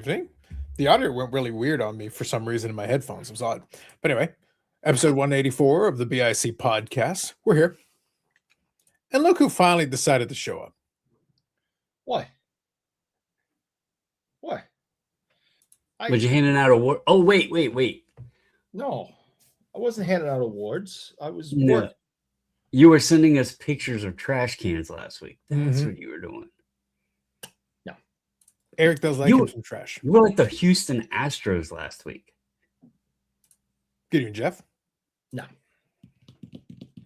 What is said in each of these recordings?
evening. The audio went really weird on me for some reason in my headphones. It was odd. But anyway, episode 184 of the BIC podcast. We're here. And look who finally decided to show up. Why? Why? Was you handing out awards? Oh, wait. No, I wasn't handing out awards. I was No. You were sending us pictures of trash cans last week. That's what you were doing. No. Eric does like him some trash. You were like the Houston Astros last week. Gideon Jeff? No.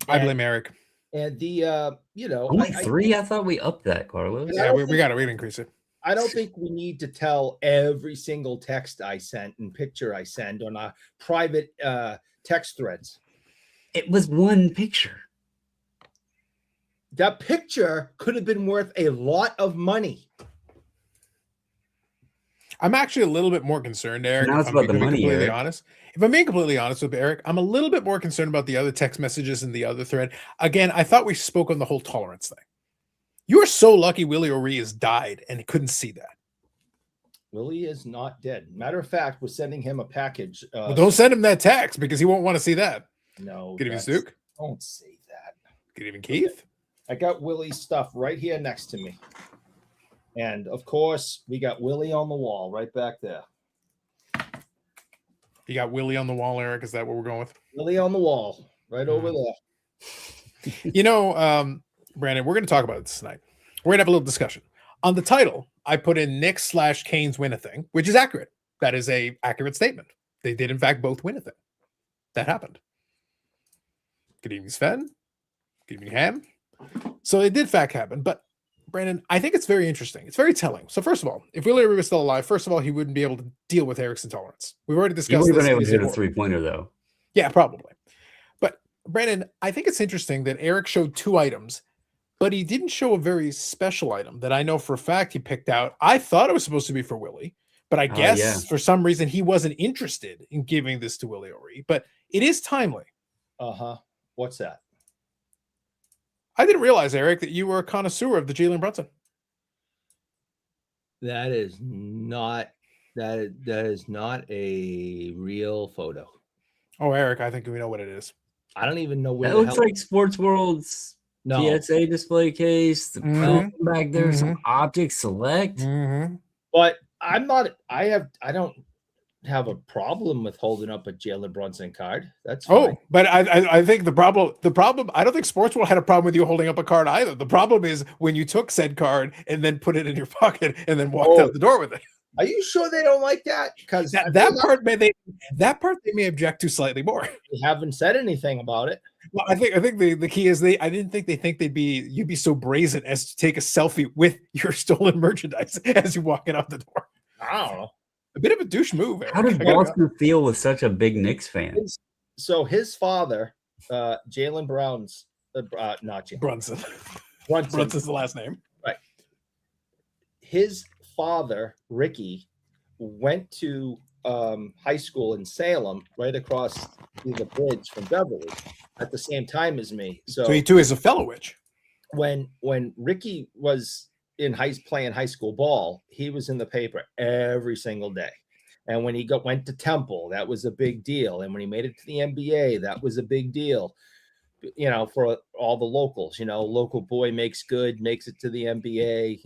I blame Eric. And the, Only three? I thought we upped that, Carlos. Yeah, we got to increase it. I don't think we need to tell every single text I sent and picture I send on our private text threads. It was one picture. That picture could have been worth a lot of money. I'm actually a little bit more concerned, Eric. Now it's about the money, Eric. If I'm being completely honest with Eric, I'm a little bit more concerned about the other text messages in the other thread. Again, I thought we spoke on the whole tolerance thing. You are so lucky Willie O'Ree has died and couldn't see that. Willie is not dead. Matter of fact, we're sending him a package. Well, don't send him that text because he won't want to see that. No. Gideon Duke? Don't say that. Gideon Keith? I got Willie's stuff right here next to me. And, of course, we got Willie on the wall right back there. You got Willie on the wall, Eric? Is that what we're going with? Willie on the wall right over there. Brandon, we're going to talk about this tonight. We're going to have a little discussion. On the title, I put in Knicks/Canes win a thing, which is accurate. That is a accurate statement. They did, in fact, both win a thing. That happened. Good evening, Sven. Good evening, Ham. So it did, in fact, happen. But, Brandon, I think it's very interesting. It's very telling. So, first of all, if Willie O'Ree was still alive, first of all, he wouldn't be able to deal with Eric's intolerance. We've already discussed this. He would have been able to hit a three-pointer, though. Yeah, probably. But, Brandon, I think it's interesting that Eric showed two items, but he didn't show a very special item that I know for a fact he picked out. I thought it was supposed to be for Willie, but I guess for some reason he wasn't interested in giving this to Willie O'Ree. But it is timely. What's that? I didn't realize, Eric, that you were a connoisseur of the Jalen Brunson. That is not a real photo. Oh, Eric, I think we know what it is. I don't even know where that looks like Sports World's PSA display case. The belt back there, some Optic Select. But I'm not. I don't have a problem with holding up a Jalen Brunson card. That's fine. But I think the problem. I don't think Sports World had a problem with you holding up a card either. The problem is when you took said card and then put it in your pocket and then walked out the door with it. Are you sure they don't like that? Because that part they may object to slightly more. They haven't said anything about it. Well, I think the key is I didn't think they think you'd be so brazen as to take a selfie with your stolen merchandise as you walk in out the door. I don't know. A bit of a douche move. Eric. How did Boston feel with such a big Knicks fan? So his father, Jalen Brown's, not Jalen Brunson. Brunson's the last name, right? His father, Ricky, went to high school in Salem, right across the bridge from Beverly, at the same time as me. So he too is a fellow witch. When Ricky was playing high school ball, he was in the paper every single day. And when he went to Temple, that was a big deal. And when he made it to the NBA, that was a big deal. For all the locals, local boy makes good, makes it to the NBA,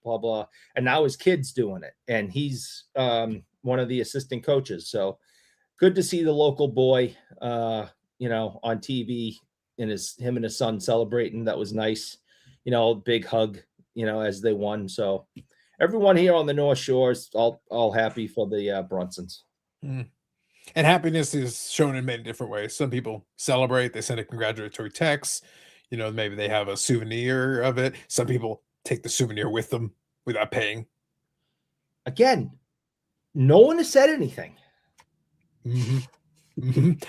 blah, blah. And now his kid's doing it. And he's one of the assistant coaches. So good to see the local boy, on TV and him and his son celebrating. That was nice. Big hug, as they won. So everyone here on the North Shore is all happy for the Brunsons. And happiness is shown in many different ways. Some people celebrate, they send a congratulatory text, maybe they have a souvenir of it. Some people take the souvenir with them without paying. Again, no one has said anything.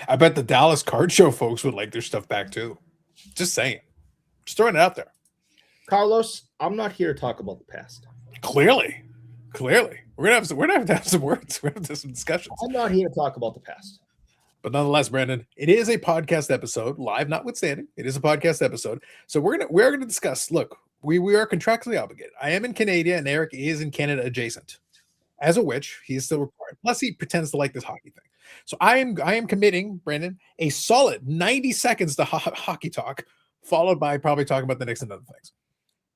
I bet the Dallas Card Show folks would like their stuff back too. Just saying. Just throwing it out there. Carlos, I'm not here to talk about the past. Clearly. We're gonna have to have some words. We're gonna have to have some discussions. I'm not here to talk about the past. But nonetheless, Brandon, it is a podcast episode, live notwithstanding. It is a podcast episode. So we're gonna discuss. Look, we are contractually obligated. I am in Canada and Eric is in Canada adjacent. as a witch, he is still required. Plus, he pretends to like this hockey thing. So I am committing, Brandon, a solid 90 seconds to hockey talk, followed by probably talking about the Knicks and other things.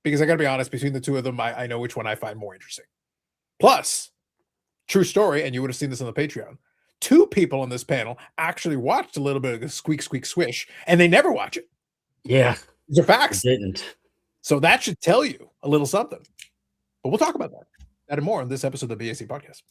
Because I got to be honest, between the two of them, I know which one I find more interesting. Plus, true story, and you would have seen this on the Patreon. 2 people on this panel actually watched a little bit of the squeak, squeak, swish, and they never watch it. Yeah. These are facts. I didn't. So that should tell you a little something. But we'll talk about that and more on this episode of the BIC podcast.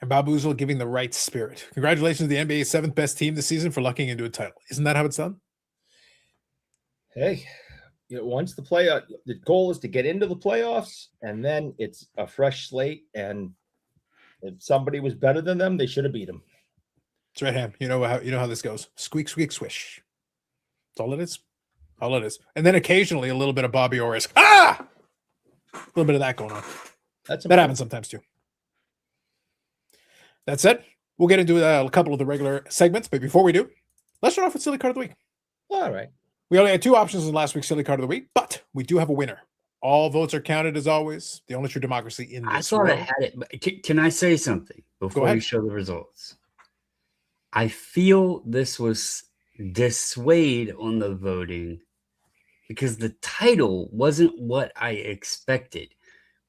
And Bobbles giving the right spirit. Congratulations to the NBA's 7th best team this season for lucking into a title. Isn't that how it's done? Hey, once the goal is to get into the playoffs, and then it's a fresh slate. And if somebody was better than them, they should have beat them. That's right, Ham. You know how this goes. Squeak, squeak, swish. That's all it is. All it is. And then occasionally a little bit of Bobby Orris. A little bit of that going on. That happens sometimes too. That said, we'll get into a couple of the regular segments, but before we do, let's start off with Silly Card of the Week. All right. We only had 2 options in last week's Silly Card of the Week, but we do have a winner. All votes are counted as always. The only true democracy in this I thought world. I had it. But can I say something before you show the results? I feel this was dissuade on the voting because the title wasn't what I expected.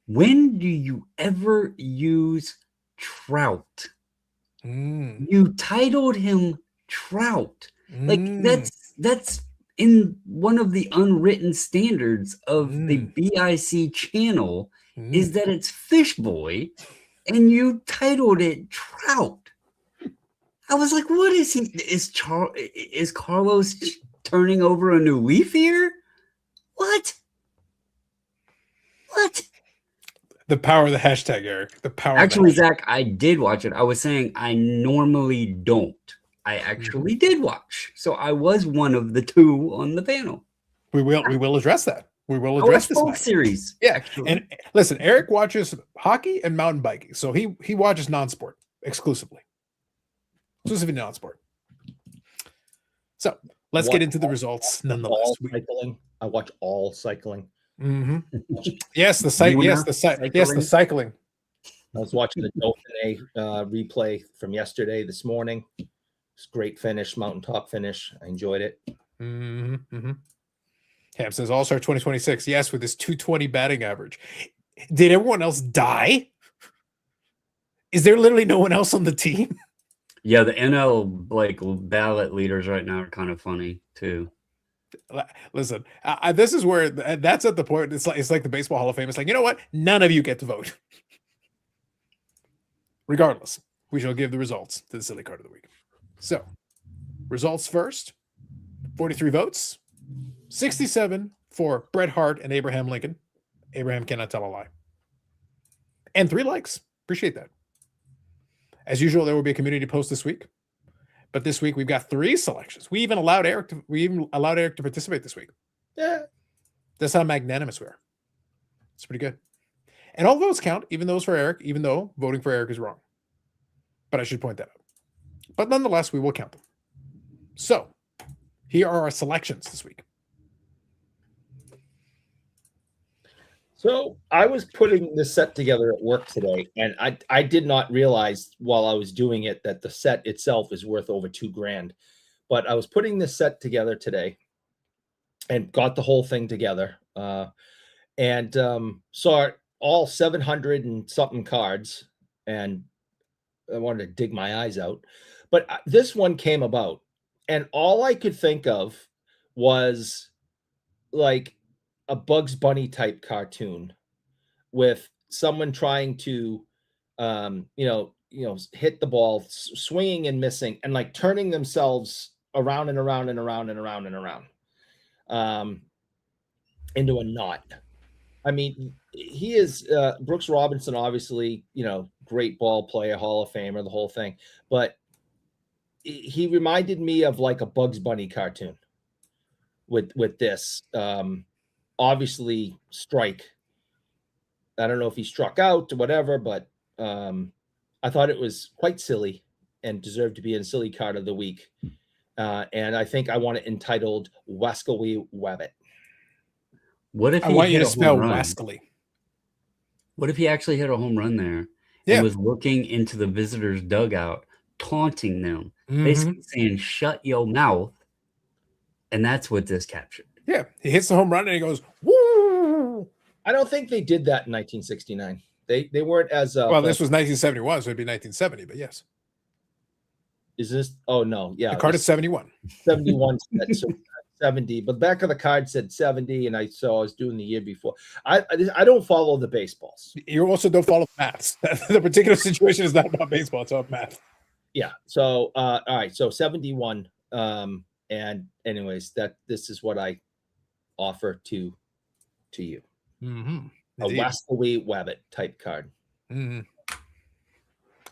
When do you ever use Trout? You titled him Trout. Like that's in one of the unwritten standards of the BIC channel is that it's Fish Boy, and you titled it Trout. I was like, what is he? Is Carlos turning over a new leaf here? What? The power of the hashtag, Eric. The power. Actually, Zach, I did watch it. I was saying I normally don't. I actually did watch. So I was one of the 2 on the panel. We will address that. We will address this both series. Yeah. Actually. And listen, Eric watches hockey and mountain biking. So he watches non-sport exclusively. Exclusively non-sport. So let's get into the results nonetheless. All cycling. I watch all cycling. Yes, the cycling. I was watching the Dauphiné replay from yesterday, this morning. It's great finish, mountaintop finish. I enjoyed it. Ham says All-Star 2026. Yes, with his 220 batting average. Did everyone else die? Is there literally no one else on the team? Yeah, the NL ballot leaders right now are kind of funny too. Listen, this is where that's at the point. It's like the Baseball Hall of Fame. It's like, you know what? None of you get to vote. Regardless, we shall give the results to the Silly Card of the Week. So, results first. 43 votes. 67 for Bret Hart and Abraham Lincoln. Abraham cannot tell a lie. And 3 likes. Appreciate that. As usual, there will be a community post this week. But this week we've got 3 selections. We even allowed Eric to participate this week. Yeah. That's how magnanimous we are. It's pretty good. And all votes count, even those for Eric, even though voting for Eric is wrong. But I should point that out. But nonetheless, we will count them. So, here are our selections this week. So I was putting this set together at work today, and I did not realize while I was doing it that the set itself is worth over $2,000. But I was putting this set together today and got the whole thing together and saw all 700 and something cards, and I wanted to dig my eyes out. But this one came about, and all I could think of was like a Bugs Bunny type cartoon with someone trying to, hit the ball, swinging and missing, and like turning themselves around and around and around and around and around into a knot. I mean, he is Brooks Robinson, obviously, great ball player, Hall of Famer, the whole thing. But he reminded me of like a Bugs Bunny cartoon. with this. Obviously, strike. I don't know if he struck out or whatever, but I thought it was quite silly and deserved to be in silly card of the week. And I think I want it entitled Wascally Wabbit. What if I he want you hit to a spell home run? Wascally. What if he actually hit a home run there Yeah. and was looking into the visitors' dugout, taunting them, basically saying, "Shut your mouth," and that's what this captured. Yeah, he hits the home run and he goes, "Woo!" I don't think they did that in 1969. They weren't as well. This was 1971, so it'd be 1970. But yes, is this? Oh no, yeah, the card is 71. 71 so 70, but back of the card said 70, and I was doing the year before. I don't follow the baseballs. You also don't follow the maths. The particular situation is not about baseball; it's about math. Yeah. So all right. So 71. And anyways, this is what I offer to you. Mm-hmm. A Wascally Wabbit type card. Mm-hmm.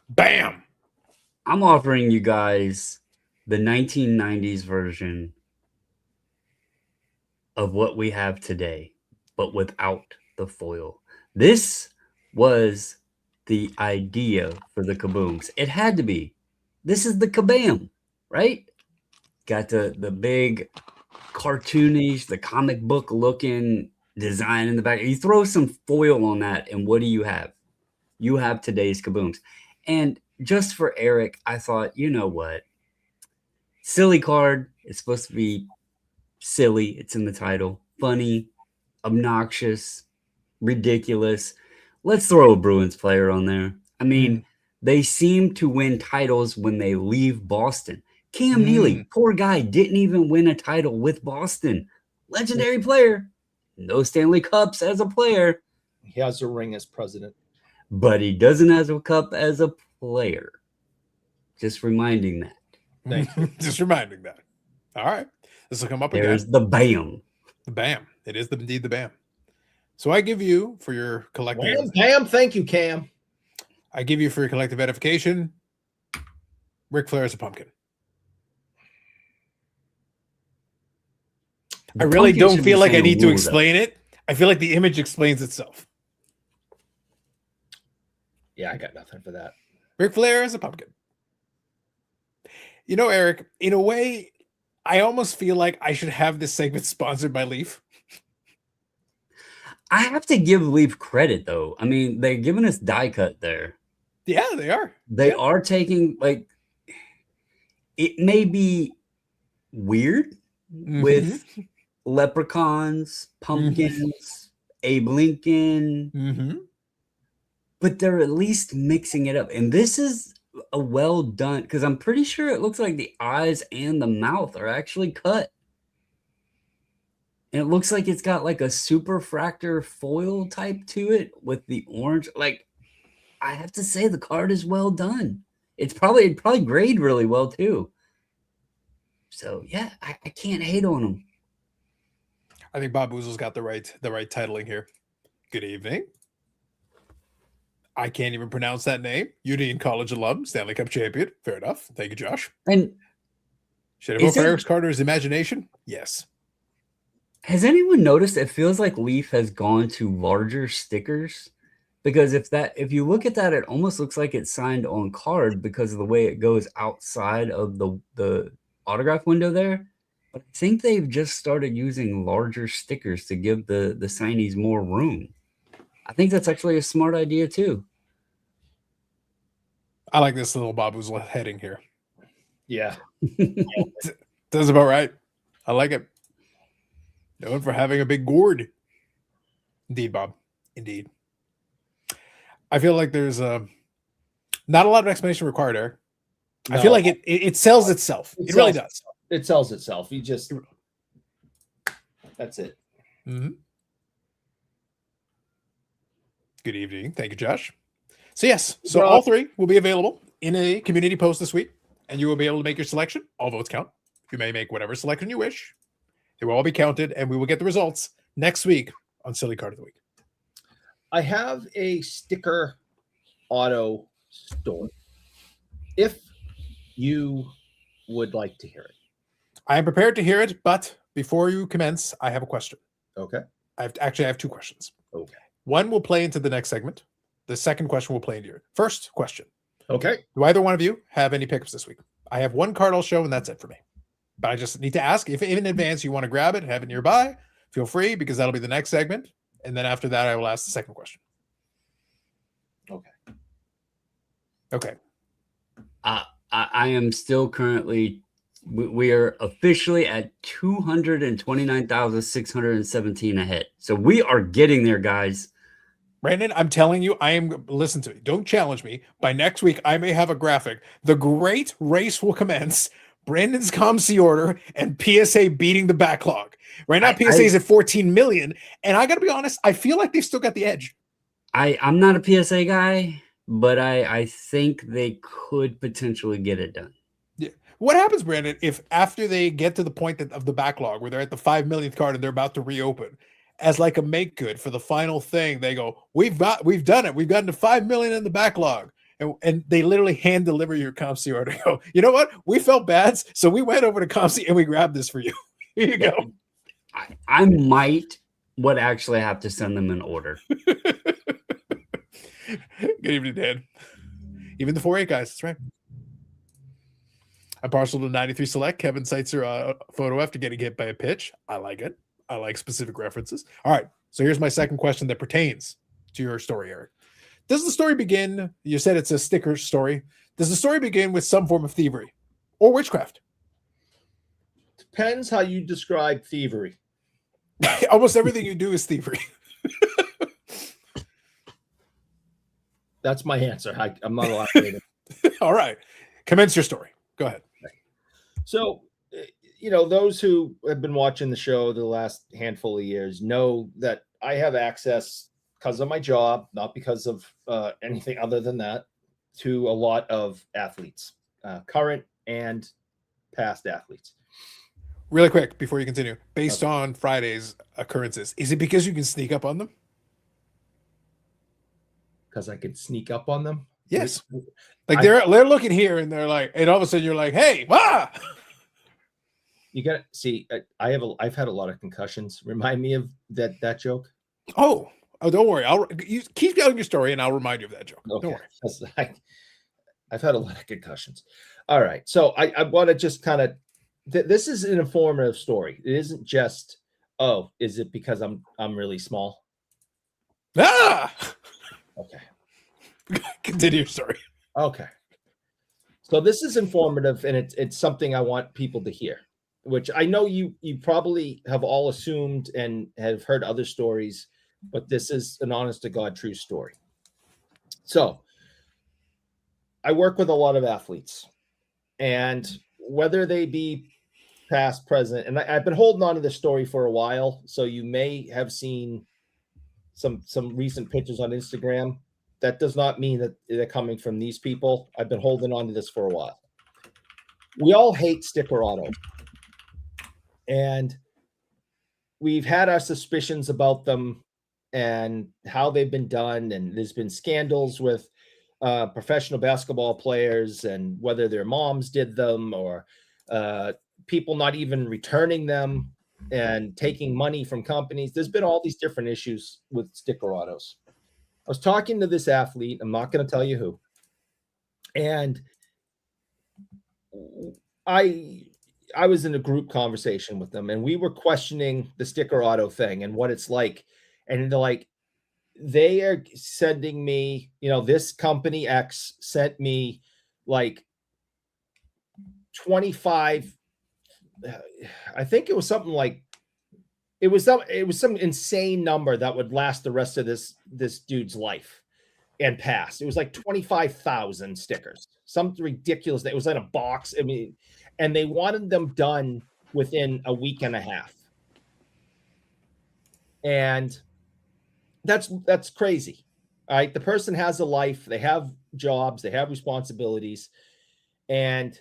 Bam! I'm offering you guys the 1990s version of what we have today, but without the foil. This was the idea for the kabooms. It had to be. This is the kabam, right? Got the big cartoonish, the comic book looking design in the back. You throw some foil on that, and what do you have? You have today's kabooms. And just for Eric, I thought, you know what? Silly card. It's supposed to be silly. It's in the title. Funny, obnoxious, ridiculous. Let's throw a Bruins player on there. I mean, they seem to win titles when they leave Boston. Cam Neely, poor guy, didn't even win a title with Boston. Legendary player. No Stanley Cups as a player. He has a ring as president. But he doesn't have a cup as a player. Just reminding that. Thank you. Just reminding that. All right. This will come up again. There's the bam. The bam. It is indeed the bam. So I give you for your collective. Cam. Thank you, Cam. I give you for your collective edification. Ric Flair is a pumpkin. I really don't feel like I need to explain it. I feel like the image explains itself. Yeah, I got nothing for that. Ric Flair is a pumpkin. You know, Eric, in a way, I almost feel like I should have this segment sponsored by Leaf. I have to give Leaf credit, though. I mean, they're giving us die cut there. Yeah, they are. They are taking, like, it may be weird with leprechauns, pumpkins, Abe Lincoln, but they're at least mixing it up. And this is a well done, because I'm pretty sure it looks like the eyes and the mouth are actually cut. And it looks like it's got like a superfractor foil type to it with the orange. Like, I have to say the card is well done. It'd probably grade really well too. So yeah, I can't hate on them. I think Bob Boozle's got the right titling here. Good evening. I can't even pronounce that name. Union College alum, Stanley Cup champion. Fair enough. Thank you, Josh. And should I vote for Eric Carter's imagination? Yes. Has anyone noticed it feels like Leaf has gone to larger stickers? Because if you look at that, it almost looks like it's signed on card because of the way it goes outside of the autograph window there. But I think they've just started using larger stickers to give the signees more room. I think that's actually a smart idea too. I like this little Bob Boozle heading here. Yeah. That's about right. I like it. Known for having a big gourd. Indeed, Bob. Indeed. I feel like there's not a lot of explanation required, Eric. No. I feel like it sells itself. It really does. It sells itself. That's it. Mm-hmm. Good evening. Thank you, Josh. So yes, all three will be available in a community post this week, and you will be able to make your selection. All votes count. You may make whatever selection you wish. They will all be counted, and we will get the results next week on Silly Card of the Week. I have a sticker auto story. If you would like to hear it. I am prepared to hear it, but before you commence, I have a question. Okay. I have two questions. Okay. One will play into the next segment. The second question will play into your first question. Okay. Do either one of you have any pickups this week? I have one card I'll show, and that's it for me. But I just need to ask if in advance you want to grab it, have it nearby, feel free, because that'll be the next segment. And then after that, I will ask the second question. Okay. I am still currently, we are officially at 229,617 ahead. So we are getting there, guys. Brandon, I'm telling you, listen to me. Don't challenge me. By next week, I may have a graphic. The great race will commence. Brandon's COMC order and PSA beating the backlog. Right now, PSA is at 14 million. And I got to be honest, I feel like they've still got the edge. I'm not a PSA guy, but I think they could potentially get it done. Yeah. What happens, Brandon, if after they get to the point of the backlog where they're at the 5 millionth card and they're about to reopen, as like a make good for the final thing, they go, we've done it. We've gotten to 5 million in the backlog. And they literally hand deliver your COMC order. Go, you know what? We felt bad, so we went over to COMC and we grabbed this for you. Here you go. I would actually have to send them an order. Good evening, Dan. Even the 4-8 guys, that's right. I'm partial to 93 Select. Kevin Seitzer photo after getting hit by a pitch. I like it. I like specific references. All right, so here's my second question that pertains to your story, Eric. Does the story begin, you said it's a sticker story, does the story begin with some form of thievery or witchcraft? Depends how you describe thievery. Almost everything you do is thievery. That's my answer. I'm not allowed to. All right. Commence your story. Go ahead. So, those who have been watching the show the last handful of years know that I have access because of my job, not because of anything other than that, to a lot of athletes, current and past athletes. Really quick, before you continue, based on Friday's occurrences, is it because you can sneak up on them? Because I can sneak up on them? Yes. Like they're looking here and they're like, and all of a sudden you're like, hey, wah! You got to see, I've had a lot of concussions. Remind me of that joke. Oh, don't worry. You keep telling your story and I'll remind you of that joke. Okay. Don't worry. I've had a lot of concussions. All right. So I want to just kind of, this is an informative story. It isn't just, is it because I'm really small? Ah! Okay. Continue your story. Okay. So this is informative and it's something I want people to hear, which I know you probably have all assumed and have heard other stories, but this is an honest to God true story. So I work with a lot of athletes, and whether they be past, present, and I've been holding on to this story for a while, so you may have seen some recent pictures on Instagram. That does not mean that they're coming from these people. I've been holding on to this for a while. We all hate sticker auto, and we've had our suspicions about them and how they've been done. And there's been scandals with professional basketball players and whether their moms did them or people not even returning them and taking money from companies. There's been all these different issues with sticker autos. I was talking to this athlete. I'm not going to tell you who. And I was in a group conversation with them, and we were questioning the sticker auto thing and what it's like. And they're like, they are sending me, this company X sent me like 25. I think it was something like, it was some insane number that would last the rest of this dude's life and past. It was like 25,000 stickers, something ridiculous. It was in a box. I mean, and they wanted them done within a week and a half. And that's crazy. All right. The person has a life, they have jobs, they have responsibilities. And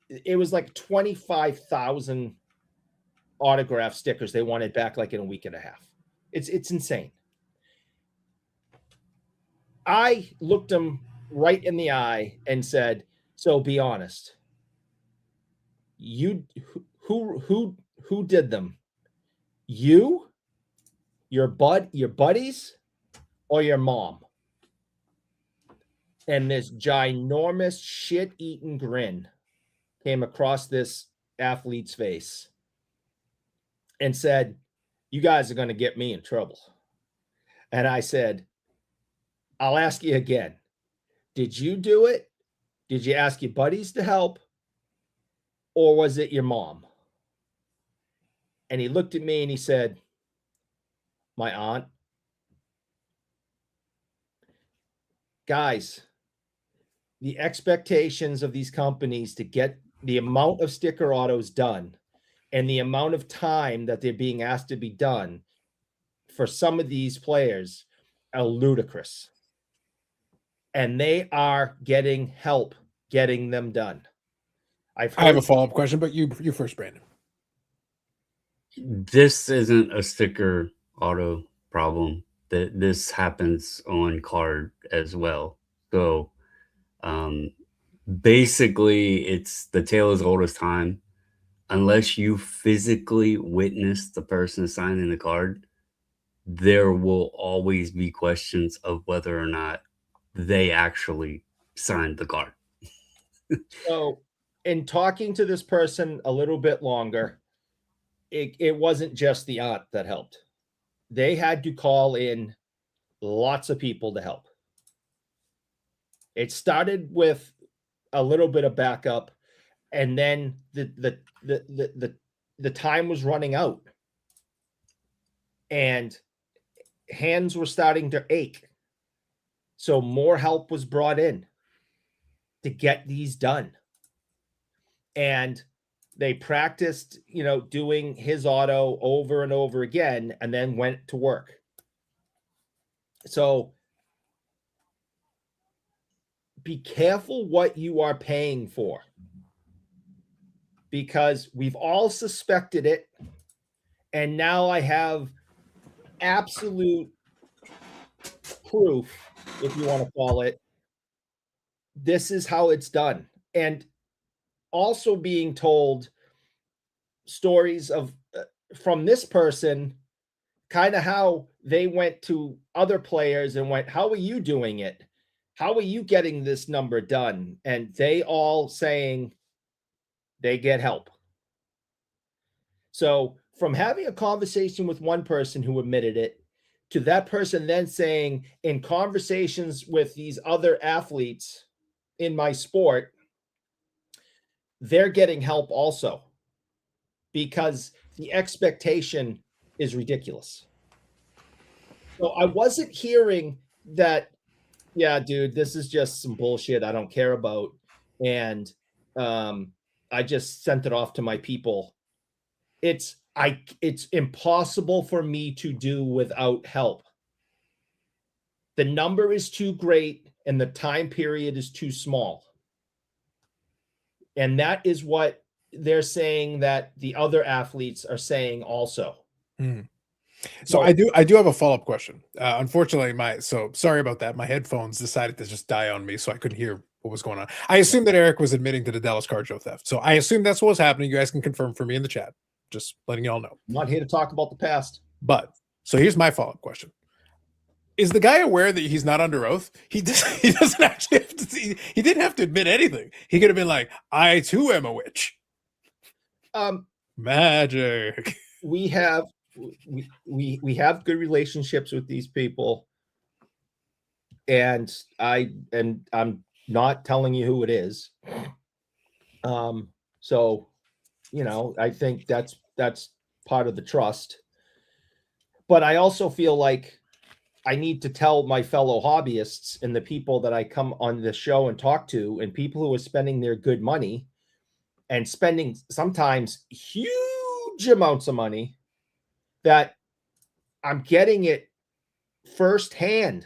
it was like 25,000 autograph stickers they wanted back like in a week and a half. It's insane. I looked him right in the eye and said, so be honest. Who Who did them? You, your buddies, or your mom? And this ginormous shit-eating grin came across this athlete's face and said, "You guys are going to get me in trouble." And I said, "I'll ask you again. Did you do it? Did you ask your buddies to help? Or was it your mom?" And he looked at me and he said, "My aunt." Guys, the expectations of these companies to get the amount of sticker autos done and the amount of time that they're being asked to be done for some of these players are ludicrous. And they are getting help getting them done. I have a follow-up question, but you first, Brandon. This isn't a sticker auto problem. This happens on card as well. So basically, it's the tale as old as time. Unless you physically witness the person signing the card, there will always be questions of whether or not they actually signed the card. So, in talking to this person a little bit longer, it wasn't just the aunt that helped. They had to call in lots of people to help. It started with a little bit of backup, and then the time was running out, and hands were starting to ache. So more help was brought in to get these done. And they practiced, doing his auto over and over again, and then went to work. So be careful what you are paying for, because we've all suspected it. And now I have absolute proof, if you want to call it. This is how it's done. And also being told stories of from this person, kind of how they went to other players and went, "How are you doing it? How are you getting this number done?" And they all saying they get help. So from having a conversation with one person who admitted it to that person then saying, in conversations with these other athletes in my sport, they're getting help also, because the expectation is ridiculous. So I wasn't hearing that, yeah, dude, this is just some bullshit I don't care about, and I just sent it off to my people. It's impossible for me to do without help. The number is too great and the time period is too small. And that is what they're saying that the other athletes are saying also. So I do have a follow-up question. Unfortunately, sorry about that. My headphones decided to just die on me, so I couldn't hear what was going on. I assume that Eric was admitting to the Dallas card show theft. So I assume that's what was happening. You guys can confirm for me in the chat. Just letting y'all know. I'm not here to talk about the past. But so here's my follow-up question. Is the guy aware that he's not under oath? He doesn't actually have to. He didn't have to admit anything. He could have been like, "I too am a witch." Magic. We have good relationships with these people, and I'm not telling you who it is. So, I think that's part of the trust. But I also feel like I need to tell my fellow hobbyists and the people that I come on the show and talk to, and people who are spending their good money and spending sometimes huge amounts of money, that I'm getting it firsthand.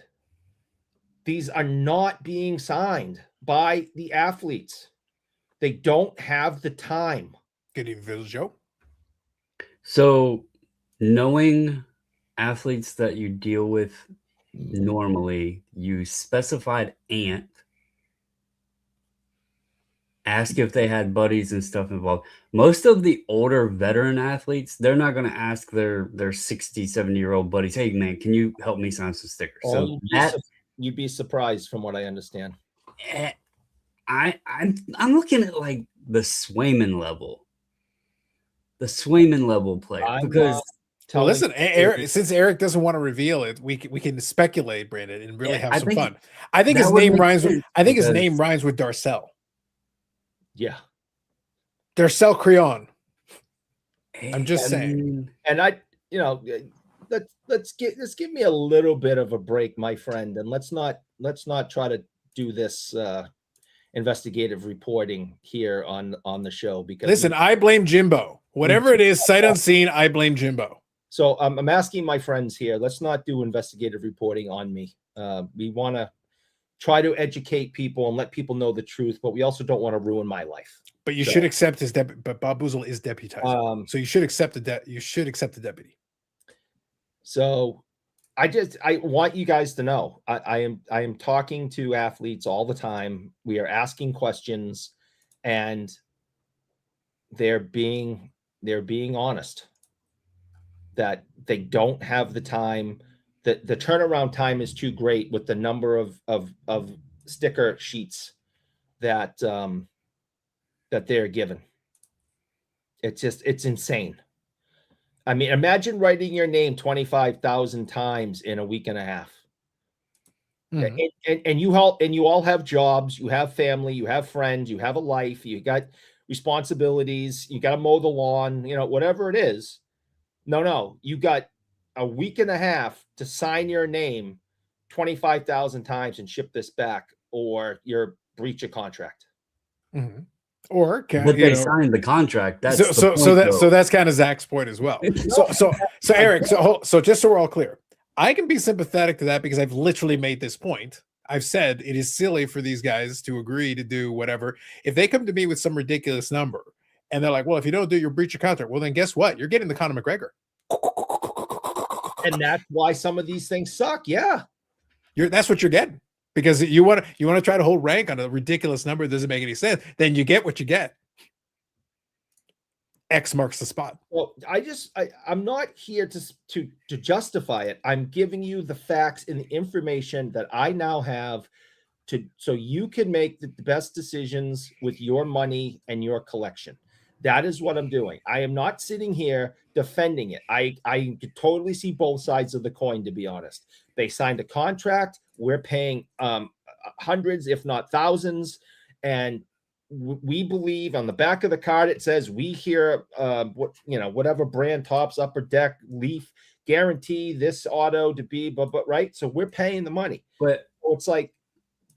These are not being signed by the athletes. They don't have the time. Good evening, Joe. So knowing athletes that you deal with normally, you specified aunt. Ask if they had buddies and stuff involved. Most of the older veteran athletes, they're not going to ask their 60, 70-year-old buddies, hey, man, can you help me sign some stickers? So you'd be surprised from what I understand. I'm looking at like the Swayman level. The Swayman level player. Because well, listen, Eric, since Eric doesn't want to reveal it, we can speculate, Brandon, and really have some fun. I think his name rhymes with his name rhymes with Darcel. Yeah. Darcel Creon. I'm just saying. And let's give me a little bit of a break, my friend, and let's not try to do this investigative reporting here on the show, because listen, I blame Jimbo. Whatever it is, sight unseen, I blame Jimbo. So I'm asking my friends here, let's not do investigative reporting on me. We want to try to educate people and let people know the truth, but we also don't want to ruin my life. But you should accept his deputy. But Bob Boozle is deputized, so you should accept the deputy. So I want you guys to know I am talking to athletes all the time. We are asking questions, and they're being honest that they don't have the time. That the turnaround time is too great with the number of sticker sheets that they're given. It's insane. I mean, imagine writing your name 25,000 times in a week and a half. Mm-hmm. And you all have jobs, you have family, you have friends, you have a life, you got responsibilities, you got to mow the lawn, whatever it is. No, you got a week and a half to sign your name 25,000 times and ship this back, or you're breach a contract. Mm-hmm. Or but they signed the contract. That's so that's kind of Zach's point as well. So Eric, so just so we're all clear, I can be sympathetic to that because I've literally made this point. I've said it is silly for these guys to agree to do whatever. If they come to me with some ridiculous number and they're like, well, if you don't do your breach of contract, well, then guess what? You're getting the Conor McGregor. And that's why some of these things suck. Yeah. That's what you're getting. Because you want to try to hold rank on a ridiculous number that doesn't make any sense, then you get what you get. X marks the spot. Well, I'm not here to justify it. I'm giving you the facts and the information that I now have so you can make the best decisions with your money and your collection. That is what I'm doing. I am not sitting here defending it. I could totally see both sides of the coin, to be honest. They signed a contract. We're paying hundreds, if not thousands. And we believe on the back of the card, it says we hear whatever brand, Tops, Upper Deck, Leaf, guarantee this auto to be, but right. So we're paying the money. But it's like,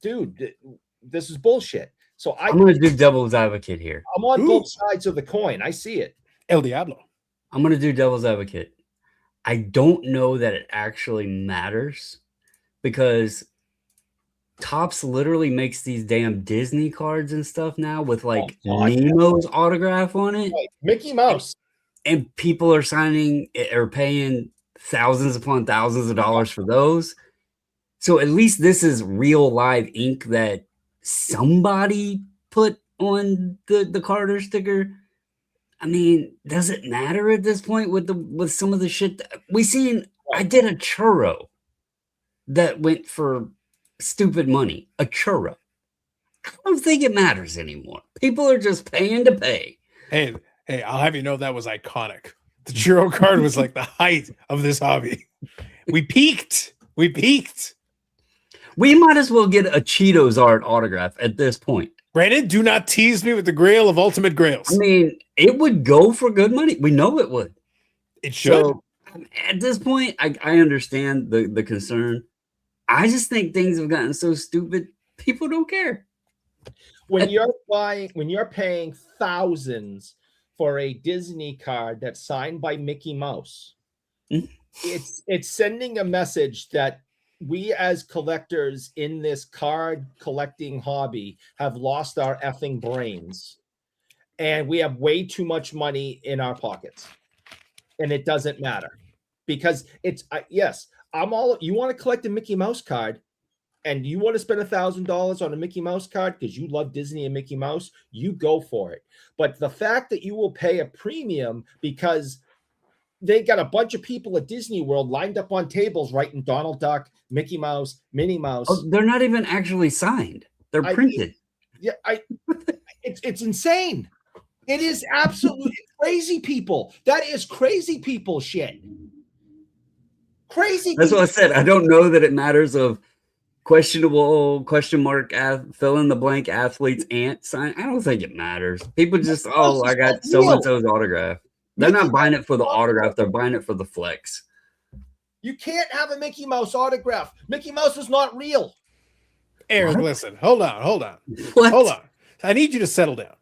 dude, this is bullshit. So I'm going to do devil's advocate here. I'm on both sides of the coin. I see it. El Diablo. I'm going to do devil's advocate. I don't know that it actually matters because Topps literally makes these damn Disney cards and stuff now with like Nemo's autograph on it. Right. Mickey Mouse. And people are signing or paying thousands upon thousands of dollars for those. So at least this is real live ink that somebody put on the Carter sticker. I mean, does it matter at this point with some of the shit that we seen? I did a churro that went for stupid money. A churro. I don't think it matters anymore. People are just paying to pay. Hey, I'll have you know that was iconic. The churro card was like the height of this hobby. We peaked. We might as well get a Cheetos art autograph at this point. Brandon, do not tease me with the grail of ultimate grails. I mean, it would go for good money. We know it would. It should. So, at this point, I understand the concern. I just think things have gotten so stupid, people don't care. When you're paying thousands for a Disney card that's signed by Mickey Mouse, it's sending a message that we as collectors in this card collecting hobby have lost our effing brains, and we have way too much money in our pockets, and it doesn't matter because it's yes, you want to collect a Mickey Mouse card, and you want to spend $1,000 on a Mickey Mouse card because you love Disney and Mickey Mouse, you go for it. But the fact that you will pay a premium because they got a bunch of people at Disney World lined up on tables writing Donald Duck, Mickey Mouse, Minnie Mouse. Oh, they're not even actually signed. They're printed. It's insane. It is absolutely crazy people. That is crazy people shit. Crazy. That's what I said. I don't know that it matters of questionable question mark fill in the blank athlete's aunt sign. I don't think it matters. People just I got so and so's autograph. They're not buying it for the autograph. They're buying it for the flex. You can't have a Mickey Mouse autograph. Mickey Mouse is not real. Eric, listen. Hold on. What? Hold on. I need you to settle down.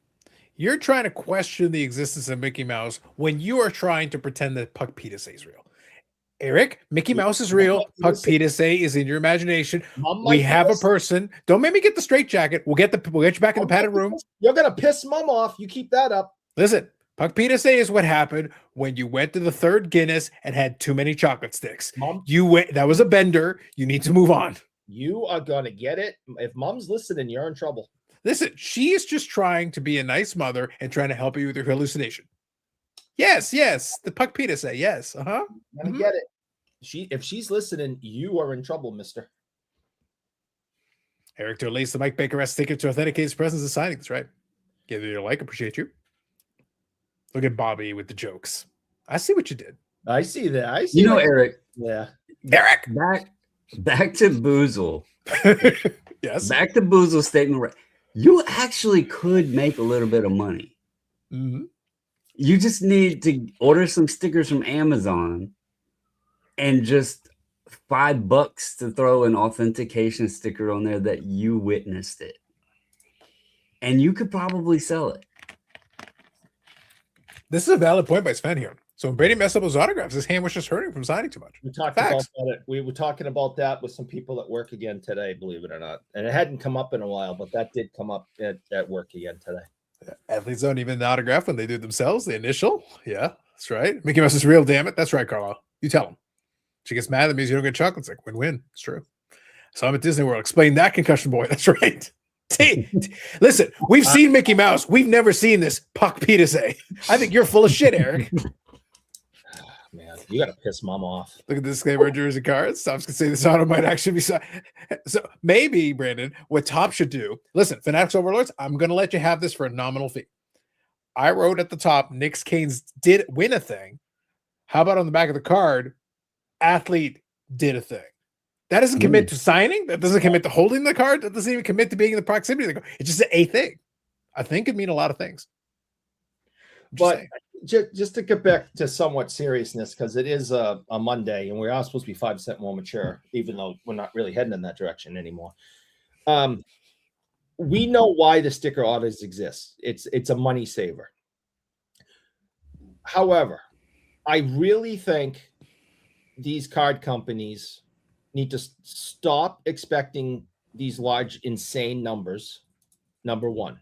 You're trying to question the existence of Mickey Mouse when you are trying to pretend that Puck Pietasay is real. Eric, Mickey Mouse is real. Puck Pietasay is in your imagination. We have a person. Don't make me get the straight jacket. We'll get you back in the padded room. You're gonna piss Mom off. You keep that up. Listen, Puck Pietasay is what happened when you went to the third Guinness and had too many chocolate sticks. Mom, you went. That was a bender. You need to move on. You are gonna get it. If Mom's listening, you're in trouble. Listen, she is just trying to be a nice mother and trying to help you with your hallucination. Yes, the Puck Pietasay. Yes, I get it. If she's listening, you are in trouble, mister. Eric to release the Mike Baker S ticket to authenticate his presence and signing. That's right. Give it your like. Appreciate you. Look at Bobby with the jokes. I see what you did. I see that. I see. Eric. Yeah. Eric. Back to Boozle. Yes. Back to Boozle's statement. You actually could make a little bit of money. Mm-hmm. You just need to order some stickers from Amazon and just $5 to throw an authentication sticker on there that you witnessed it. And you could probably sell it. This is a valid point by Sven here. So when Brady messed up his autographs, his hand was just hurting from signing too much. We talked about it. We were talking about that with some people at work again today, believe it or not. And it hadn't come up in a while, but that did come up at work again today. Yeah. Athletes don't even the autograph when they do it themselves, the initial. Yeah, that's right. Mickey Mouse is real, damn it. That's right, Carlo. You tell him. She gets mad at me, you don't get chocolate stick. Win-win. It's true. So I'm at Disney World. Explain that, concussion boy. That's right. Listen, we've seen Mickey Mouse. We've never seen this Puck Pietasay. I think you're full of shit, Eric. Man, you got to piss Mom off. Look at this disclaimer jersey cards. Topps can say this auto might actually be signed. So maybe, Brandon, what Topps should do, listen, Fanatics Overlords, I'm going to let you have this for a nominal fee. I wrote at the top, Knicks Canes did win a thing. How about on the back of the card, athlete did a thing? That doesn't commit to signing. That doesn't commit to holding the card. That doesn't even commit to being in the proximity of the card. It's just a thing. I think it mean a lot of things. But just to get back to somewhat seriousness, because it is a Monday and we're all supposed to be 5 cents more mature, even though we're not really heading in that direction anymore. We know why the sticker autos exist. It's a money saver. However, I really think these card companies need to stop expecting these large, insane numbers. Number one.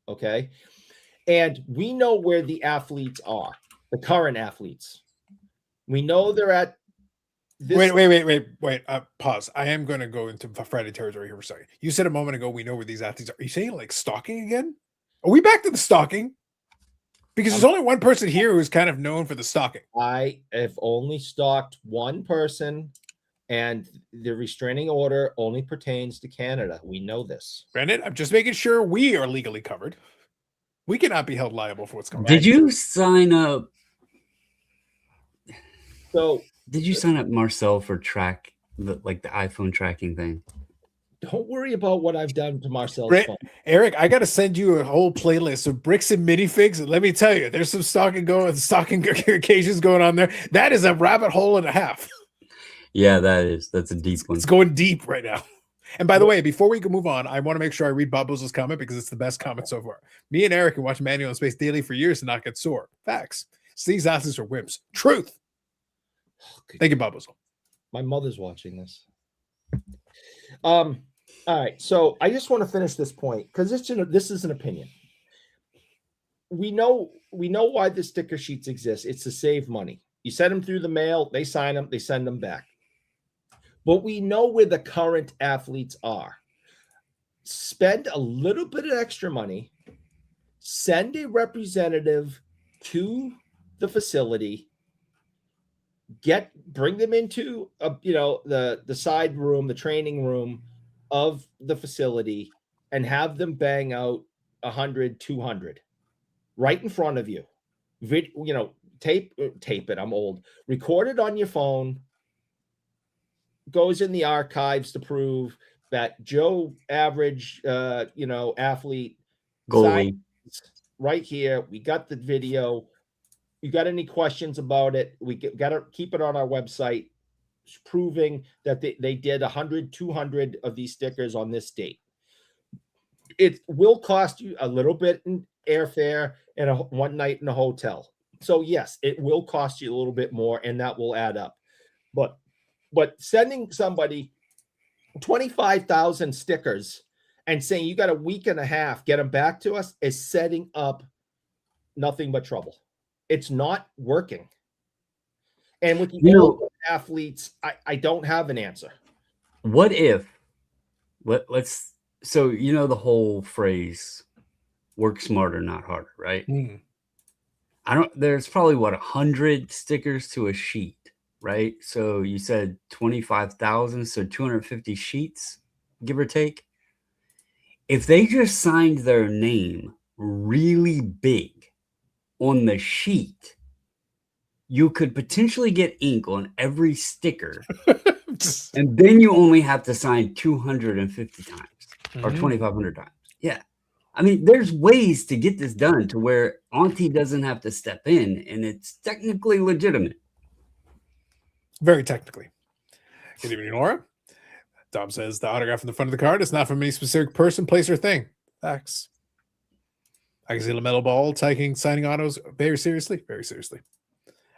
Okay. And we know where the athletes are, the current athletes. We know they're at this. Wait. Pause. I am going to go into Friday territory here for a second. You said a moment ago, we know where these athletes are. Are you saying like stalking again? Are we back to the stalking? Because there's only one person here who's kind of known for the stalking. I have only stalked one person, and the restraining order only pertains to Canada. We know this. Brandon, I'm just making sure we are legally covered. We cannot be held liable for what's going on. Did you sign up? So, did you sign up, Marcel, for the iPhone tracking thing? Don't worry about what I've done to Marcel's phone. Eric, I got to send you a whole playlist of bricks and minifigs. And let me tell you, there's some stalking occasions going on there. That is a rabbit hole and a half. Yeah, that's a deep one. It's going deep right now. And by the way, before we can move on, I want to make sure I read Bobbles' comment because it's the best comment so far. Me and Eric can watch Manual in Space daily for years and not get sore. Facts. So these athletes are wimps. Truth. Thank you, Bobbles. My mother's watching this. All right. So I just want to finish this point because this is an opinion. We know why the sticker sheets exist. It's to save money. You send them through the mail, they sign them, they send them back. but we know where the current athletes are. Spend a little bit of extra money, send a representative to the facility, bring them into the side room, the training room of the facility, and have them bang out 100, 200 right in front of you. Tape it. I'm old. Record it on your phone. Goes in the archives to prove that Joe average, athlete Goalie. right here. We got the video. You got any questions about it? We got to keep it on our website, proving that they did 100, 200 of these stickers on this date. It will cost you a little bit in airfare and one night in a hotel. So yes, it will cost you a little bit more, and that will add up. But sending somebody 25,000 stickers and saying you got a week and a half, get them back to us, is setting up nothing but trouble. It's not working. And with the older athletes, I don't have an answer. What if, let's, so the whole phrase, work smarter, not harder, right? There's probably 100 stickers to a sheet, right? So you said 25,000, so 250 sheets, give or take. If they just signed their name really big on the sheet, you could potentially get ink on every sticker. And then you only have to sign 250 times or 2,500 times. Yeah. I mean, there's ways to get this done to where Auntie doesn't have to step in, and it's technically legitimate. Very technically. Good evening, Nora. Dom says the autograph in the front of the card is not from any specific person, place, or thing. Facts. I can see LaMelo Ball signing autos very seriously. Very seriously.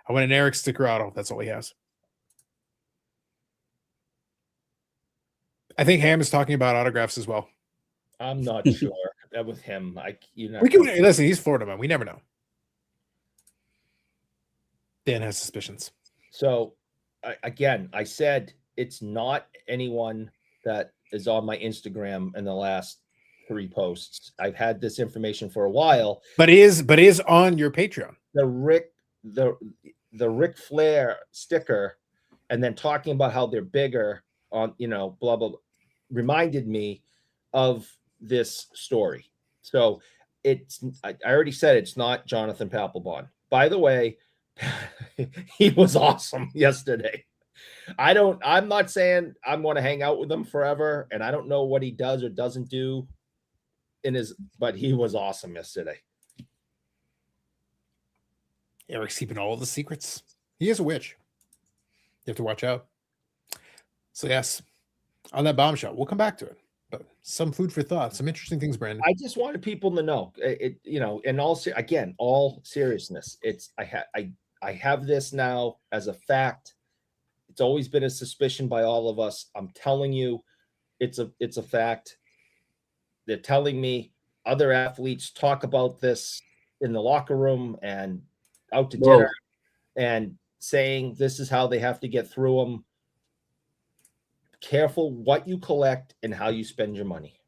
I want an Eric sticker auto. That's all he has. I think Ham is talking about autographs as well. I'm not sure that with him. Listen, he's Florida man. We never know. Dan has suspicions. So, I said it's not anyone that is on my Instagram in the last 3 posts. I've had this information for a while, but is on your Patreon. The Ric Flair sticker, and then talking about how they're bigger on blah blah, blah, reminded me of this story. So I already said it's not Jonathan Papelbon. By the way, he was awesome yesterday. I'm not saying I'm going to hang out with him forever, and I don't know what he does or doesn't do but he was awesome yesterday. Eric's keeping all the secrets. He is a witch. You have to watch out. So yes, on that bombshell, we'll come back to it. But some food for thought, some interesting things, Brandon. I just wanted people to know, in all seriousness, I have this now as a fact. It's always been a suspicion by all of us. I'm telling you, it's a fact. They're telling me other athletes talk about this in the locker room and out to dinner and saying this is how they have to get through them. Careful what you collect and how you spend your money.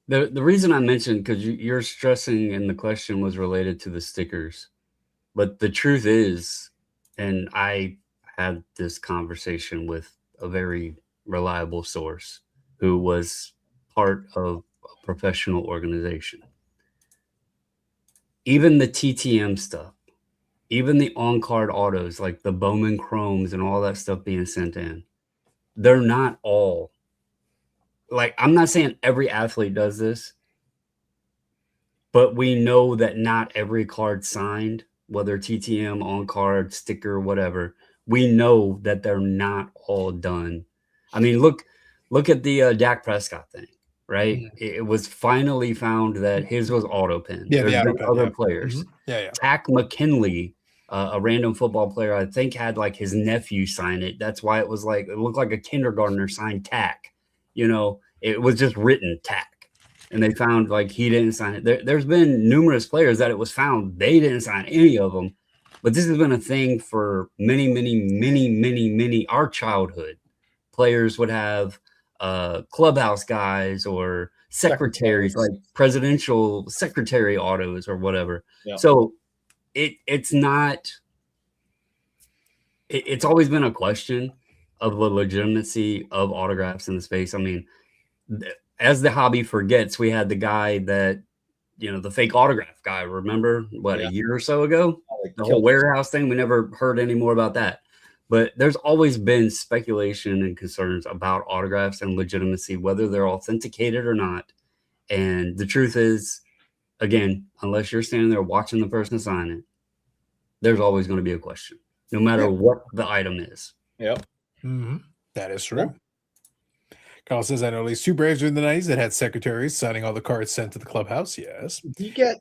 The reason I mentioned, because you're stressing, and the question was related to the stickers, but the truth is, and I had this conversation with a very reliable source who was part of a professional organization. Even the TTM stuff, even the on-card autos, like the Bowman Chromes and all that stuff being sent in, they're not all, like, I'm not saying every athlete does this, but we know that not every card signed, whether TTM, on-card, sticker, whatever, we know that they're not all done. I mean, look at the Dak Prescott thing, right? Mm-hmm. It was finally found that his was auto pen. Yeah, there's been other players. Mm-hmm. Yeah. Tack McKinley, a random football player, I think had like his nephew sign it. That's why it was like, it looked like a kindergartner signed Tack. It was just written Tack. And they found like he didn't sign it. There's been numerous players that it was found they didn't sign any of them. But this has been a thing for many, our childhood. players would have clubhouse guys or secretaries, like presidential secretary autos or whatever. Yeah. So it's always been a question of the legitimacy of autographs in the space. I mean, as the hobby forgets, we had the guy that, the fake autograph guy, remember a year or so ago, the whole warehouse thing. We never heard any more about that. But there's always been speculation and concerns about autographs and legitimacy, whether they're authenticated or not. And the truth is, again, unless you're standing there watching the person sign it, there's always going to be a question, no matter what the item is. Yep. Mm-hmm. That is true. Yep. Carl says, I know at least 2 Braves during the 90s that had secretaries signing all the cards sent to the clubhouse. Yes. Do you get,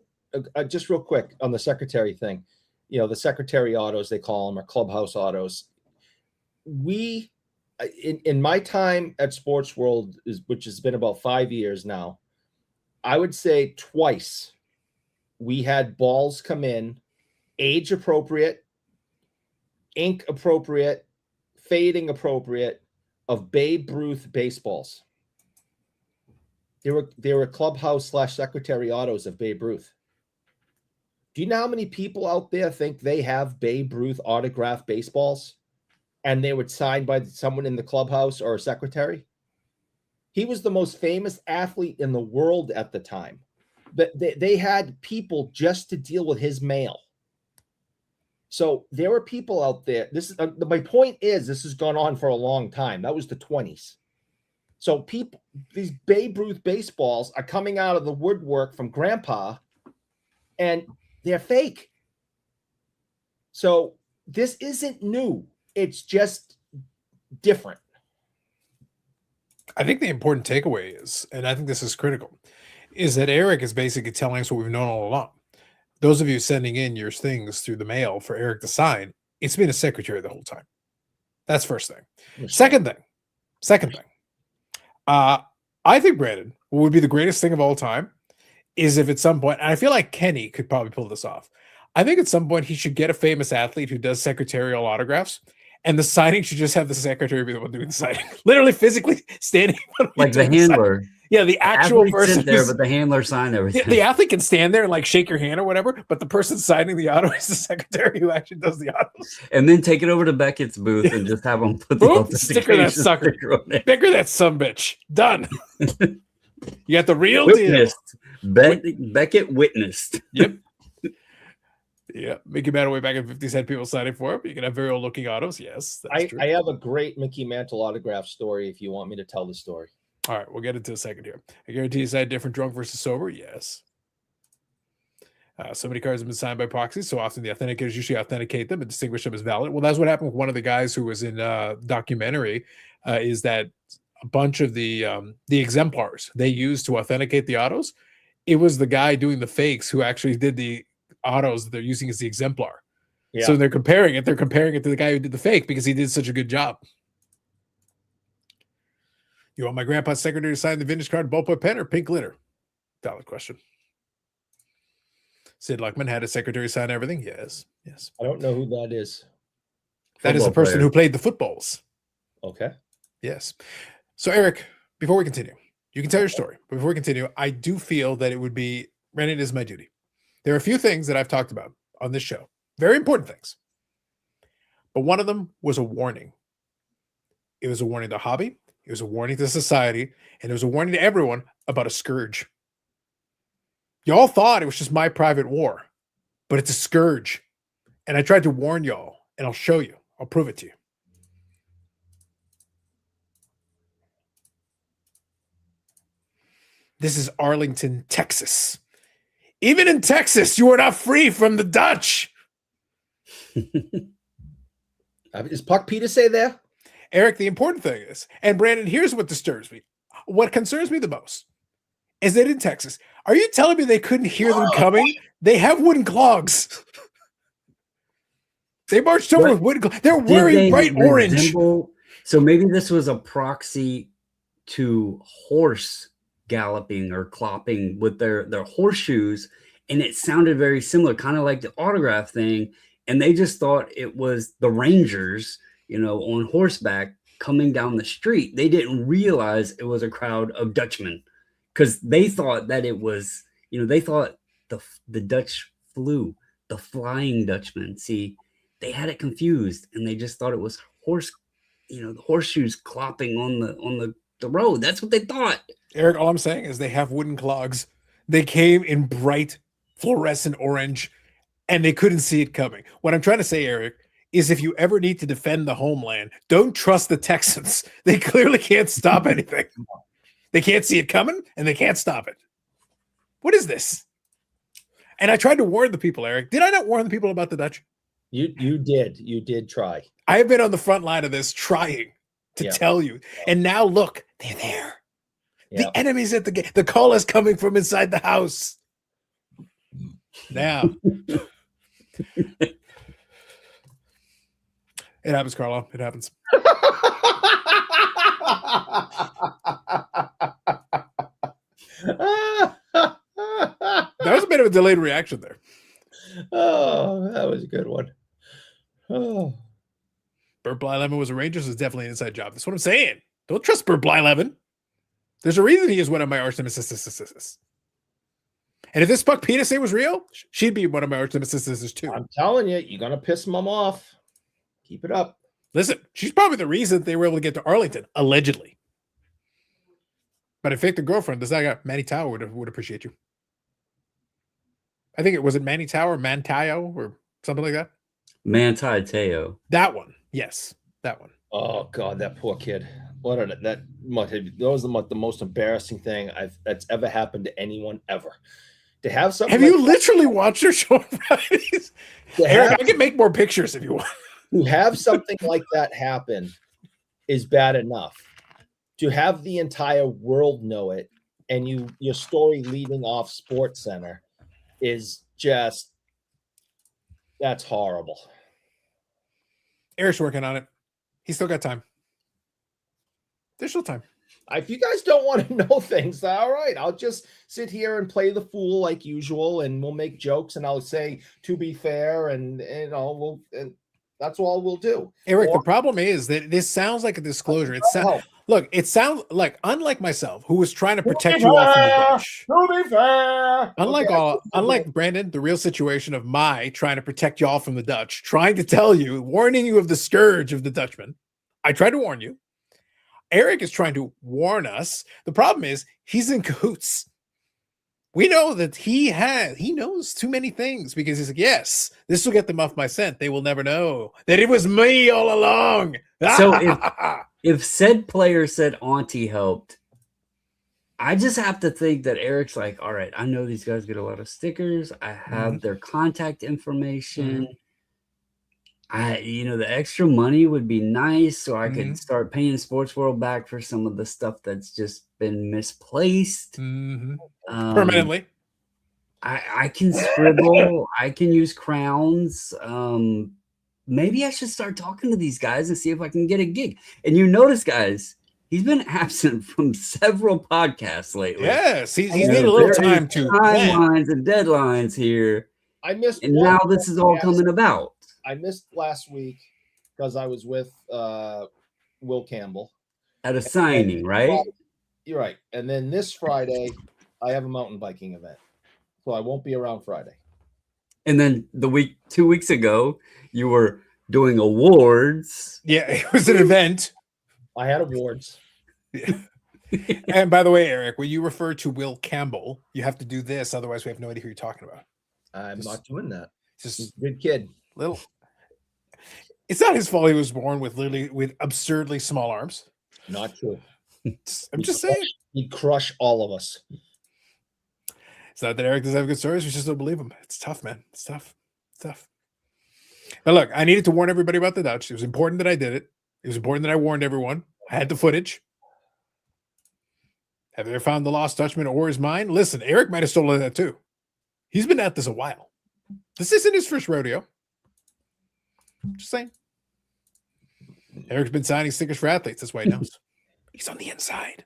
just real quick on the secretary thing, the secretary autos, they call them, or clubhouse autos. We, in my time at Sports World, which has been about 5 years now, I would say twice we had balls come in, age appropriate, ink appropriate, fading appropriate, of Babe Ruth baseballs. They were clubhouse / secretary autos of Babe Ruth. Do you know how many people out there think they have Babe Ruth autographed baseballs and they were signed by someone in the clubhouse or a secretary? He was the most famous athlete in the world at the time. But they had people just to deal with his mail. So there were people out there. This is my point is, this has gone on for a long time. That was the 20s. So these Babe Ruth baseballs are coming out of the woodwork from Grandpa, and they're fake. So this isn't new. It's just different. I think the important takeaway is, and I think this is critical, is that Eric is basically telling us what we've known all along. Those of you sending in your things through the mail for Eric to sign, it's been a secretary the whole time. That's first thing. Second thing. I think, Brandon, what would be the greatest thing of all time is if at some point, and I feel like Kenny could probably pull this off. I think at some point he should get a famous athlete who does secretarial autographs, and the signing should just have the secretary be the one doing the signing. Literally physically standing. Like the handler. Yeah, the actual person there, but the handler signed everything. The athlete can stand there and like shake your hand or whatever, but the person signing the auto is the secretary who actually does the autos. And then take it over to Beckett's booth and just have them put the sticker that sucker. Sticker that sumbitch. Done. You got the real witnessed. Deal. Beckett witnessed. Yep. Yeah, Mickey Mantle way back in 50s had people signing for him. You can have very old looking autos. Yes, that's true. I have a great Mickey Mantle autograph story if you want me to tell the story. All right, we'll get into a second here. I guarantee you said different drunk versus sober. Yes. So many cards have been signed by proxies. So often the authenticators usually authenticate them and distinguish them as valid. Well, that's what happened with one of the guys who was in documentary. Is that a bunch of the exemplars they used to authenticate the autos? It was the guy doing the fakes who actually did the autos that they're using as the exemplar. Yeah. So they're comparing it to the guy who did the fake because he did such a good job. You want my grandpa's secretary to sign the vintage card, ballpoint pen, or pink glitter? Valid question. Sid Luckman had a secretary sign everything. Yes. I don't know who that is. That is the person who played the footballs. Okay. Yes. So Eric, before we continue, you can tell your story. But before we continue, I do feel that it would be, and it is my duty. There are a few things that I've talked about on this show. Very important things. But one of them was a warning. It was a warning to hobby. It was a warning to society, and it was a warning to everyone about a scourge. Y'all thought it was just my private war, but it's a scourge. And I tried to warn y'all, and I'll show you. I'll prove it to you. This is Arlington, Texas. Even in Texas, you are not free from the Dutch. Is Puck Peter say there? Eric, the important thing is, and Brandon, here's what disturbs me. What concerns me the most is that in Texas, are you telling me they couldn't hear them coming? They have wooden clogs. They marched over with wooden clogs. They're wearing bright orange. So maybe this was a proxy to horse galloping or clopping with their horseshoes, and it sounded very similar, kind of like the autograph thing. And they just thought it was the Rangers, on horseback coming down the street. They didn't realize it was a crowd of Dutchmen because they thought that it was, they thought the Dutch flew, the Flying Dutchman. See, they had it confused and they just thought it was the horseshoes clopping on the road. That's what they thought. Eric, all I'm saying is they have wooden clogs. They came in bright fluorescent orange and they couldn't see it coming. What I'm trying to say, Eric, is if you ever need to defend the homeland, don't trust the Texans. They clearly can't stop anything. They can't see it coming and they can't stop it. What is this? And I tried to warn the people, Eric. Did I not warn the people about the Dutch? You did. You did try. I have been on the front line of this trying to tell you. And now look, they're there. Yeah. The enemy's at the gate. The call is coming from inside the house. Now. It happens, Carlo. It happens. That was a bit of a delayed reaction there. Oh, that was a good one. Oh. Bert Blyleven was a Rangers is definitely an inside job. That's what I'm saying. Don't trust Bert Blyleven. There's a reason he is one of my arch nemesis. And if this Puck Peterson was real, she'd be one of my arch nemesis too. I'm telling you, you're gonna piss mom off. Keep it up. Listen, she's probably the reason they were able to get to Arlington, allegedly. But if the girlfriend, does that guy Manny Tao would appreciate you. I think it was Manny Tao or Mantayo or something like that. Manti Te'o. That one, yes, that one. Oh God, that poor kid. That was the most embarrassing thing that's ever happened to anyone ever. To have something. Have you literally watched her show on Fridays? Eric, I can make more pictures if you want. To have something like that happen is bad enough. To have the entire world know it and your story leading off Sports Center is just, that's horrible. Eric's working on it. He's still got time. There's still time. If you guys don't want to know things, all right, I'll just sit here and play the fool like usual, and we'll make jokes, and I'll say, to be fair, and that's all we'll do. Eric, the problem is that this sounds like a disclosure. It sounds like, unlike myself, who was trying to protect you all from the Dutch. To be fair. Unlike Brandon, the real situation of my trying to protect you all from the Dutch, trying to tell you, warning you of the scourge of the Dutchman. I tried to warn you. Eric is trying to warn us. The problem is he's in cahoots. We know that he knows too many things because he's like, yes, this will get them off my scent. They will never know that it was me all along. So if said player said Auntie helped, I just have to think that Eric's like, all right, I know these guys get a lot of stickers. I have their contact information. The extra money would be nice so I could start paying Sports World back for some of the stuff that's just been misplaced. Permanently. I can scribble. I can use crowns. Maybe I should start talking to these guys and see if I can get a gig. And you notice, guys, he's been absent from several podcasts lately. Yes, he's need a little time to timelines and deadlines here. I missed, and now this is all coming about. I missed last week because I was with Will Campbell at a signing, right? You're right. And then this Friday, I have a mountain biking event, so I won't be around Friday. And then 2 weeks ago, you were doing awards. Yeah, it was an event. I had awards. Yeah. And by the way, Eric, when you refer to Will Campbell, you have to do this. Otherwise, we have no idea who you're talking about. I'm not doing that. Just he's a good kid. It's not his fault he was born with absurdly small arms. Not true. I'm just saying. He'd crush all of us. It's not that Eric doesn't have good stories. We just don't believe him. It's tough, man. It's tough. Now, look, I needed to warn everybody about the Dutch. It was important that I did it. It was important that I warned everyone. I had the footage. Have they ever found the lost Dutchman or his mine? Listen, Eric might have stolen that too. He's been at this a while. This isn't his first rodeo. Just saying. Eric's been signing stickers for athletes. That's why he knows. He's on the inside.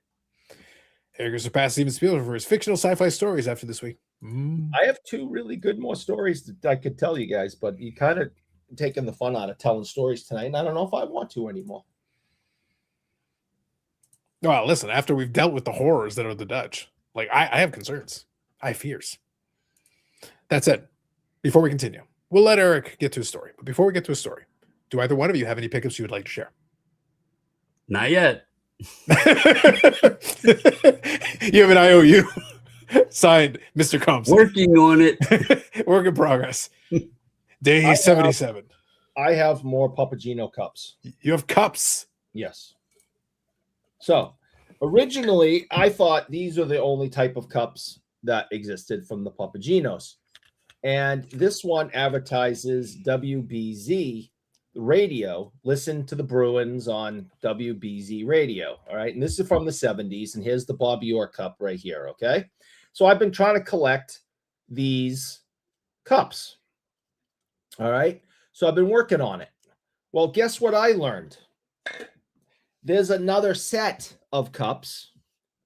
Eric has surpassed Steven Spielberg for his fictional sci-fi stories after this week. I have two really good more stories that I could tell you guys, but you kind of taking the fun out of telling stories tonight, and I don't know if I want to anymore. Well, listen, after we've dealt with the horrors that are the Dutch, like I have concerns. I have fears. That said, before we continue, we'll let Eric get to his story. But before we get to his story, do either one of you have any pickups you would like to share? Not yet. You have an IOU signed, Mr. Combs. Working on it. Work in progress. Day 77. I have more Papagino cups. You have cups. Yes. So originally, I thought these are the only type of cups that existed from the Papaginos. And this one advertises WBZ radio. Listen to the Bruins on WBZ radio. All right. And this is from the 70s. And here's the Bobby Orr cup right here. Okay. So I've been trying to collect these cups. All right. So I've been working on it. Well, guess what I learned? There's another set of cups,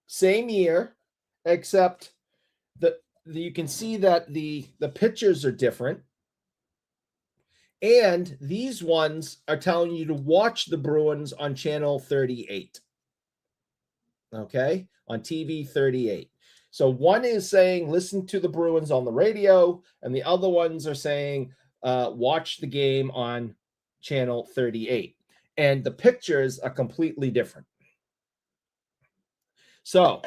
same year, except you can see that the pictures are different. And these ones are telling you to watch the Bruins on channel 38. Okay, on TV 38. So one is saying listen to the Bruins on the radio, and the other ones are saying watch the game on channel 38. And the pictures are completely different. So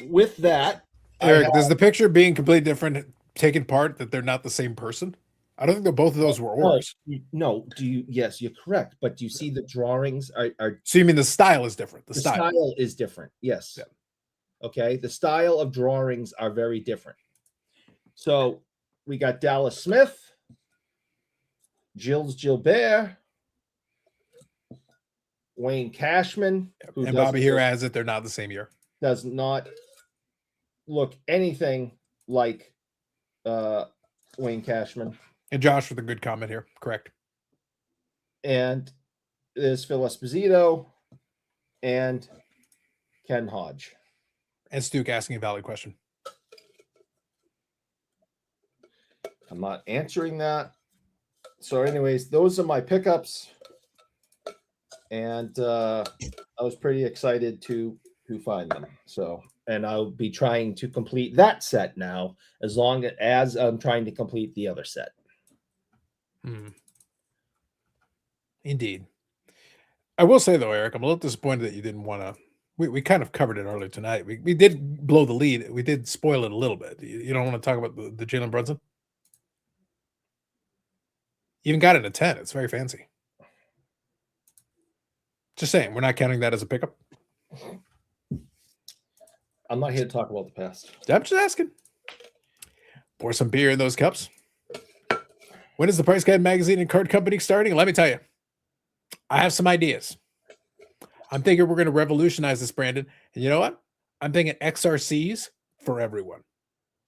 with that, Eric, does the picture being completely different take in part that they're not the same person? I don't think that both of those were Orrs. No, yes, you're correct. But do you see the drawings are so you mean the style is different? The style is different. Yes. Yeah. Okay. The style of drawings are very different. So we got Dallas Smith, Gilles Gilbert, Wayne Cashman, and Bobby here has it. They're not the same year. Does not look anything like Wayne Cashman. And Josh with a good comment here. Correct. And there's Phil Esposito and Ken Hodge. And Stuke asking a valid question. I'm not answering that. So anyways, those are my pickups. And I was pretty excited to find them. So, and I'll be trying to complete that set now, as long as I'm trying to complete the other set. Indeed. I will say though, Eric, I'm a little disappointed that you didn't want to. We kind of covered it earlier tonight. We did blow the lead. We did spoil it a little bit. You don't want to talk about the Jalen Brunson? You even got it a 10. It's very fancy. Just saying, we're not counting that as a pickup. I'm not here to talk about the past. I'm just asking. Pour some beer in those cups. When is the Price Guide magazine and card company starting? Let me tell you, I have some ideas. I'm thinking we're going to revolutionize this, Brandon. And you know what? I'm thinking XRCs for everyone.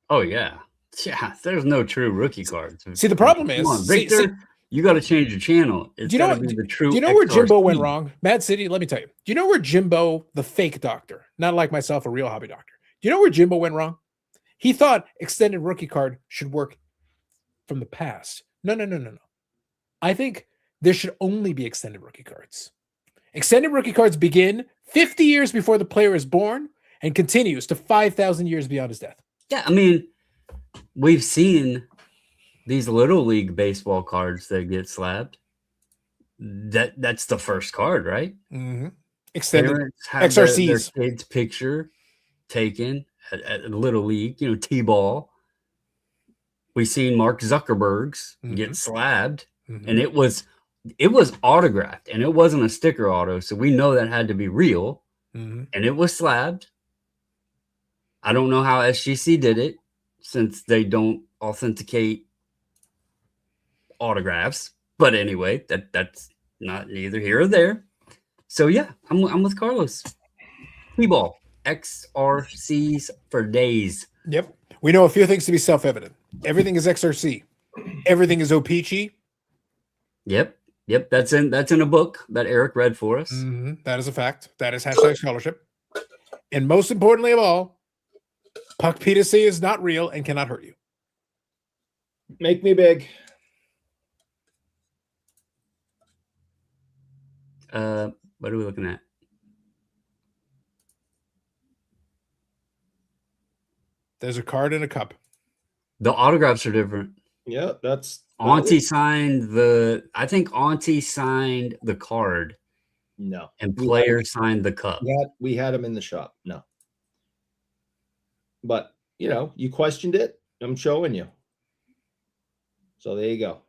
Oh, yeah. Yeah, there's no true rookie cards. See, the problem is, come on, Victor, you got to change your channel. It's got to be the true. Do you know where Jimbo went wrong? Mad City, let me tell you. Do you know where Jimbo, the fake doctor, not like myself, a real hobby doctor, do you know where Jimbo went wrong? He thought extended rookie card should work from the past. No. I think there should only be extended rookie cards. Extended rookie cards begin 50 years before the player is born and continues to 5,000 years beyond his death. Yeah, I mean, we've seen these little league baseball cards that get slabbed. That's the first card, right? Mm-hmm. Extended Parents have XRCs. their kid's picture taken at little league, T-ball. We've seen Mark Zuckerberg's get slabbed, and it was autographed, and it wasn't a sticker auto, so we know that had to be real, and it was slabbed. I don't know how SGC did it, since they don't authenticate autographs. But anyway, that's not neither here or there. So yeah, I'm with Carlos. T-ball, XRCs for days. Yep. We know a few things to be self-evident. Everything is XRC. Everything is O-Pee-Chee. Yep. That's in a book that Eric read for us. That is a fact. That is hashtag scholarship. And most importantly of all, Puck P2C is not real and cannot hurt you. Make me big. What are we looking at? There's a card and a cup. The autographs are different. Yeah, that's Auntie signed the. I think Auntie signed the card. No. And player signed the cup. We had him in the shop. No. But, you questioned it. I'm showing you. So there you go.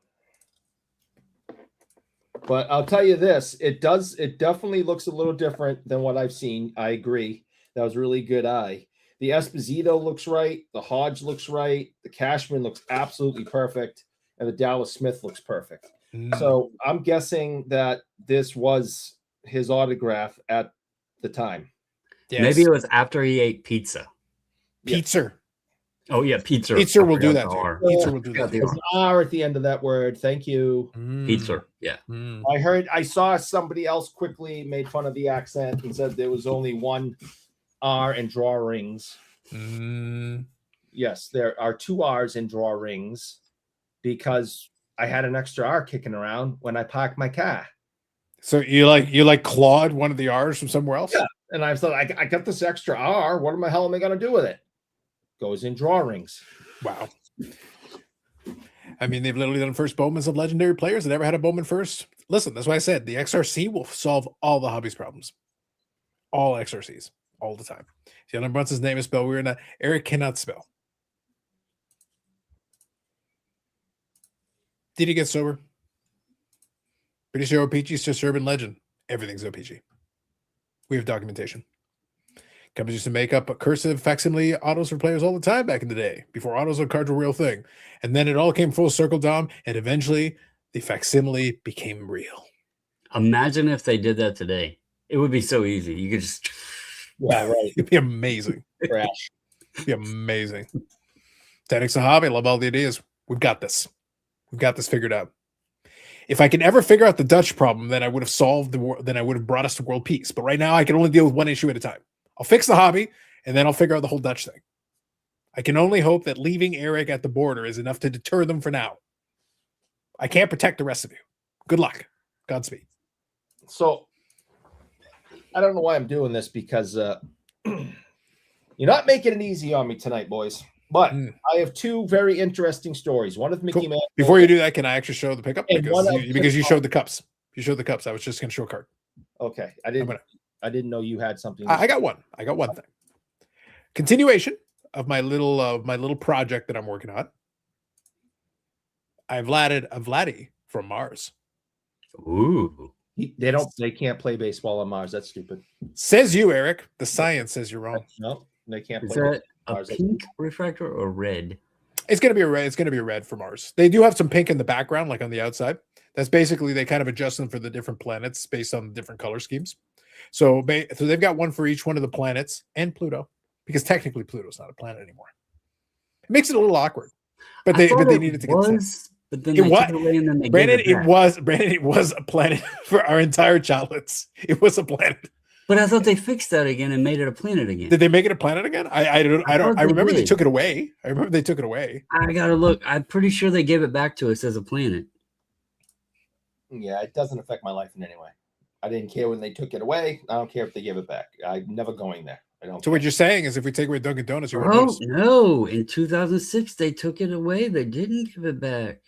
But I'll tell you this. It definitely looks a little different than what I've seen. I agree. That was a really good eye. The Esposito looks right. The Hodge looks right. The Cashman looks absolutely perfect. And the Dallas Smith looks perfect. So I'm guessing that this was his autograph at the time. Yes. Maybe it was after he ate pizza. Pizza. Oh yeah, pizza. Pizza will do that. Pizza will do that. There's an R at the end of that word. Thank you. Pizza. Yeah. I saw somebody else quickly made fun of the accent and said there was only one R in drawings. Yes, there are 2 R's in drawings because I had an extra R kicking around when I parked my car. So you clawed one of the R's from somewhere else? Yeah. And I thought, I got this extra R. What the hell am I going to do with it? Goes in drawings. Wow. I mean, they've literally done first Bowmans of legendary players that never had a Bowman first. Listen, that's why I said the XRC will solve all the hobbies problems. All XRCs. All the time. Jalen Brunson's name is spelled weird. Eric cannot spell. Did he get sober? Pretty sure OPG's just urban legend. Everything's OPG. We have documentation. Companies used to make up cursive facsimile autos for players all the time back in the day, before autos on cards were a real thing. And then it all came full circle, Dom, and eventually the facsimile became real. Imagine if they did that today. It would be so easy. You could just... Yeah, right. It'd be amazing. Crash. It'd be amazing. Technics and hobby. I love all the ideas. We've got this. We've got this figured out. If I can ever figure out the Dutch problem, then I would have solved the war. Then I would have brought us to world peace. But right now, I can only deal with one issue at a time. I'll fix the hobby, and then I'll figure out the whole Dutch thing. I can only hope that leaving Eric at the border is enough to deter them for now. I can't protect the rest of you. Good luck. Godspeed. So, I don't know why I'm doing this because you're not making it easy on me tonight, boys. But I have 2 very interesting stories. One of Mickey cool. Mantle. Before you do that, can I actually show the pickup? Because you showed the cups. You showed the cups. I was just going to show a card. Okay. I didn't know you had something. I got one. I got one thing. Continuation of my little project that I'm working on. I've added a Vladdy from Mars. Ooh. They can't play baseball on Mars. That's stupid. Says you, Eric. The science says you're wrong. No, they can't Is play. that a pink refractor or red? It's gonna be a red. It's gonna be a red for Mars. They do have some pink in the background, like on the outside. That's basically they kind of adjust them for the different planets based on the different color schemes. So they've got one for each one of the planets and Pluto, because technically Pluto's not a planet anymore. It makes it a little awkward, but they needed to get this. But then it was Brandon. It was a planet for our entire childhoods. It was a planet. But I thought they fixed that again and made it a planet again. Did they make it a planet again? I remember they took it away. I gotta look. I'm pretty sure they gave it back to us as a planet. Yeah, it doesn't affect my life in any way. I didn't care when they took it away. I don't care if they give it back. I'm never going there. I don't. So what you're saying is, if we take away Dunkin' Donuts, you won't notice. No! In 2006, they took it away. They didn't give it back.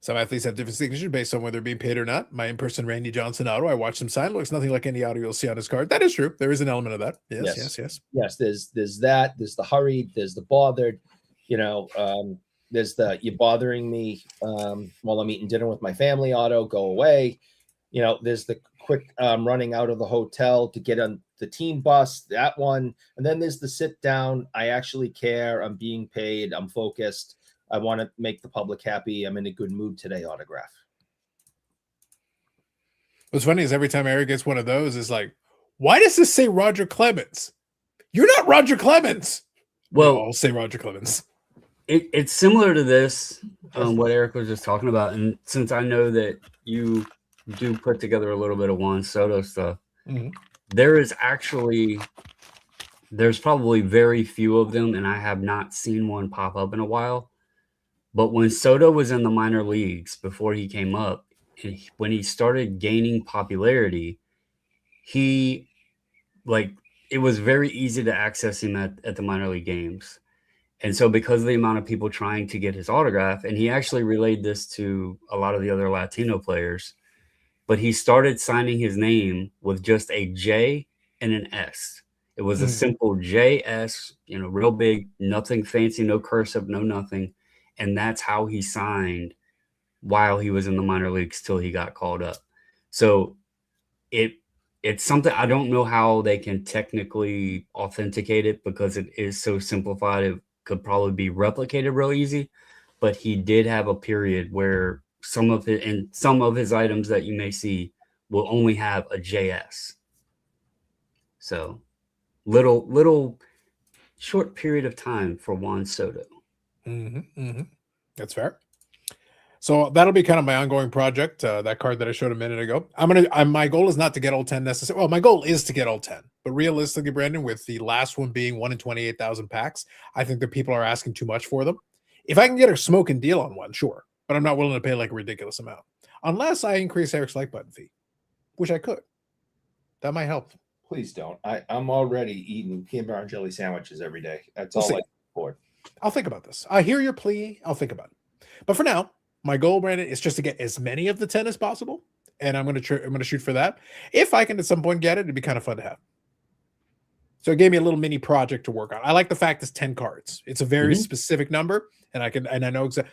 Some athletes have different signatures based on whether they're being paid or not. My in-person Randy Johnson auto, I watched him sign. Looks nothing like any auto you'll see on his card. That is true. There is an element of that. Yes. Yes, there's that. There's the hurried. There's the bothered. There's the you're bothering me while I'm eating dinner with my family auto. Go away. There's the quick running out of the hotel to get on the team bus. That one. And then there's the sit down. I actually care. I'm being paid. I'm focused. I want to make the public happy. I'm in a good mood today autograph. What's funny is every time Eric gets one of those, is like, why does this say Roger Clemens? You're not Roger Clemens. Well, I'll say Roger Clemens. It's similar to this, what Eric was just talking about. And since I know that you do put together a little bit of Juan Soto stuff, there's probably very few of them, and I have not seen one pop up in a while. But when Soto was in the minor leagues before he came up, when he started gaining popularity, he it was very easy to access him at the minor league games. And so because of the amount of people trying to get his autograph, and he actually relayed this to a lot of the other Latino players, but he started signing his name with just a J and an S. It was a simple JS, real big, nothing fancy, no cursive, no nothing. And that's how he signed while he was in the minor leagues till he got called up. So it's something, I don't know how they can technically authenticate it because it is so simplified. It could probably be replicated real easy, but he did have a period where some of his items that you may see will only have a JS. So little short period of time for Juan Soto. That's fair. So that'll be kind of my ongoing project. That card that I showed a minute ago. My goal is not to get all 10 necessarily. Well, my goal is to get all 10, but realistically, Brandon, with the last one being 1 in 28,000 packs, I think that people are asking too much for them. If I can get a smoking deal on one, sure, but I'm not willing to pay like a ridiculous amount unless I increase Eric's like button fee, which I could. That might help. Please don't. I'm already eating peanut butter and jelly sandwiches every day. That's all I can afford. I'll think about this. I hear your plea. I'll think about it. But for now, my goal, Brandon, is just to get as many of the 10 as possible, and I'm going to shoot for that. If I can at some point get it, it'd be kind of fun to have. So it gave me a little mini project to work on. I like the fact it's 10 cards. It's a very specific number, and I know exactly.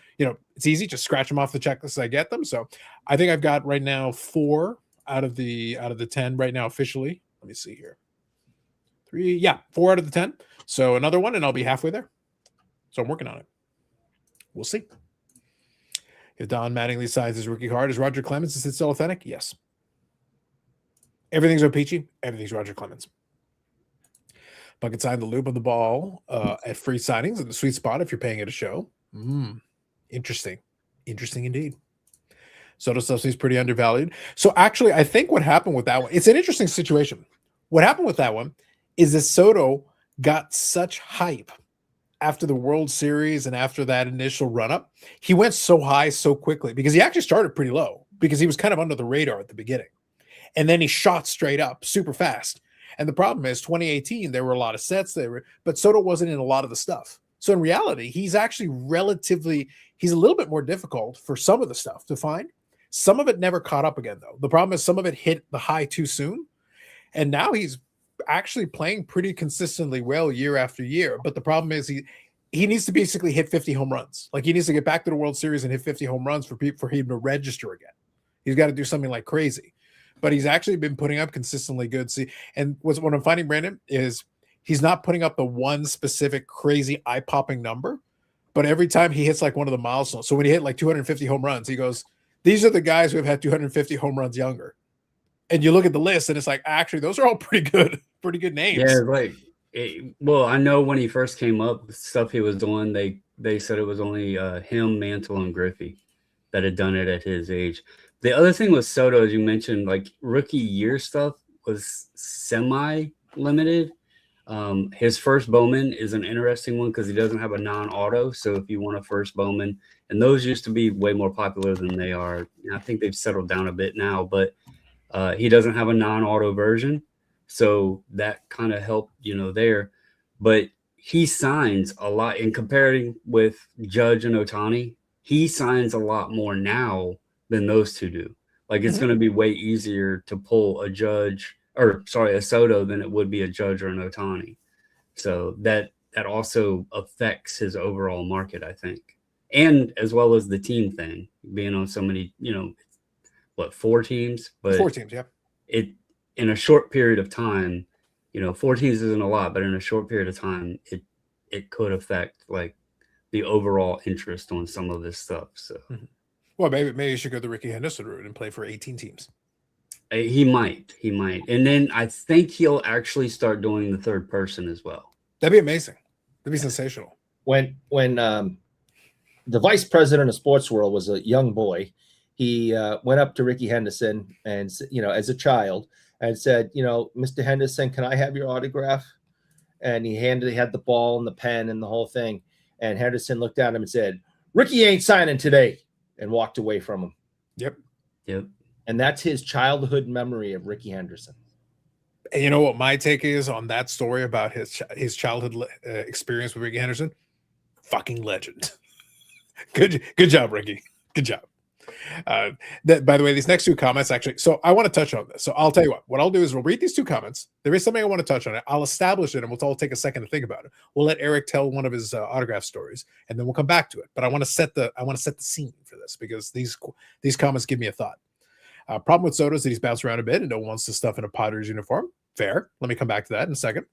It's easy. Just scratch them off the checklist as I get them. So I think I've got right now 4 out of the 10 right now officially. Let me see here. 4 out of the 10. So another one, and I'll be halfway there. So I'm working on it. We'll see. If Don Mattingly signs his rookie card, is Roger Clemens, is it still authentic? Yes. Everything's O-Peachy. Everything's Roger Clemens. Bucket sign the loop of the ball at free signings in the sweet spot if you're paying at a show. Interesting. Interesting indeed. Soto subsidy is pretty undervalued. So actually, I think what happened with that one, it's an interesting situation. What happened with that one is that Soto got such hype after the World Series and after that initial run-up. He went so high so quickly because he actually started pretty low because he was kind of under the radar at the beginning. And then he shot straight up super fast. And the problem is 2018, there were a lot of sets there, but Soto wasn't in a lot of the stuff. So in reality, he's actually he's a little bit more difficult for some of the stuff to find. Some of it never caught up again, though. The problem is some of it hit the high too soon. And now he's actually playing pretty consistently well year after year. But the problem is he needs to basically hit 50 home runs. Like he needs to get back to the World Series and hit 50 home runs for him to register again. He's got to do something like crazy. But he's actually been putting up consistently good. And what I'm finding, Brandon, is he's not putting up the one specific crazy eye-popping number, but every time he hits like one of the milestones. So when he hit like 250 home runs, he goes, these are the guys who have had 250 home runs younger. And you look at the list and it's like, actually, those are all pretty good names. Yeah, well, I know when he first came up, the stuff he was doing, they said it was only him, Mantle, and Griffey that had done it at his age. The other thing with Soto, as you mentioned, like rookie year stuff was semi-limited. His first Bowman is an interesting one because he doesn't have a non-auto. So if you want a first Bowman, and those used to be way more popular than they are. I think they've settled down a bit now, but he doesn't have a non-auto version. So that kind of helped, there. But he signs a lot in comparing with Judge and Ohtani. He signs a lot more now than those two do. Like it's going to be way easier to pull a Soto than it would be a Judge or an Ohtani. So that also affects his overall market, I think. And as well as the team thing, being on so many, 4 teams? But 4 teams, yeah. It in a short period of time, 4 teams isn't a lot, but in a short period of time, it could affect like the overall interest on some of this stuff. So well, maybe you should go the Ricky Henderson route and play for 18 teams. He might. And then I think he'll actually start doing the third person as well. That'd be amazing. That'd be sensational. When the vice president of Sports World was a young boy, he went up to Ricky Henderson and, as a child and said, Mr. Henderson, can I have your autograph? And he had the ball and the pen and the whole thing. And Henderson looked at him and said, Ricky ain't signing today, and walked away from him. Yep. And that's his childhood memory of Ricky Henderson. And you know what my take is on that story about his childhood experience with Ricky Henderson? Fucking legend. Good job, Ricky. Good job. That, by the way, these next two comments actually. So I want to touch on this. So I'll tell you what I'll do is we'll read these two comments. There is something I want to touch on it. I'll establish it, and we'll all take a second to think about it. We'll let Eric tell one of his autograph stories, and then we'll come back to it. But I want to set the scene for this because these comments give me a thought. Problem with Soto is that he's bounced around a bit and no one wants to stuff in a Padres uniform. Fair. Let me come back to that in a second.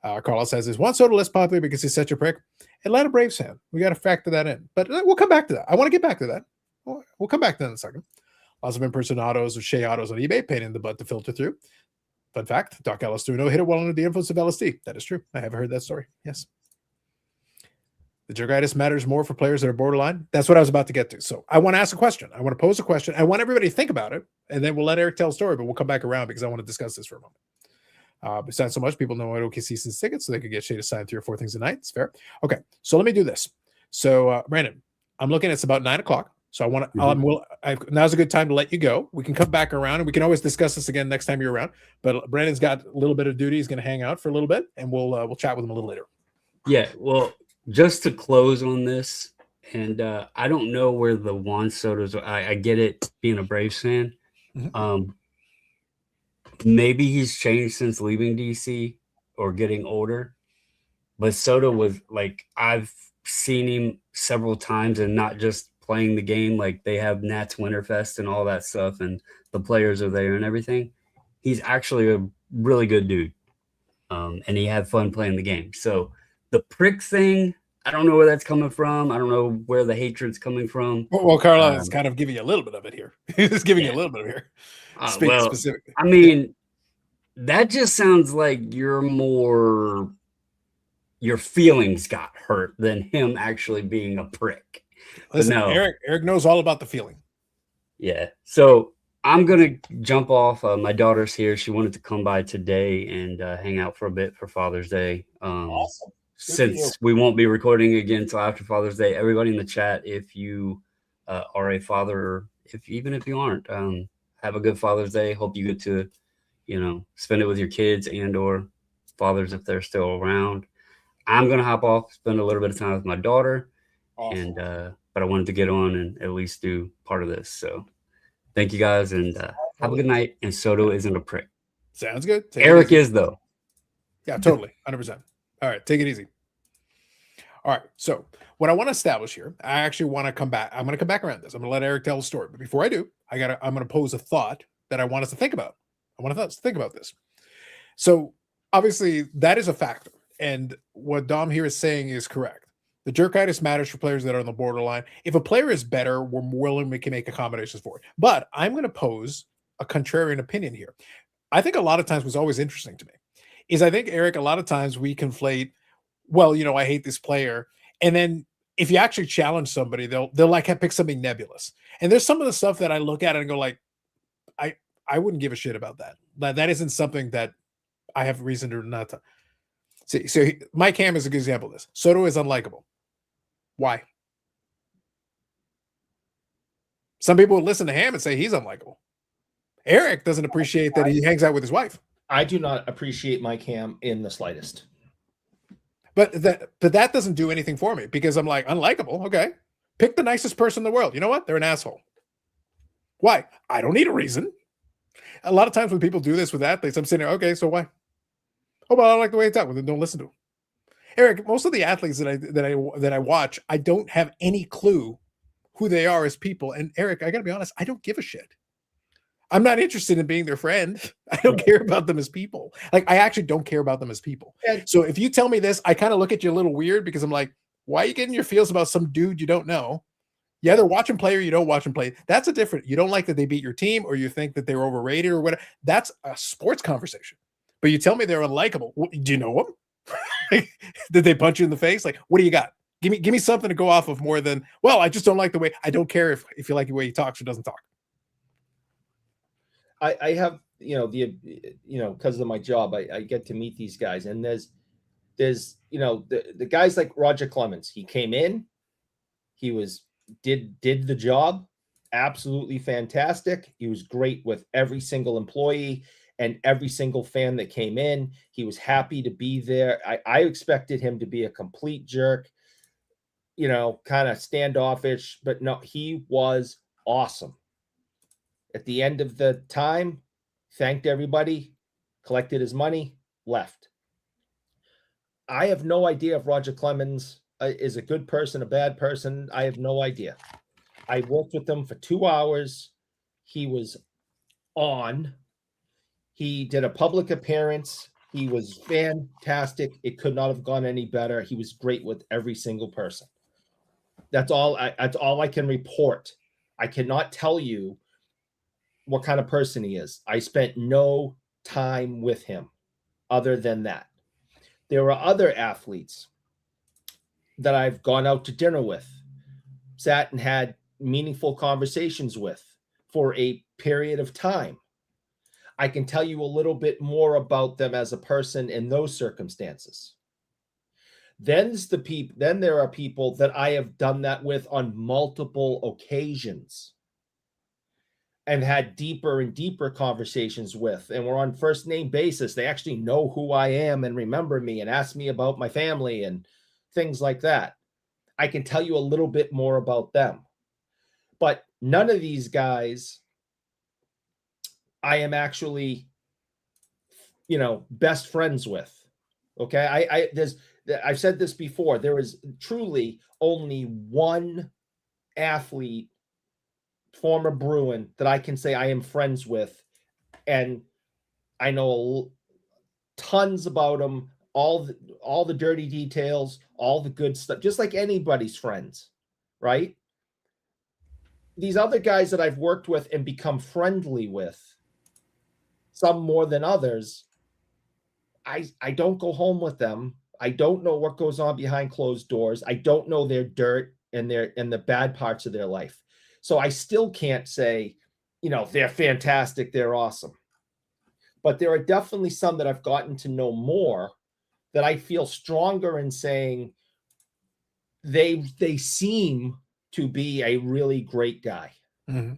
Carlos says, is Juan Soto less popular because he's such a prick? Atlanta Braves fan. We got to factor that in. But we'll come back to that. I want to get back to that. We'll come back to that in a second. Lots of impersonatos of Shea Autos on eBay, pain in the butt to filter through. Fun fact, Doc Ellis threw no hit it well under the influence of LSD. That is true. I haven't heard that story. Yes. The jerkitis matters more for players that are borderline. That's what I was about to get to. So I want to ask a question. I want to pose a question. I want everybody to think about it, and then we'll let Eric tell a story, but we'll come back around because I want to discuss this for a moment. Besides so much, people know what OKC season's tickets, so they could get Shea to sign 3 or 4 things a night. It's fair. Okay, so let me do this. So, Brandon, I'm looking. It's about 9 o'clock. So I want to. Now's a good time to let you go. We can come back around, and we can always discuss this again next time you're around. But Brandon's got a little bit of duty. He's going to hang out for a little bit, and we'll chat with him a little later. Yeah. Well, just to close on this, and I don't know where the Juan Soto's. I get it being a Braves fan. Mm-hmm. Maybe he's changed since leaving DC or getting older. But Soto was like, I've seen him several times, and not just playing the game. Like, they have Nats Winterfest and all that stuff, and the players are there and everything. He's actually a really good dude, and he had fun playing the game. So the prick thing, I don't know where that's coming from. I don't know where the hatred's coming from. Well, Carla is kind of giving you a little bit of it here. He's just giving you a little bit of it here. Speaking specifically. I mean, that just sounds like your feelings got hurt than him actually being a prick. Listen, no. Eric knows all about the feeling. Yeah. So I'm going to jump off. My daughter's here. She wanted to come by today and hang out for a bit for Father's Day. Awesome. Since we won't be recording again until after Father's Day, everybody in the chat, if you are a father, or even if you aren't, have a good Father's Day. Hope you get to, spend it with your kids and or fathers if they're still around. I'm going to hop off, spend a little bit of time with my daughter. Awesome. And but I wanted to get on and at least do part of this. So thank you guys, and have a good night. And Soto isn't a prick. Sounds good. Eric is, though. Yeah, totally. 100%. All right, take it easy. All right, so what I want to establish here, I actually want to come back. I'm going to come back around this. I'm going to let Eric tell the story. But before I do, I'm going to pose a thought that I want us to think about. I want us to think about this. So obviously that is a factor. And what Dom here is saying is correct. The jerkitis matters for players that are on the borderline. If a player is better, we're willing to make accommodations for it. But I'm going to pose a contrarian opinion here. I think a lot of times what's always interesting to me is I think, Eric, a lot of times we conflate, well, I hate this player. And then if you actually challenge somebody, they'll like pick something nebulous. And there's some of the stuff that I look at and go like, I wouldn't give a shit about that. That isn't something that I have reason to not to. See, so Mike Hamm is a good example of this. Soto is unlikable. Why? Some people would listen to Hamm and say he's unlikable. Eric doesn't appreciate that he hangs out with his wife. I do not appreciate Mike Hamm in the slightest. But that doesn't do anything for me because I'm like, unlikable. Okay. Pick the nicest person in the world. You know what? They're an asshole. Why? I don't need a reason. A lot of times when people do this with athletes, I'm sitting there, okay, so why? Oh, well, I don't like the way it's out. Well, then don't listen to him. Eric, most of the athletes that I watch, I don't have any clue who they are as people. And Eric, I got to be honest, I don't give a shit. I'm not interested in being their friend. I don't care about them as people. Like, I actually don't care about them as people. So if you tell me this, I kind of look at you a little weird because I'm like, why are you getting your feels about some dude you don't know? You either watch him play or you don't watch him play. That's a different. You don't like that they beat your team or you think that they're overrated or whatever. That's a sports conversation. But you tell me they're unlikable. Do you know them? Did they punch you in the face? Like, what do you got? Give me something to go off of more than, well, I just don't like the way. I don't care if you like the way he talks or doesn't talk. I have, because of my job, I get to meet these guys, and there's the guys like Roger Clemens. He came in, he did the job, absolutely fantastic. He was great with every single employee, and every single fan that came in, he was happy to be there. I expected him to be a complete jerk, kind of standoffish, but no, he was awesome. At the end of the time, thanked everybody, collected his money, left. I have no idea if Roger Clemens is a good person, a bad person. I have no idea. I worked with him for 2 hours. He was on. He did a public appearance. He was fantastic. It could not have gone any better. He was great with every single person. That's all I can report. I cannot tell you what kind of person he is. I spent no time with him other than that. There are other athletes that I've gone out to dinner with, sat and had meaningful conversations with for a period of time. I can tell you a little bit more about them as a person in those circumstances. Then there are people that I have done that with on multiple occasions and had deeper and deeper conversations with, and we're on first name basis. They actually know who I am and remember me and ask me about my family and things like that. I can tell you a little bit more about them, but none of these guys I am actually, best friends with. Okay. I've said this before. There is truly only one athlete, former Bruin, that I can say I am friends with. And I know tons about him, all the dirty details, all the good stuff, just like anybody's friends, right? These other guys that I've worked with and become friendly with, some more than others, I don't go home with them. I don't know what goes on behind closed doors. I don't know their dirt and the bad parts of their life. So I still can't say, they're fantastic, they're awesome. But there are definitely some that I've gotten to know more that I feel stronger in saying they seem to be a really great guy. Mm-hmm.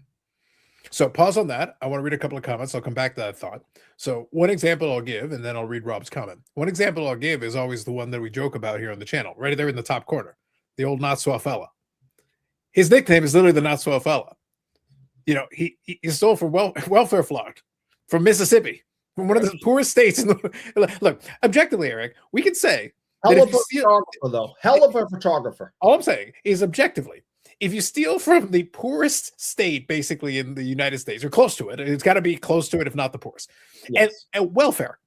So pause on that. I want to read a couple of comments. I'll come back to that thought. So one example I'll give, and then I'll read Rob's comment. One example I'll give is always the one that we joke about here on the channel, right there in the top corner, the old not so fella. His nickname is literally the not so fella. He stole from welfare flock from Mississippi, from one of the poorest states in the look. Objectively, Eric, we can say hell of a photographer, though. Hell of a photographer. All I'm saying is objectively, if you steal from the poorest state, basically in the United States, or close to it, it's got to be close to it, if not the poorest, yes. and welfare,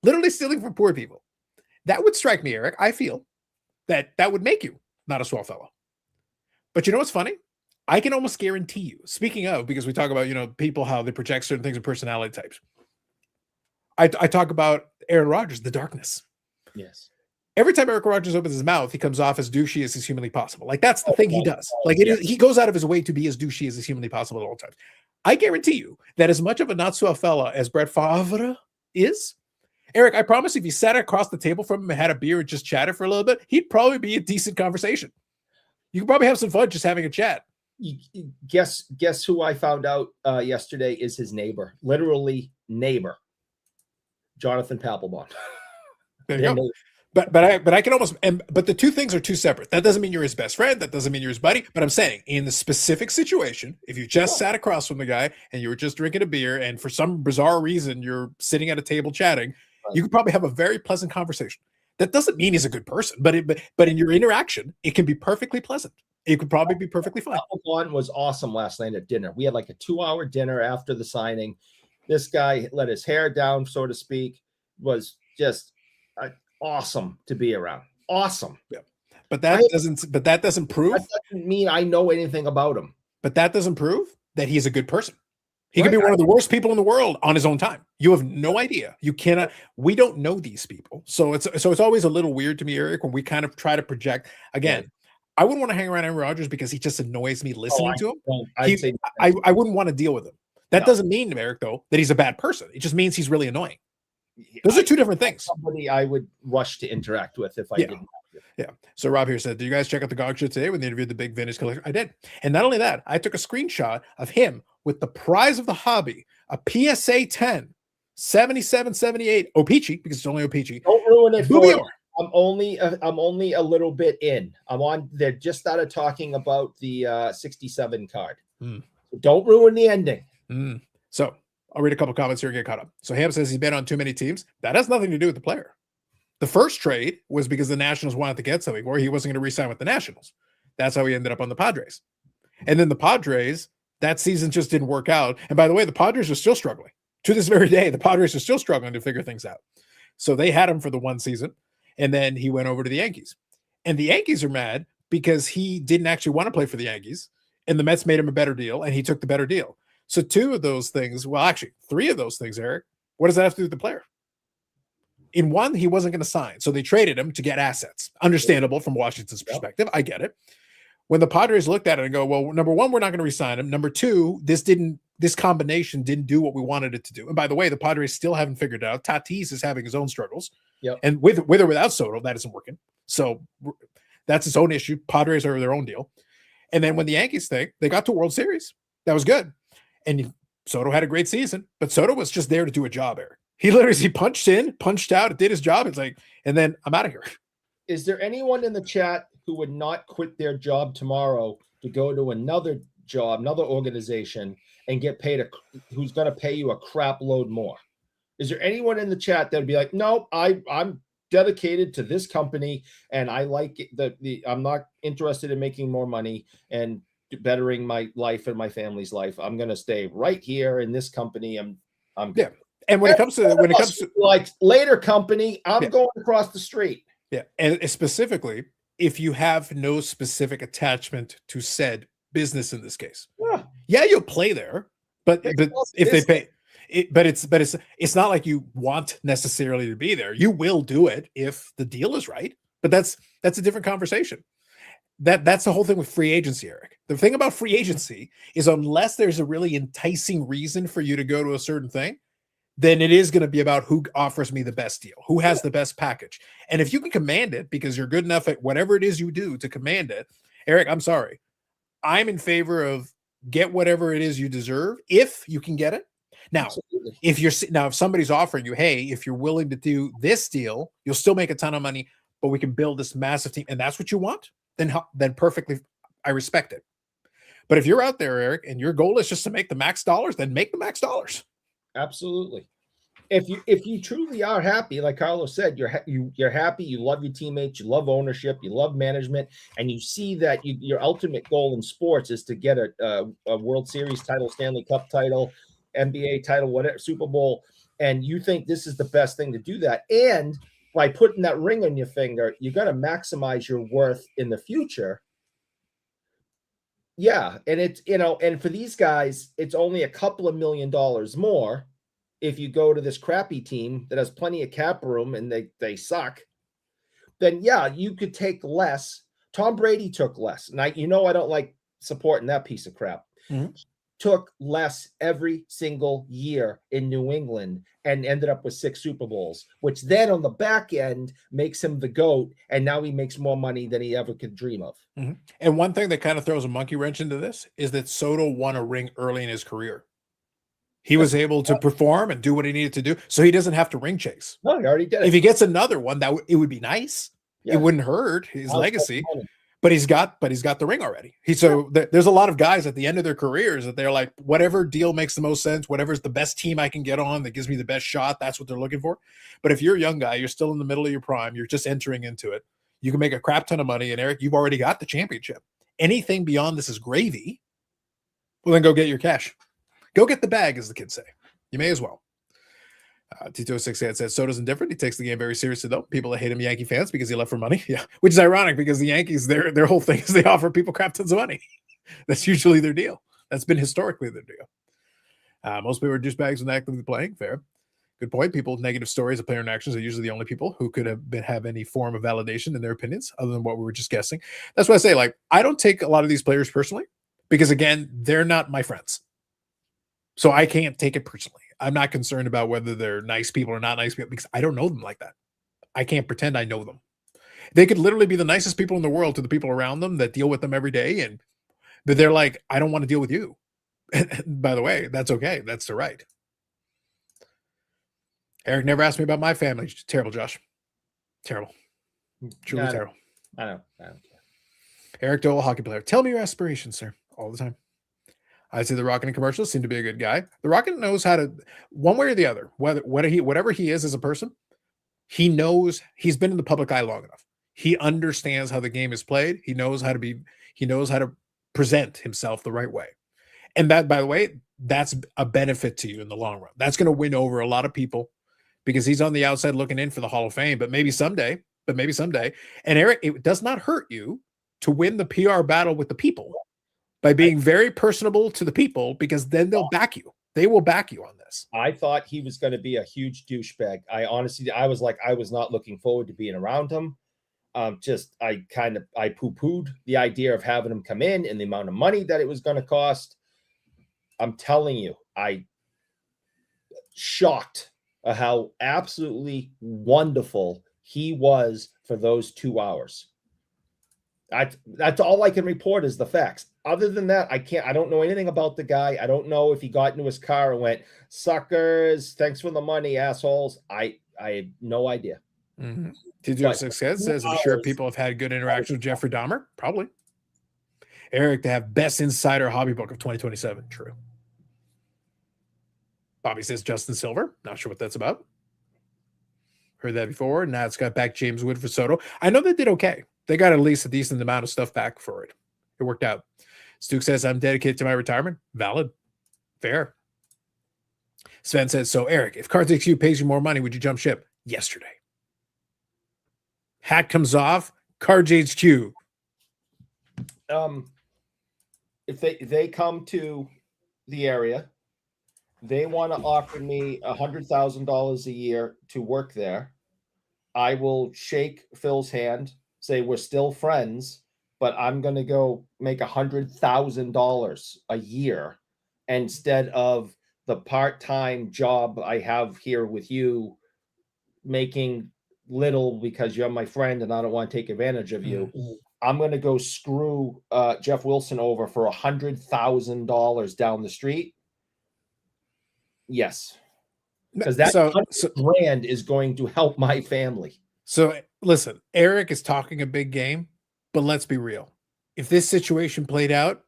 literally stealing from poor people, that would strike me, Eric. I feel that would make you not a swell fellow. But you know what's funny? I can almost guarantee you, speaking of, because we talk about, people, how they project certain things in personality types. I talk about Aaron Rodgers, the darkness. Yes. Every time Eric Rodgers opens his mouth, he comes off as douchey as is humanly possible. Like, that's the thing he does. Like, it is, he goes out of his way to be as douchey as is humanly possible at all times. I guarantee you that as much of a not so fella as Brett Favre is, Eric, I promise if you sat across the table from him and had a beer and just chatted for a little bit, he'd probably be a decent conversation. You could probably have some fun just having a chat. Guess who I found out yesterday is his neighbor, literally neighbor, Jonathan Papelbon. There you go. But I can almost, but the two things are two separate. That doesn't mean you're his best friend. That doesn't mean you're his buddy. But I'm saying in the specific situation, if you just sat across from the guy and you were just drinking a beer and for some bizarre reason you're sitting at a table chatting, you could probably have a very pleasant conversation. That doesn't mean he's a good person, but in your interaction, it can be perfectly pleasant. It could probably be perfectly fine. Papelbon was awesome last night at dinner. We had like a 2-hour dinner after the signing. This guy let his hair down, so to speak, was just awesome to be around. Awesome. Yeah. But that doesn't prove. That doesn't mean I know anything about him. But that doesn't prove that he's a good person. He could be one of the worst people in the world on his own time. You have no idea. You cannot. We don't know these people, so it's always a little weird to me, Eric, when we kind of try to project. Again, I wouldn't want to hang around Aaron Rodgers because he just annoys me listening to him. I wouldn't want to deal with him. That doesn't mean, Eric, though, that he's a bad person. It just means he's really annoying. Those are two different things. Somebody I would rush to interact with if I didn't. Yeah. So Rob here said, "Did you guys check out the Gog Show today when they interviewed the big vintage collector?" I did. And not only that, I took a screenshot of him with the prize of the hobby, a PSA 10 77, 78. Opeachy, because it's only Opeachy. Don't ruin it for Bubio. me. I'm only a little bit in. I'm on. They just started talking about the 67 card. Mm. So don't ruin the ending. Mm. So I'll read a couple comments here and get caught up. So Ham says he's been on too many teams. That has nothing to do with the player. The first trade was because the Nationals wanted to get something, or he wasn't going to re-sign with the Nationals. That's how he ended up on the Padres. And then the Padres, that season just didn't work out. And by the way, the Padres are still struggling. To this very day, the Padres are still struggling to figure things out. So they had him for the one season, and then he went over to the Yankees. And the Yankees are mad because he didn't actually want to play for the Yankees, and the Mets made him a better deal, and he took the better deal. So two of those things, well, actually, three of those things, Eric, what does that have to do with the player? In one, he wasn't going to sign, so they traded him to get assets. Understandable from Washington's perspective. I get it. When the Padres looked at it and go, well, number one, we're not going to re-sign him. Number two, this combination didn't do what we wanted it to do. And by the way, the Padres still haven't figured it out. Tatis is having his own struggles. Yep. And with or without Soto, that isn't working. So that's his own issue. Padres are their own deal. And then when the Yankees think, they got to World Series. That was good. And Soto had a great season, but Soto was just there to do a job, Eric. He literally punched in, punched out, did his job. It's like, and then I'm out of here. Is there anyone in the chat who would not quit their job tomorrow to go to another job, another organization, and get paid who's going to pay you a crap load more? Is there anyone in the chat that would be like, no, I'm dedicated to this company and I like it, I'm not interested in making more money and bettering my life and my family's life. I'm going to stay right here in this company. I'm good. Yeah. And when it comes to like later company, I'm going across the street. Yeah. And specifically, if you have no specific attachment to said business in this case, you'll play there, but if they pay it, but it's not like you want necessarily to be there. You will do it if the deal is right, but that's a different conversation. That's the whole thing with free agency, Eric. The thing about free agency is unless there's a really enticing reason for you to go to a certain thing, then it is going to be about who offers me the best deal, who has the best package. And if you can command it because you're good enough at whatever it is you do to command it, Eric, I'm sorry. I'm in favor of get whatever it is you deserve if you can get it. Now, if somebody's offering you, hey, if you're willing to do this deal, you'll still make a ton of money, but we can build this massive team, and that's what you want, then perfectly, I respect it. But if you're out there, Eric, and your goal is just to make the max dollars, then make the max dollars. Absolutely. If you truly are happy, like Carlos said, you're happy, you love your teammates, you love ownership, you love management, and you see that your ultimate goal in sports is to get a World Series title, Stanley Cup title, NBA title, whatever, Super Bowl, and you think this is the best thing to do that. And by putting that ring on your finger, you're going to maximize your worth in the future. Yeah, and it's, and for these guys, it's only a couple of $1 million more if you go to this crappy team that has plenty of cap room and they suck. Then yeah, you could take less. Tom Brady took less. And I don't like supporting that piece of crap. Mm-hmm. Took less every single year in New England and ended up with 6 Super Bowls, which then on the back end makes him the GOAT. And now he makes more money than he ever could dream of. Mm-hmm. And one thing that kind of throws a monkey wrench into this is that Soto won a ring early in his career. He was able to perform and do what he needed to do, so he doesn't have to ring chase. No, he already did it. If he gets another one, it would be nice. Yeah. It wouldn't hurt his legacy. But he's got the ring already. There's a lot of guys at the end of their careers that they're like, whatever deal makes the most sense, whatever's the best team I can get on that gives me the best shot, that's what they're looking for. But if you're a young guy, you're still in the middle of your prime, you're just entering into it, you can make a crap ton of money. And Eric, you've already got the championship. Anything beyond this is gravy. Well, then go get your cash. Go get the bag, as the kids say. You may as well. Tito68 says Soto's indifferent. He takes the game very seriously, though. People that hate him, Yankee fans, because he left for money. Yeah, which is ironic because the Yankees, their whole thing is they offer people crap tons of money. That's usually their deal. That's been historically their deal. Most people are douchebags when actively playing. Fair. Good point. People with negative stories of player interactions are usually the only people who could have any form of validation in their opinions, other than what we were just guessing. That's why I say, I don't take a lot of these players personally because, again, they're not my friends. So I can't take it personally. I'm not concerned about whether they're nice people or not nice people because I don't know them like that. I can't pretend I know them. They could literally be the nicest people in the world to the people around them that deal with them every day. But they're like, I don't want to deal with you. By the way, that's okay. That's the right. Eric never asked me about my family. Terrible, Josh. Terrible. Truly Yeah, terrible. I don't care. Eric Dole, hockey player. Tell me your aspirations, sir. All the time. I say the Rocket in commercials seem to be a good guy. The Rocket knows how to, one way or the other, whatever he is as a person, he knows he's been in the public eye long enough. He understands how the game is played. He knows how to present himself the right way. And that, by the way, that's a benefit to you in the long run. That's going to win over a lot of people because he's on the outside looking in for the Hall of Fame, but maybe someday. And Eric, it does not hurt you to win the PR battle with the people by being very personable to the people, because then they'll back you. They will back you on this. I thought he was going to be a huge douchebag. I was not looking forward to being around him. I poo-pooed the idea of having him come in and the amount of money that it was going to cost. I'm telling you, I shocked at how absolutely wonderful he was for those 2 hours. That's all I can report is the facts. Other than that, I don't know anything about the guy. I don't know if he got into his car and went, "Suckers, thanks for the money, assholes." I have no idea. Mm-hmm. T2 Success says, I'm sure people have had good interaction with Jeffrey Dahmer. Probably. Eric to have best insider hobby book of 2027. True. Bobby says Justin Silver. Not sure what that's about. Heard that before. Now it's got back James Wood for Soto. I know they did okay. They got at least a decent amount of stuff back for it. It worked out. Stu says, I'm dedicated to my retirement. Valid. Fair. Sven says, so Eric, if Cards HQ pays you more money, would you jump ship? Yesterday. Hat comes off. Cards HQ. If they come to the area, they want to offer me $100,000 a year to work there, I will shake Phil's hand, say we're still friends, but I'm going to go make $100,000 a year instead of the part-time job I have here with you, making little because you're my friend and I don't want to take advantage of you. I'm going to go screw Jeff Wilson over for $100,000 down the street. Yes. Because that brand is going to help my family. So listen, Eric is talking a big game, but let's be real. If this situation played out,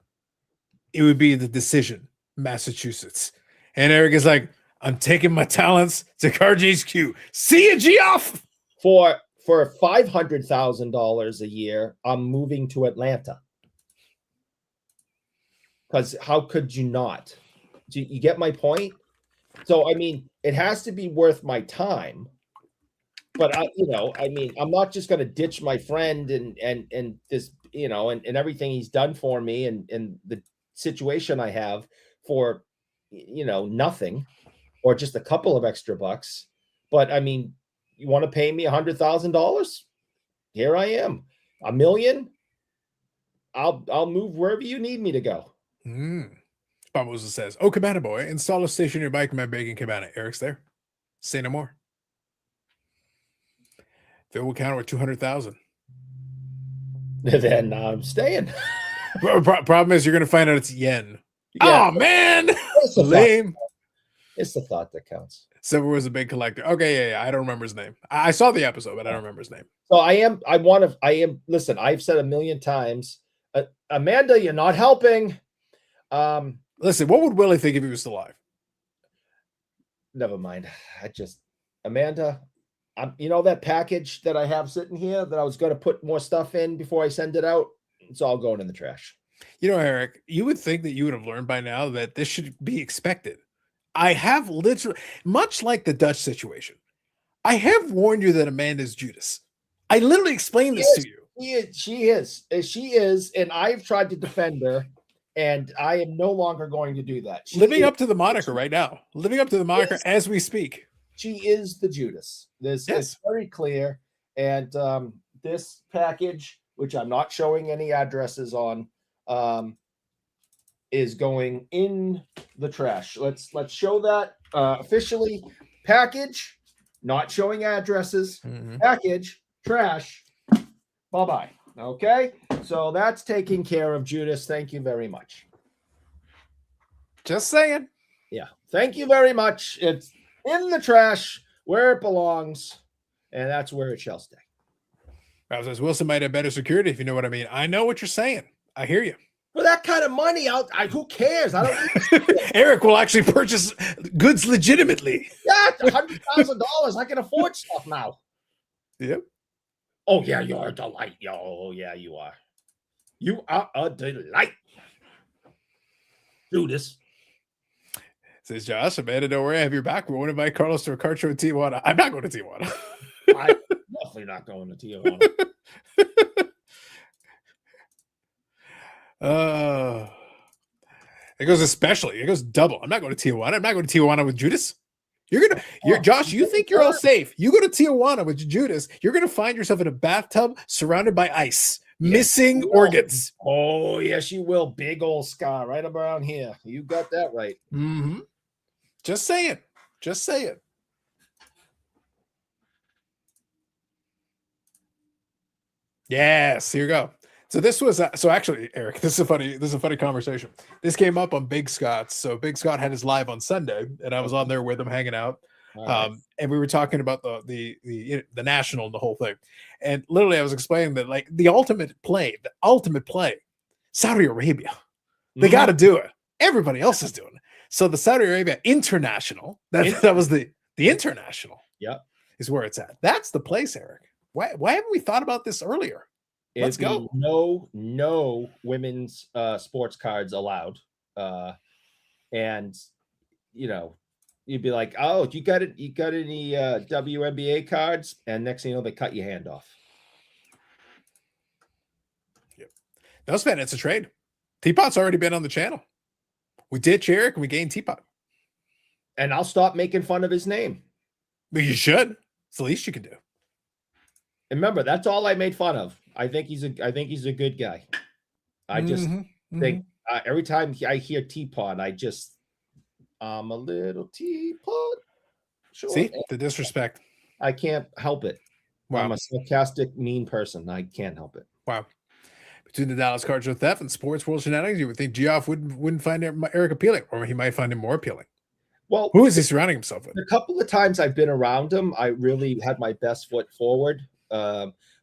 it would be the decision, Massachusetts. And Eric is like, I'm taking my talents to Cards HQ. See you, Geoff. For $500,000 a year, I'm moving to Atlanta. Because how could you not? Do you get my point? So, I mean, it has to be worth my time. But I'm not just going to ditch my friend and this, and everything he's done for me and the situation I have for, nothing or just a couple of extra bucks. But I mean, you want to pay me $100,000? Here I am. $1 million. I'll move wherever you need me to go. Bobbles says, "Oh, cabana boy, install a stationary bike in my baking cabana." Eric's there. Say no more. Phil will counter with 200,000. Then I'm staying. Problem is, you're going to find out it's yen. Yeah. Oh man, lame. It's the thought that counts. Silver was a big collector. Okay, yeah. I don't remember his name. I saw the episode, but I don't remember his name. So listen, I've said 1,000,000 times, Amanda, you're not helping. Listen, what would Willie think if he was still alive? Never mind. Amanda, that package that I have sitting here that I was going to put more stuff in before I send it out, it's all going in the trash. Eric, you would think that you would have learned by now that this should be expected. I have literally, much like the Dutch situation, I have warned you that Amanda's Judas. I literally explained this to you. She is, and I've tried to defend her, and I am no longer going to do that. Living up to the moniker right now. Living up to the moniker as we speak. She is the Judas. This is very clear. And this package, which I'm not showing any addresses on, is going in the trash. Let's show that officially. Package, not showing addresses. Package, trash. Bye-bye. Okay, so that's taking care of Judas. Thank you very much. Just saying. Yeah, thank you very much. It's in the trash where it belongs, and that's where it shall stay. Rob says Wilson might have better security, if you know what I mean. I know what you're saying. I hear you. For that kind of money, who cares? I don't. Eric will actually purchase goods legitimately. Yeah, $100,000. I can afford stuff now. Yep. Oh yeah, you're a delight. Oh yeah, you are. You are a delight. Do this. Says Josh, Amanda, don't worry, I have your back. We're going to invite Carlos to a card show in Tijuana. I'm not going to Tijuana. I'm definitely not going to Tijuana. It goes especially. It goes double. I'm not going to Tijuana. I'm not going to Tijuana with Judas. Josh, you think you're all safe. You go to Tijuana with Judas, you're going to find yourself in a bathtub surrounded by ice, missing organs. Oh, yes, you will. Big old scar right around here. You got that right. Mm-hmm. Just saying. Just saying. Yes, here you go. So this was so actually, Eric, this is a funny conversation. This came up on Big Scott's. So Big Scott had his live on Sunday, and I was on there with him hanging out. And we were talking about the national and the whole thing. And literally I was explaining that like the ultimate play, Saudi Arabia. They got to do it. Everybody else is doing it. So the Saudi Arabia international, that was the international. Yep. Is where it's at. That's the place, Eric. Why haven't we thought about this earlier? Let's go. No women's sports cards allowed. And you'd be like, oh, you got any WNBA cards? And next thing you know, they cut your hand off. Yep. No, Sven, it's a trade. Teapot's already been on the channel. We ditch Eric and we gain Teapot. And I'll stop making fun of his name. But you should. It's the least you can do. And remember, that's all I made fun of. I think he's a good guy. I just think every time I hear Teapot, I'm a little teapot. Sure. See the disrespect. I can't help it. Wow. I'm a sarcastic, mean person. I can't help it. Wow. Between the Dallas card show theft and sports world shenanigans, you would think Geoff wouldn't find Eric appealing, or he might find him more appealing. Well, who is he surrounding himself with? A couple of times I've been around him, I really had my best foot forward.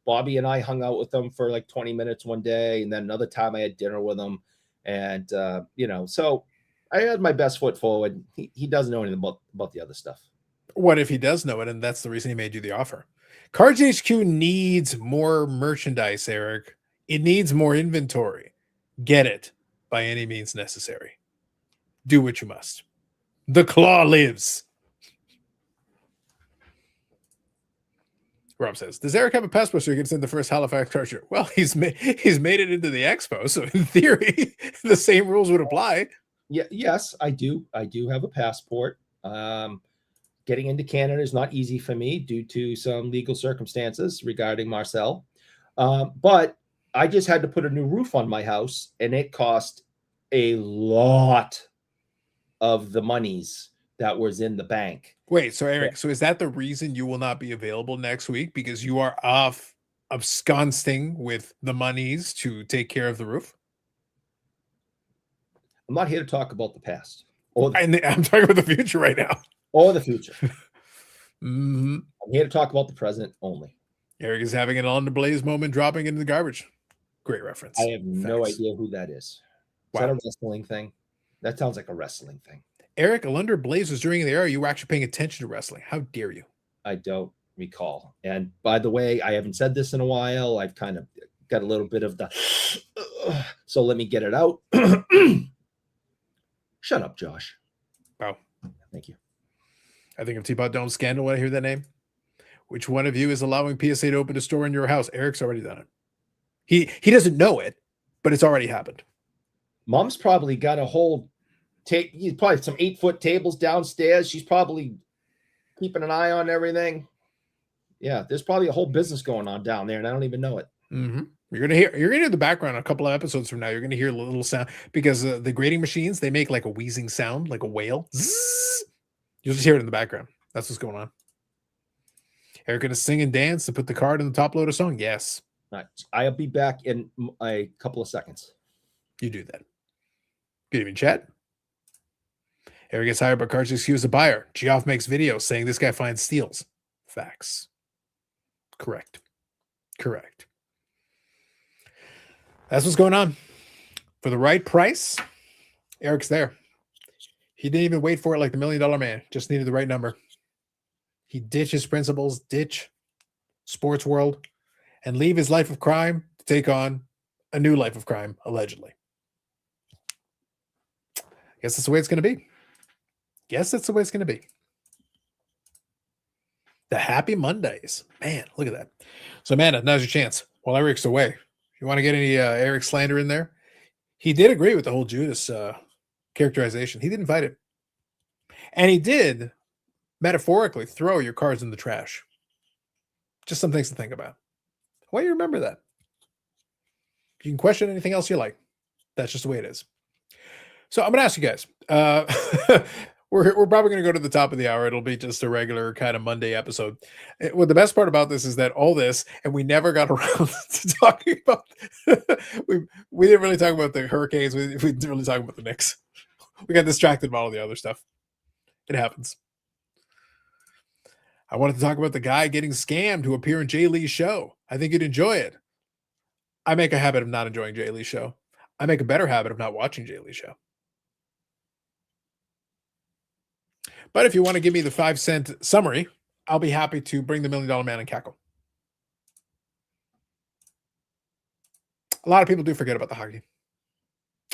Bobby and I hung out with him for like 20 minutes one day, and then another time I had dinner with him, and so I had my best foot forward. He doesn't know anything about the other stuff. What if he does know it, and that's the reason he made you the offer? Cards HQ needs more merchandise, Eric. It needs more inventory. Get it by any means necessary. Do what you must. The claw lives. Rob says, does Eric have a passport so he gets in the first Halifax card show? Well, he's made it into the expo, so in theory, the same rules would apply. Yeah, yes, I do. I do have a passport. Getting into Canada is not easy for me due to some legal circumstances regarding Marcel. But I just had to put a new roof on my house, and it cost a lot of the monies that was in the bank. Wait, so Eric, so is that the reason you will not be available next week? Because you are off absconding with the monies to take care of the roof? I'm not here to talk about the past. I'm talking about the future right now. Or the future. I'm here to talk about the present only. Eric is having an on the blaze moment, dropping into the garbage. Great reference. I have no idea who that is. Is that a wrestling thing? That sounds like a wrestling thing. Eric, Alunder Blaze was during the era you were actually paying attention to wrestling. How dare you? I don't recall. And by the way, I haven't said this in a while. I've kind of got a little bit of the so let me get it out. Shut up, Josh. Wow. Thank you. I think of Teapot Dome scandal when I hear that name. Which one of you is allowing PSA to open a store in your house? Eric's already done it. He doesn't know it, but it's already happened. Mom's probably got a whole probably some 8-foot tables downstairs. She's probably keeping an eye on everything. Yeah, there's probably a whole business going on down there, and I don't even know it. You're gonna hear the background a couple of episodes from now. You're gonna hear a little sound because the grading machines, they make like a wheezing sound, like a whale. Zzz. You'll just hear it in the background. That's what's going on. Eric gonna sing and dance to put the card in the top loader song. Yes. All right. I'll be back in a couple of seconds. You do that. Good evening, chat. Eric gets hired, but Cards excuse the buyer. Geoff makes videos saying this guy finds steals. Facts. Correct. That's what's going on. For the right price, Eric's there. He didn't even wait for it like the $1 Million Man. Just needed the right number. He ditched his principles, ditch sports world, and leave his life of crime to take on a new life of crime, allegedly. Guess that's the way it's going to be. The happy Mondays. Man, look at that. So, Amanda, now's your chance. While Eric's away, you want to get any Eric slander in there? He did agree with the whole Judas characterization. He did invite it. And he did, metaphorically, throw your cards in the trash. Just some things to think about. Why do you remember that? You can question anything else you like. That's just the way it is. So I'm going to ask you guys. We're probably going to go to the top of the hour. It'll be just a regular kind of Monday episode. Well, the best part about this is that all this, and we never got around to talking about. we didn't really talk about the Hurricanes. We didn't really talk about the Knicks. We got distracted by all the other stuff. It happens. I wanted to talk about the guy getting scammed to appear in Jay Lee's show. I think you'd enjoy it. I make a habit of not enjoying Jay Lee's show. I make a better habit of not watching Jay Lee's show. But if you want to give me the 5-cent summary, I'll be happy to bring the $1 Million Man and cackle. A lot of people do forget about the hockey.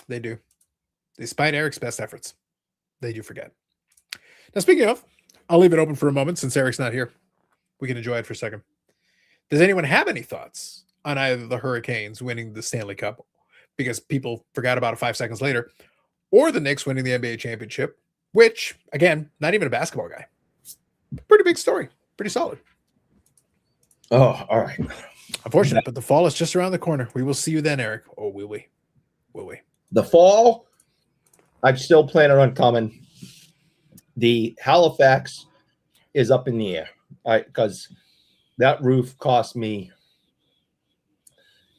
They do. Despite Eric's best efforts, they do forget. Now, speaking of, I'll leave it open for a moment since Eric's not here. We can enjoy it for a second. Does anyone have any thoughts on either the Hurricanes winning the Stanley Cup because people forgot about it 5 seconds later, or the Knicks winning the NBA championship, which, again, not even a basketball guy. Pretty big story. Pretty solid. Oh, all right. Unfortunate, but the fall is just around the corner. We will see you then, Eric. Oh, will we? Will we? The fall, I'm still planning on coming. The Halifax is up in the air because that roof cost me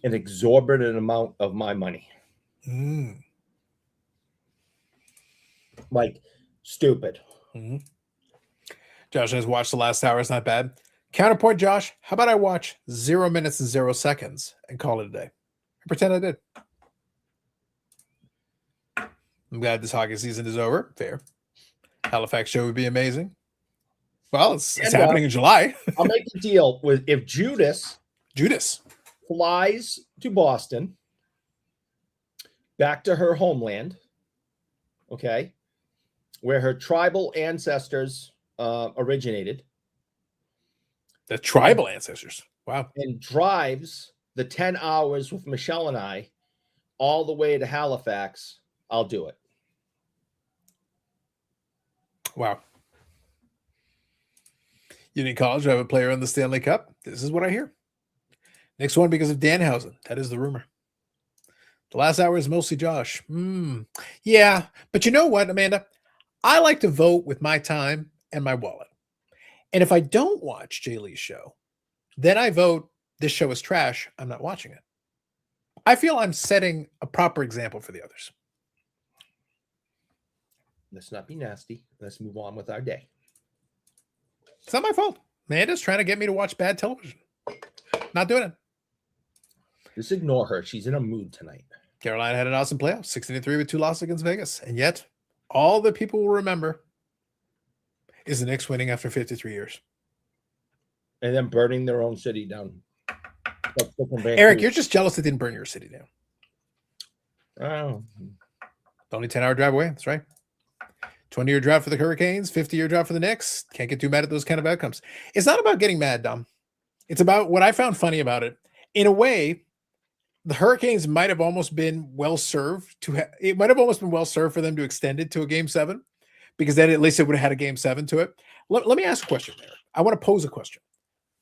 an exorbitant amount of my money. Like, stupid. Mm-hmm. Josh has watched the last hour. It's not bad. Counterpoint, Josh. How about I watch 0 minutes and 0 seconds and call it a day? I pretend I did. I'm glad this hockey season is over. Fair. Halifax show would be amazing. Well, it's happening in July. I'll make a deal with if Judas flies to Boston, back to her homeland, okay, where her tribal ancestors originated. The tribal ancestors. Wow. And drives the 10 hours with Michelle and I all the way to Halifax, I'll do it. Wow. Union College, I have a player in the Stanley Cup. This is what I hear. Next one because of Danhausen. That is the rumor. The last hour is mostly Josh. Yeah, but you know what, Amanda? I like to vote with my time and my wallet. And if I don't watch Jay Lee's show, then I vote this show is trash. I'm not watching it. I feel I'm setting a proper example for the others. Let's not be nasty. Let's move on with our day. It's not my fault. Amanda's trying to get me to watch bad television. Not doing it. Just ignore her. She's in a mood tonight. Carolina had an awesome playoff, 16-3 with 2 losses against Vegas. And yet, all that people will remember is the Knicks winning after 53 years. And then burning their own city down. Eric, you're just jealous they didn't burn your city down. Oh. It's only 10-hour drive away. That's right. 20-year drive for the Hurricanes, 50-year drive for the Knicks. Can't get too mad at those kind of outcomes. It's not about getting mad, Dom. It's about what I found funny about it. In a way, the Hurricanes might have almost been well served it might have almost been well served for them to extend it to a game 7, because then at least it would have had a game 7 to it. Let me ask a question, Eric. I want to pose a question.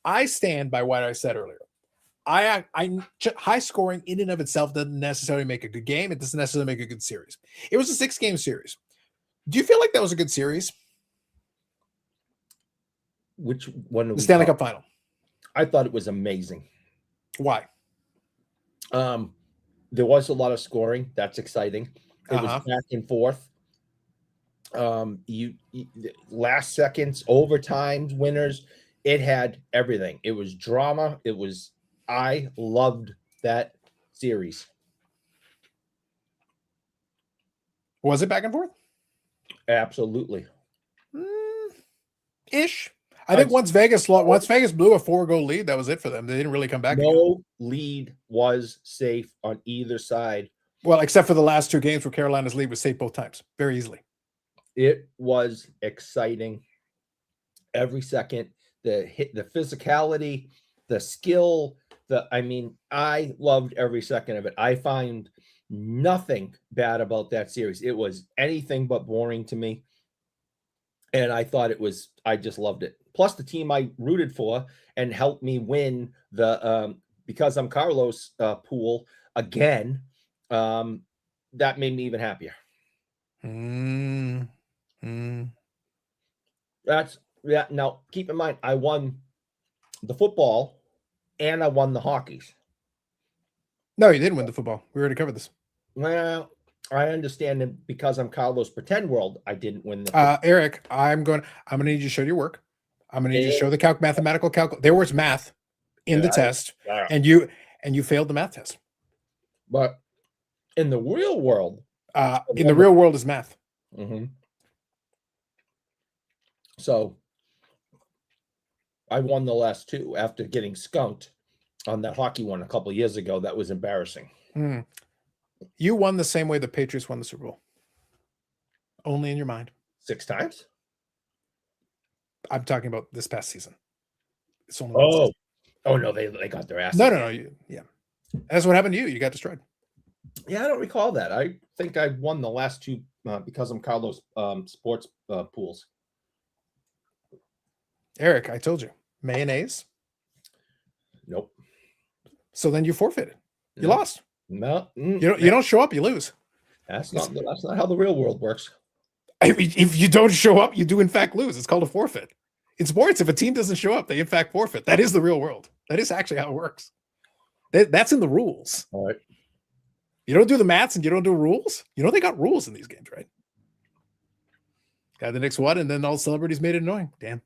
I stand by what I said earlier. High scoring in and of itself doesn't necessarily make a good game. It doesn't necessarily make a good series. It was a 6-game series. Do you feel like that was a good series? Which one? The Stanley Cup final. I thought it was amazing. Why? There was a lot of scoring. That's exciting. It was back and forth. You last seconds, overtimes, winners. It had everything. It was drama. I loved that series. Was it back and forth? Absolutely. Ish. I think once Vegas blew a 4-goal lead, that was it for them. They didn't really come back. No lead was safe on either side. Well, except for the last 2 games where Carolina's lead was safe both times, very easily. It was exciting every second. The physicality, the skill, I loved every second of it. I find nothing bad about that series. It was anything but boring to me. And I thought I just loved it. Plus the team I rooted for and helped me win the Because I'm Carlos pool again. That made me even happier. Now keep in mind, I won the football and I won the hockeys. No, you didn't win the football. We already covered this. Well, I understand that Because I'm Carlos Pretend World, I didn't win the Eric, I'm gonna need you to show your work. I'm gonna need you to show the mathematical calculation. There was math in the test, and you failed the math test. But in the real world, is math. Mm-hmm. So I won the last 2 after getting skunked on that hockey one a couple of years ago. That was embarrassing. You won the same way the Patriots won the Super Bowl. Only in your mind. 6 times? I'm talking about this past season. It's only Oh no, they got their ass. No. Yeah. That's what happened to you. You got destroyed. Yeah, I don't recall that. I think I won the last 2 Because I'm Carlos sports pools. Eric, I told you. Mayonnaise? Nope. So then you forfeited. You lost. No. You don't show up, you lose. That's not how the real world works. If you don't show up, you do in fact lose. It's called a forfeit. In sports, if a team doesn't show up, they in fact forfeit. That is the real world. That is actually how it works. That's in the rules. All right. You don't do the maths and you don't do rules. You know they got rules in these games, right? Got the Knicks won, and then all celebrities made it annoying. Damn.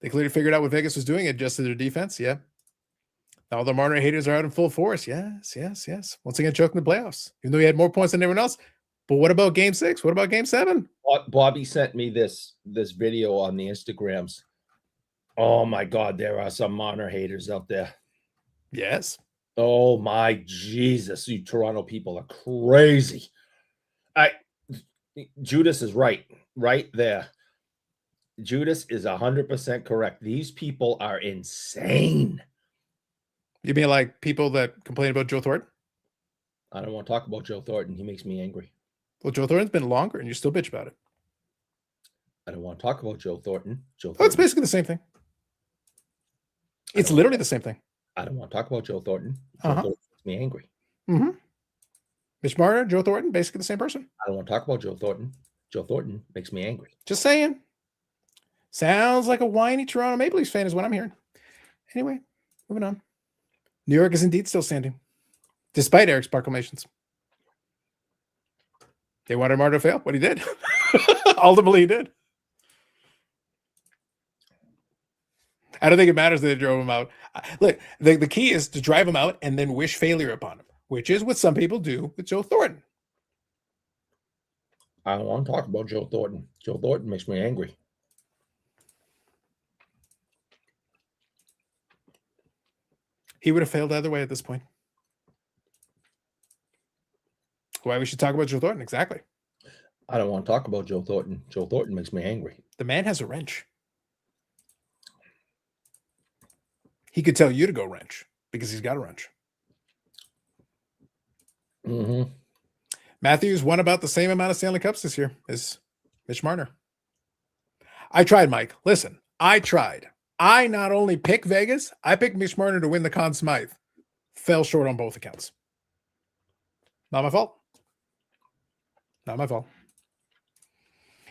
They clearly figured out what Vegas was doing, adjusted their defense. Yeah. Now the Marner haters are out in full force. Yes. Once again, choking the playoffs, even though he had more points than everyone else. But what about Game 6? What about Game 7? Bobby sent me this video on the Instagrams. Oh my God, there are some Marner haters out there. Yes. Oh my Jesus, you Toronto people are crazy. Judas is right there. Judas is 100% correct. These people are insane. You mean like people that complain about Joe Thornton? I don't want to talk about Joe Thornton. He makes me angry. Well, Joe Thornton's been longer, and you still bitch about it. I don't want to talk about Joe Thornton. It's basically the same thing. It's literally the same thing. I don't want to talk about Joe Thornton. Joe Thornton makes me angry. Mitch Marner, Joe Thornton, basically the same person. I don't want to talk about Joe Thornton. Joe Thornton makes me angry. Just saying. Sounds like a whiny Toronto Maple Leafs fan is what I'm hearing. Anyway, moving on. New York is indeed still standing, despite Eric's proclamations. They wanted Marner to fail. What he did. Ultimately, he did. I don't think it matters that they drove him out. Look, the key is to drive him out and then wish failure upon him, which is what some people do with Joe Thornton. I don't want to talk about Joe Thornton. Joe Thornton makes me angry. He would have failed either way at this point. Why we should talk about Joe Thornton? Exactly. I don't want to talk about Joe Thornton. Joe Thornton makes me angry. The man has a wrench. He could tell you to go wrench because he's got a wrench. Matthews won about the same amount of Stanley Cups this year as Mitch Marner. I tried, Mike. Listen, I tried. I not only picked Vegas, I picked Mitch Marner to win the Conn Smythe. Fell short on both accounts. Not my fault. Not my fault.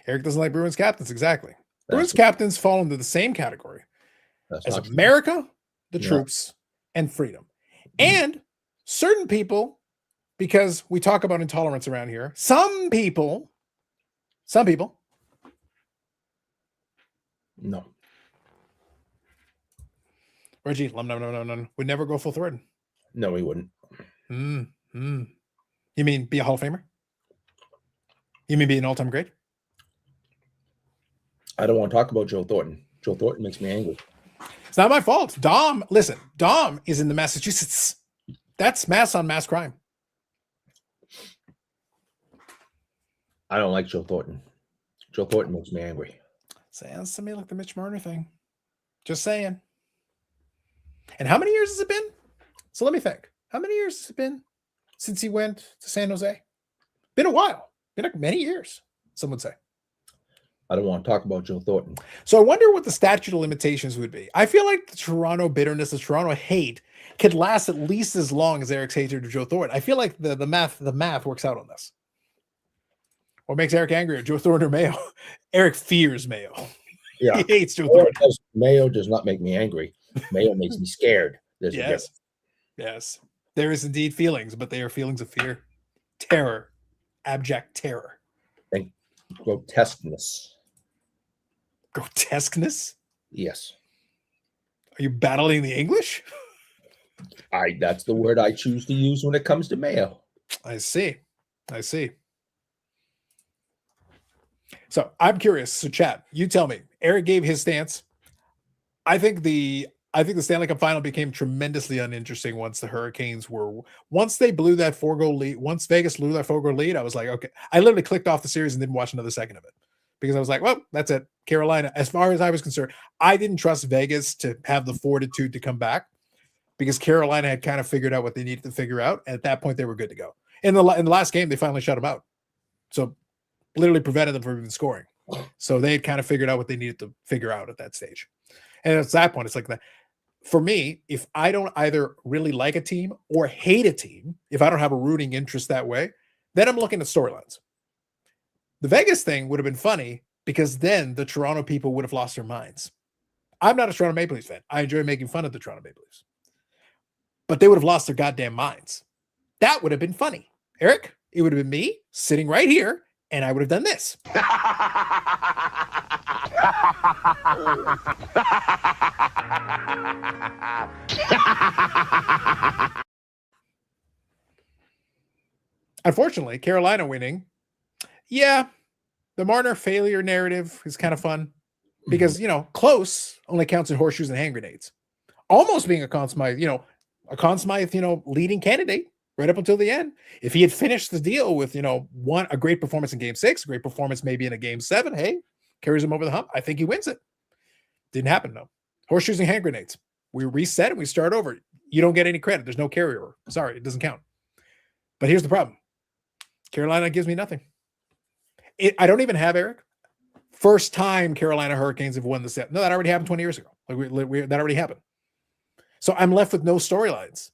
Eric doesn't like Bruins captains. Exactly. Bruins captains fall into the same category as America, the troops, and freedom. And certain people, because we talk about intolerance around here, some people Some people. No. Reggie, no. Would never go full Thornton. No, he wouldn't. You mean be a Hall of Famer? You mean be an all-time great? I don't want to talk about Joe Thornton. Joe Thornton makes me angry. It's not my fault. Dom is in the Massachusetts. That's mass on mass crime. I don't like Joe Thornton. Joe Thornton makes me angry. Sounds to me like the Mitch Marner thing. Just saying. And how many years has it been? So let me think. How many years has it been since he went to San Jose? Been a while. Been like many years, some would say. I don't want to talk about Joe Thornton. So I wonder what the statute of limitations would be. I feel like the Toronto bitterness, the Toronto hate could last at least as long as Eric's hatred of Joe Thornton. I feel like the math works out on this. What makes Eric angrier, Joe Thornton or Mayo? Eric fears Mayo. Yeah. He hates Joe Thornton. Mayo does not make me angry. Mayo makes me scared. Yes. There is indeed feelings, but they are feelings of fear, terror, abject terror. And grotesqueness. Grotesqueness? Yes. Are you battling the English? That's the word I choose to use when it comes to Mayo. I see. So I'm curious. So chat, you tell me. Eric gave his stance. I think the Stanley Cup final became tremendously uninteresting once they blew that 4-goal lead. Once Vegas blew that 4-goal lead, I was like, okay. I literally clicked off the series and didn't watch another second of it because I was like, well, that's it. Carolina, as far as I was concerned, I didn't trust Vegas to have the fortitude to come back because Carolina had kind of figured out what they needed to figure out. And at that point, they were good to go. In the last game, they finally shut them out. So literally prevented them from even scoring. So they had kind of figured out what they needed to figure out at that stage. And at that point, it's like that. For me, if I don't either really like a team or hate a team, if I don't have a rooting interest that way, then I'm looking at storylines. The Vegas thing would have been funny because then the Toronto people would have lost their minds. I'm not a Toronto Maple Leafs fan. I enjoy making fun of the Toronto Maple Leafs. But they would have lost their goddamn minds. That would have been funny. Eric, it would have been me sitting right here, and I would have done this. Unfortunately, Carolina winning. Yeah, the Marner failure narrative is kind of fun because, close only counts in horseshoes and hand grenades. Almost being a Conn Smythe, leading candidate right up until the end. If he had finished the deal with, a great performance in game 6, a great performance maybe in a game 7, hey, carries him over the hump. I think he wins it. Didn't happen, though. Horseshoes and hand grenades. We reset and we start over. You don't get any credit. There's no carryover. Sorry, it doesn't count. But here's the problem. Carolina gives me nothing. I don't even have, Eric, first time Carolina Hurricanes have won the set. No, that already happened 20 years ago. That already happened. So I'm left with no storylines.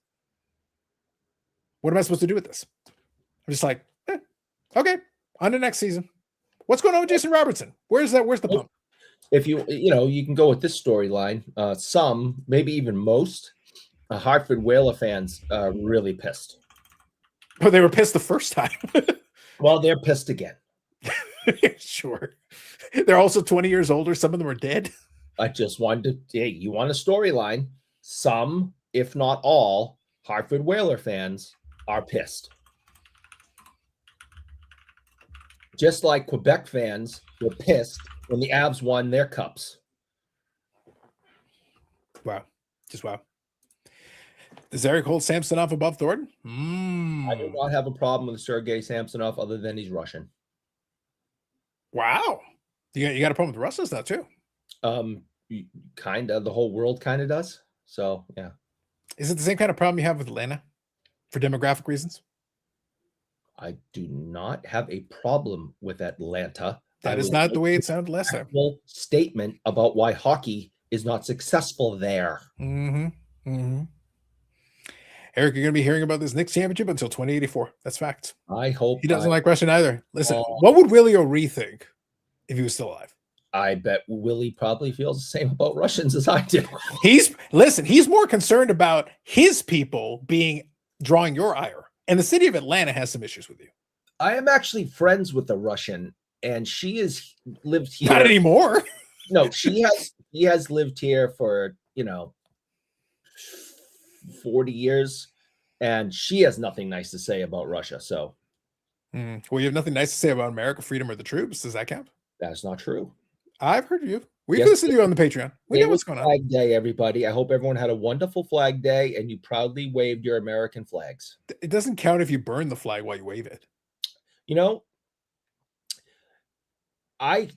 What am I supposed to do with this? I'm just like, okay, on to next season. What's going on with Jason Robertson? Where's the pump? If you can go with this storyline. Some, maybe even most, Hartford Whaler fans are really pissed. But they were pissed the first time. Well, they're pissed again. Sure. They're also 20 years older. Some of them are dead. I just wanted to, you want a storyline. Some, if not all, Hartford Whaler fans are pissed. Just like Quebec fans were pissed when the Avs won their cups. Wow. Just wow. Does Eric hold Samsonov above Thornton? I do not have a problem with Sergei Samsonov other than he's Russian. Wow. You got a problem with the Russians now too? Kind of. The whole world kind of does. So, yeah. Is it the same kind of problem you have with Atlanta for demographic reasons? I do not have a problem with Atlanta. That is not the way it sounded last time. Statement about why hockey is not successful there. Eric, you're going to be hearing about this Knicks championship until 2084. That's fact. I hope he doesn't like Russian either. Listen, what would Willie O'Ree think if he was still alive? I bet Willie probably feels the same about Russians as I do. He's more concerned about his people drawing your ire. And the city of Atlanta has some issues with you. I am actually friends with a Russian and she has lived here. Not anymore. No, she has lived here for 40 years, and she has nothing nice to say about Russia. So, well, you have nothing nice to say about America, freedom, or the troops. Does that count? that's not true. I've heard you. We Yes, listen to you on the Patreon. We know what's going on. Flag Day, everybody. I hope everyone had a wonderful Flag Day and you proudly waved your American flags. It doesn't count if you burn the flag while you wave it. I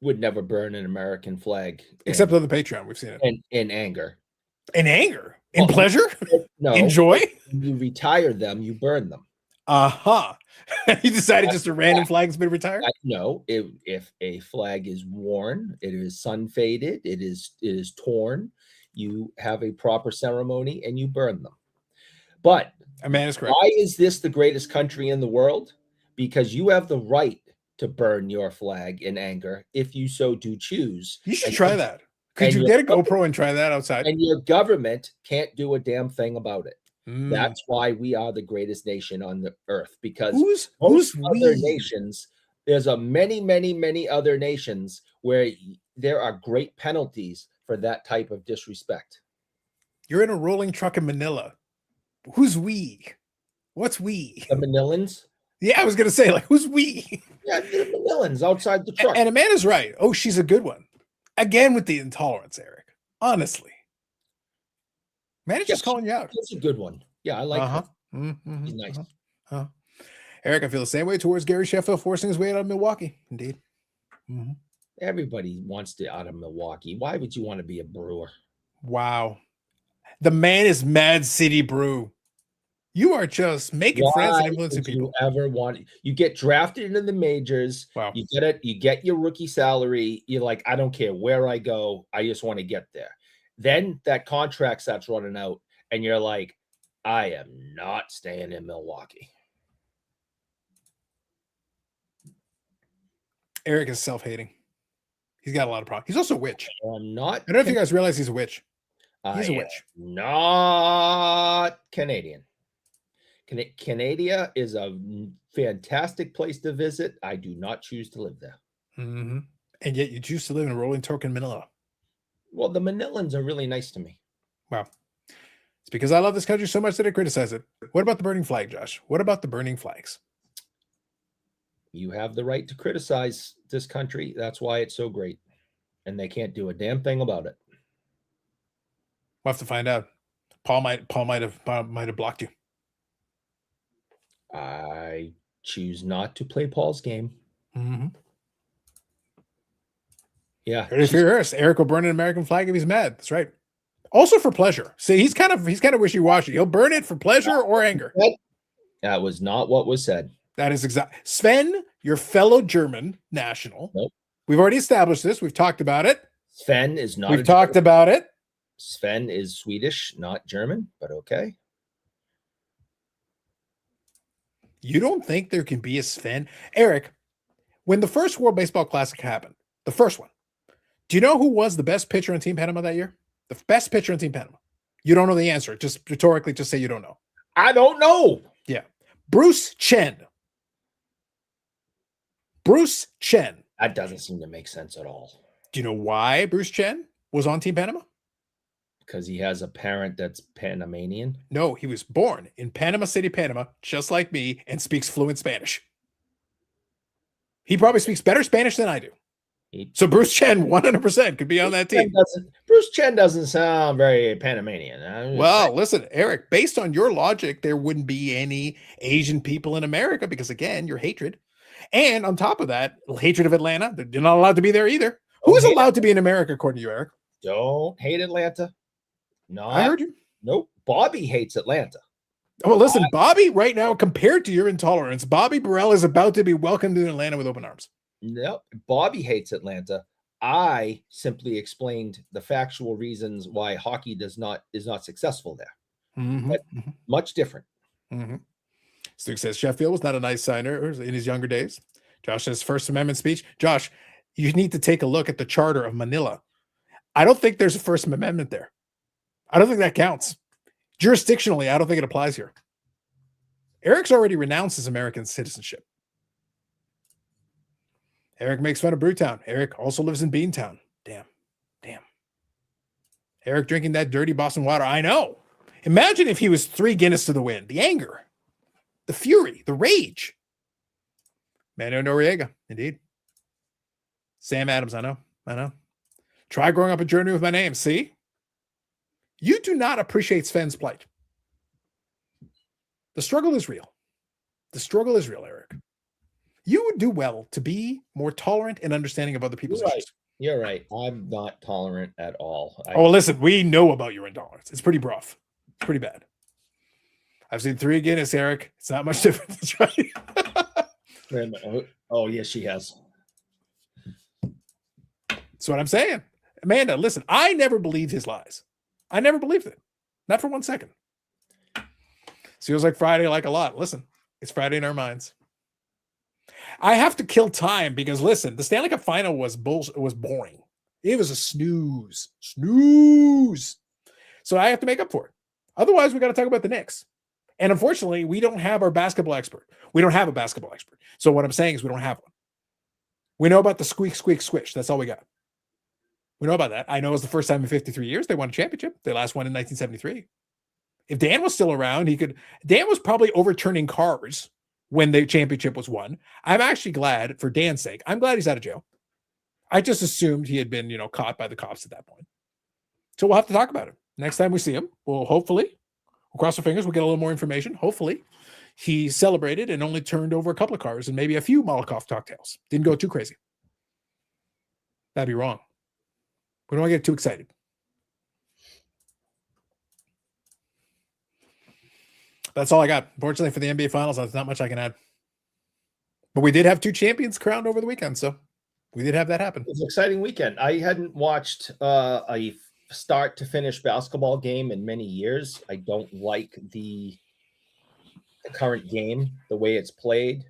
would never burn an American flag. Except on the Patreon. We've seen it. In anger. In anger? In pleasure? No. In joy? When you retire them, you burn them. Uh-huh. You decided just a random flag's been retired? No, if a flag is worn, it is sun faded, it is torn, you have a proper ceremony and you burn them. But a man is correct. Why is this the greatest country in the world? Because you have the right to burn your flag in anger if you so do choose. You should try that. Could you get a GoPro and try that outside? And your government can't do a damn thing about it. That's why we are the greatest nation on the earth, because who's other nations, there's many other nations where there are great penalties for that type of disrespect. You're in a rolling truck in Manila. Who's we? What's we? The Manilans? Yeah, I was going to say, like, who's we? Yeah, the Manilans outside the truck. And Amanda's right. Oh, she's a good one. Again with the intolerance, Eric. Honestly. Man, just calling you out. That's a good one. Yeah, I like him. He's nice. Eric, I feel the same way towards Gary Sheffield forcing his way out of Milwaukee. Indeed. Everybody wants to out of Milwaukee. Why would you want to be a Brewer? Wow. The man is Mad City Brew. You are just making friends and influencing people. You get drafted into the majors. Wow. You get your rookie salary. You're like, I don't care where I go. I just want to get there. Then that contract starts running out, and you're like, I am not staying in Milwaukee. Eric is self-hating. He's got a lot of problems. He's also a witch. I'm not. I don't know if you guys realize he's a witch. He's a witch. Not Canadian. Canada is a fantastic place to visit. I do not choose to live there. And yet you choose to live in a rolling truck in Manila. Well, the Manilans are really nice to me. Wow. It's because I love this country so much that I criticize it. What about the burning flag, Josh? What about the burning flags? You have the right to criticize this country. That's why it's so great. And they can't do a damn thing about it. We'll have to find out. Paul might have blocked you. I choose not to play Paul's game. Yeah. If you're Harris, Eric will burn an American flag if he's mad. That's right. Also for pleasure. See, he's kind of wishy-washy. He'll burn it for pleasure or anger. That was not what was said. That is exact. Sven, your fellow German national. Nope. We've already established this. We've talked about it. Sven is not. We've talked about it. Sven is Swedish, not German, but okay. You don't think there can be a Sven? Eric, when the first World Baseball Classic happened, the first one, do you know who was the best pitcher on Team Panama that year? The best pitcher on Team Panama. You don't know the answer. Just rhetorically, just say you don't know. I don't know. Yeah. Bruce Chen. Bruce Chen. That doesn't seem to make sense at all. Do you know why Bruce Chen was on Team Panama? Because he has a parent that's Panamanian? No, he was born in Panama City, Panama, just like me, and speaks fluent Spanish. He probably speaks better Spanish than I do. So Bruce Chen 100% could be on that team. Bruce Chen doesn't sound very Panamanian. Well, listen, Eric, based on your logic, there wouldn't be any Asian people in America because, again, your hatred. And on top of that, hatred of Atlanta. They're not allowed to be there either. Who is allowed to be in America, according to you, Eric? Don't hate Atlanta. No, I heard you. Nope. Bobby hates Atlanta. Oh, well, listen, Bobby, right now, compared to your intolerance, Bobby Burrell is about to be welcomed to Atlanta with open arms. No, Bobby hates Atlanta. I simply explained the factual reasons why hockey is not successful there. Much different. Stu says Sheffield was not a nice signer in his younger days. Josh says First Amendment speech. Josh, you need to take a look at the Charter of Manila. I don't think there's a First Amendment there. I don't think that counts. Jurisdictionally, I don't think it applies here. Eric's already renounced his American citizenship. Eric makes fun of Brewtown. Eric also lives in Beantown. Damn. Eric drinking that dirty Boston water. I know. Imagine if he was 3 Guinness to the wind. The anger, the fury, the rage. Mano Noriega, indeed. Sam Adams, I know. Try growing up a journey with my name. See? You do not appreciate Sven's plight. The struggle is real. Eric. You would do well to be more tolerant and understanding of other people's issues. You're right. I'm not tolerant at all. Listen, we know about your intolerance. It's pretty rough. It's pretty bad. I've seen 3 Guinness, Eric. It's not much different. That's right. Oh, yes, she has. That's what I'm saying. Amanda, listen, I never believed his lies. I never believed it. Not for 1 second. Feels like Friday like a lot. Listen, it's Friday in our minds. I have to kill time because, listen, the Stanley Cup final was boring. It was a snooze. So I have to make up for it. Otherwise, we got to talk about the Knicks. And unfortunately, we don't have our basketball expert. We don't have a basketball expert. So what I'm saying is we don't have one. We know about the squeak, squeak, squish. That's all we got. We know about that. I know it was the first time in 53 years they won a championship. They last won in 1973. If Dan was still around, Dan was probably overturning cars when the championship was won. I'm actually glad, for Dan's sake, I'm glad he's out of jail. I just assumed he had been, caught by the cops at that point. So we'll have to talk about it. Next time we see him, we'll cross our fingers, we'll get a little more information. Hopefully, he celebrated and only turned over a couple of cars and maybe a few Molotov cocktails. Didn't go too crazy. That'd be wrong. We don't want to get too excited. That's all I got. Unfortunately for the NBA Finals, there's not much I can add. But we did have 2 champions crowned over the weekend, so we did have that happen. It was an exciting weekend. I hadn't watched a start to finish basketball game in many years. I don't like the current game, the way it's played.